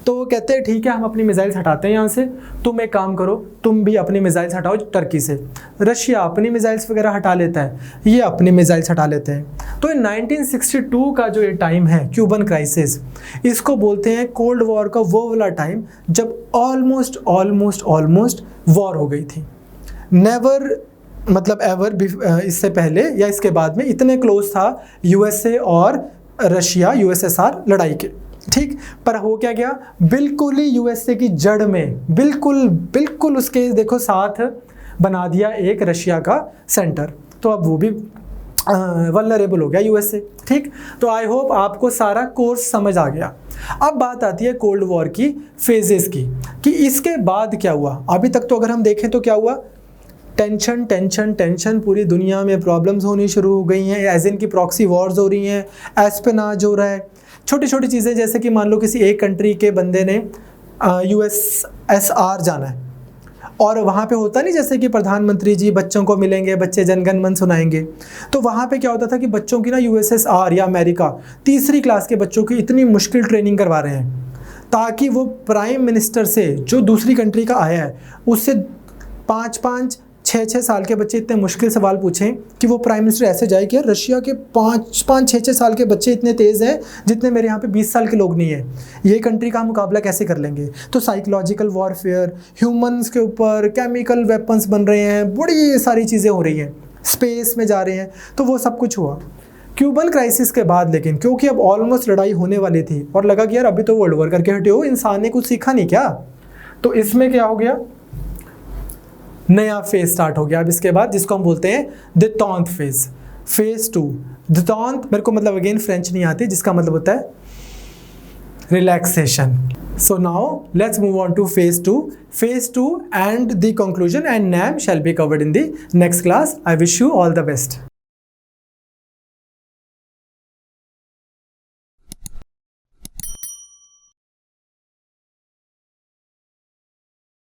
तो कहते हैं ठीक है हम अपनी मिसाइल्स हटाते हैं यहाँ से, तुम एक काम करो तुम भी अपनी मिसाइल्स हटाओ टर्की से। रशिया अपनी मिसाइल्स वगैरह हटा लेता है, ये अपनी मिसाइल्स हटा लेते हैं। तो 1962 का जो ये टाइम है क्यूबन क्राइसिस, इसको बोलते हैं कोल्ड वॉर का वो वाला टाइम जब ऑलमोस्ट वॉर हो गई थी। नेवर मतलब एवर इससे पहले या इसके बाद में इतने क्लोज था यूएसए और रशिया, यूएसएसआर लड़ाई के, ठीक। पर हो क्या गया, बिल्कुल ही यूएसए की जड़ में बिल्कुल उसके देखो साथ बना दिया एक रशिया का सेंटर। तो अब वो भी वल्नरेबल हो गया यूएसए, ठीक। तो आई होप आपको सारा कोर्स समझ आ गया। अब बात आती है कोल्ड वॉर की फेजेस की कि इसके बाद क्या हुआ। अभी तक तो अगर हम देखें तो क्या हुआ, टेंशन, पूरी दुनिया में प्रॉब्लम्स होनी शुरू हो गई हैं, एज इन की प्रॉक्सी वॉर्स हो रही हैं, एस्पेनाज हो रहा है, छोटी छोटी चीज़ें, जैसे कि मान लो किसी एक कंट्री के बंदे ने यूएसएसआर जाना है और वहाँ पे होता नहीं जैसे कि प्रधानमंत्री जी बच्चों को मिलेंगे, बच्चे जनगण मन सुनाएंगे। तो वहाँ पे क्या होता था कि बच्चों की ना यूएसएसआर या अमेरिका तीसरी क्लास के बच्चों की इतनी मुश्किल ट्रेनिंग करवा रहे हैं ताकि वो प्राइम मिनिस्टर से जो दूसरी कंट्री का आया है उससे 5-5, 6-6 साल के बच्चे इतने मुश्किल सवाल पूछें कि वो प्राइम मिनिस्टर ऐसे जाए कि यार रशिया के 5-5, 6-6 साल के बच्चे इतने तेज़ हैं जितने मेरे यहाँ पे 20 साल के लोग नहीं हैं, ये कंट्री का मुकाबला कैसे कर लेंगे। तो साइकोलॉजिकल वॉरफेयर, ह्यूमंस के ऊपर केमिकल वेपन्स बन रहे हैं, बड़ी सारी चीज़ें हो रही हैं, स्पेस में जा रहे हैं, तो वो सब कुछ हुआ क्यूबन क्राइसिस के बाद। लेकिन क्योंकि अब ऑलमोस्ट लड़ाई होने वाली थी और लगा कि यार अभी तो वर्ल्ड वॉर करके हटे हो, इंसान ने कुछ सीखा नहीं क्या, तो इसमें क्या हो गया, नया फेज स्टार्ट हो गया अब इसके बाद, जिसको हम बोलते हैं देटेंट फेज, फेज 2। देटेंट मेरे को मतलब अगेन फ्रेंच नहीं आती, जिसका मतलब होता है relaxation. So now let's move on two phase 2 and the conclusion and NAM shall be covered in the next class. I wish you all the best.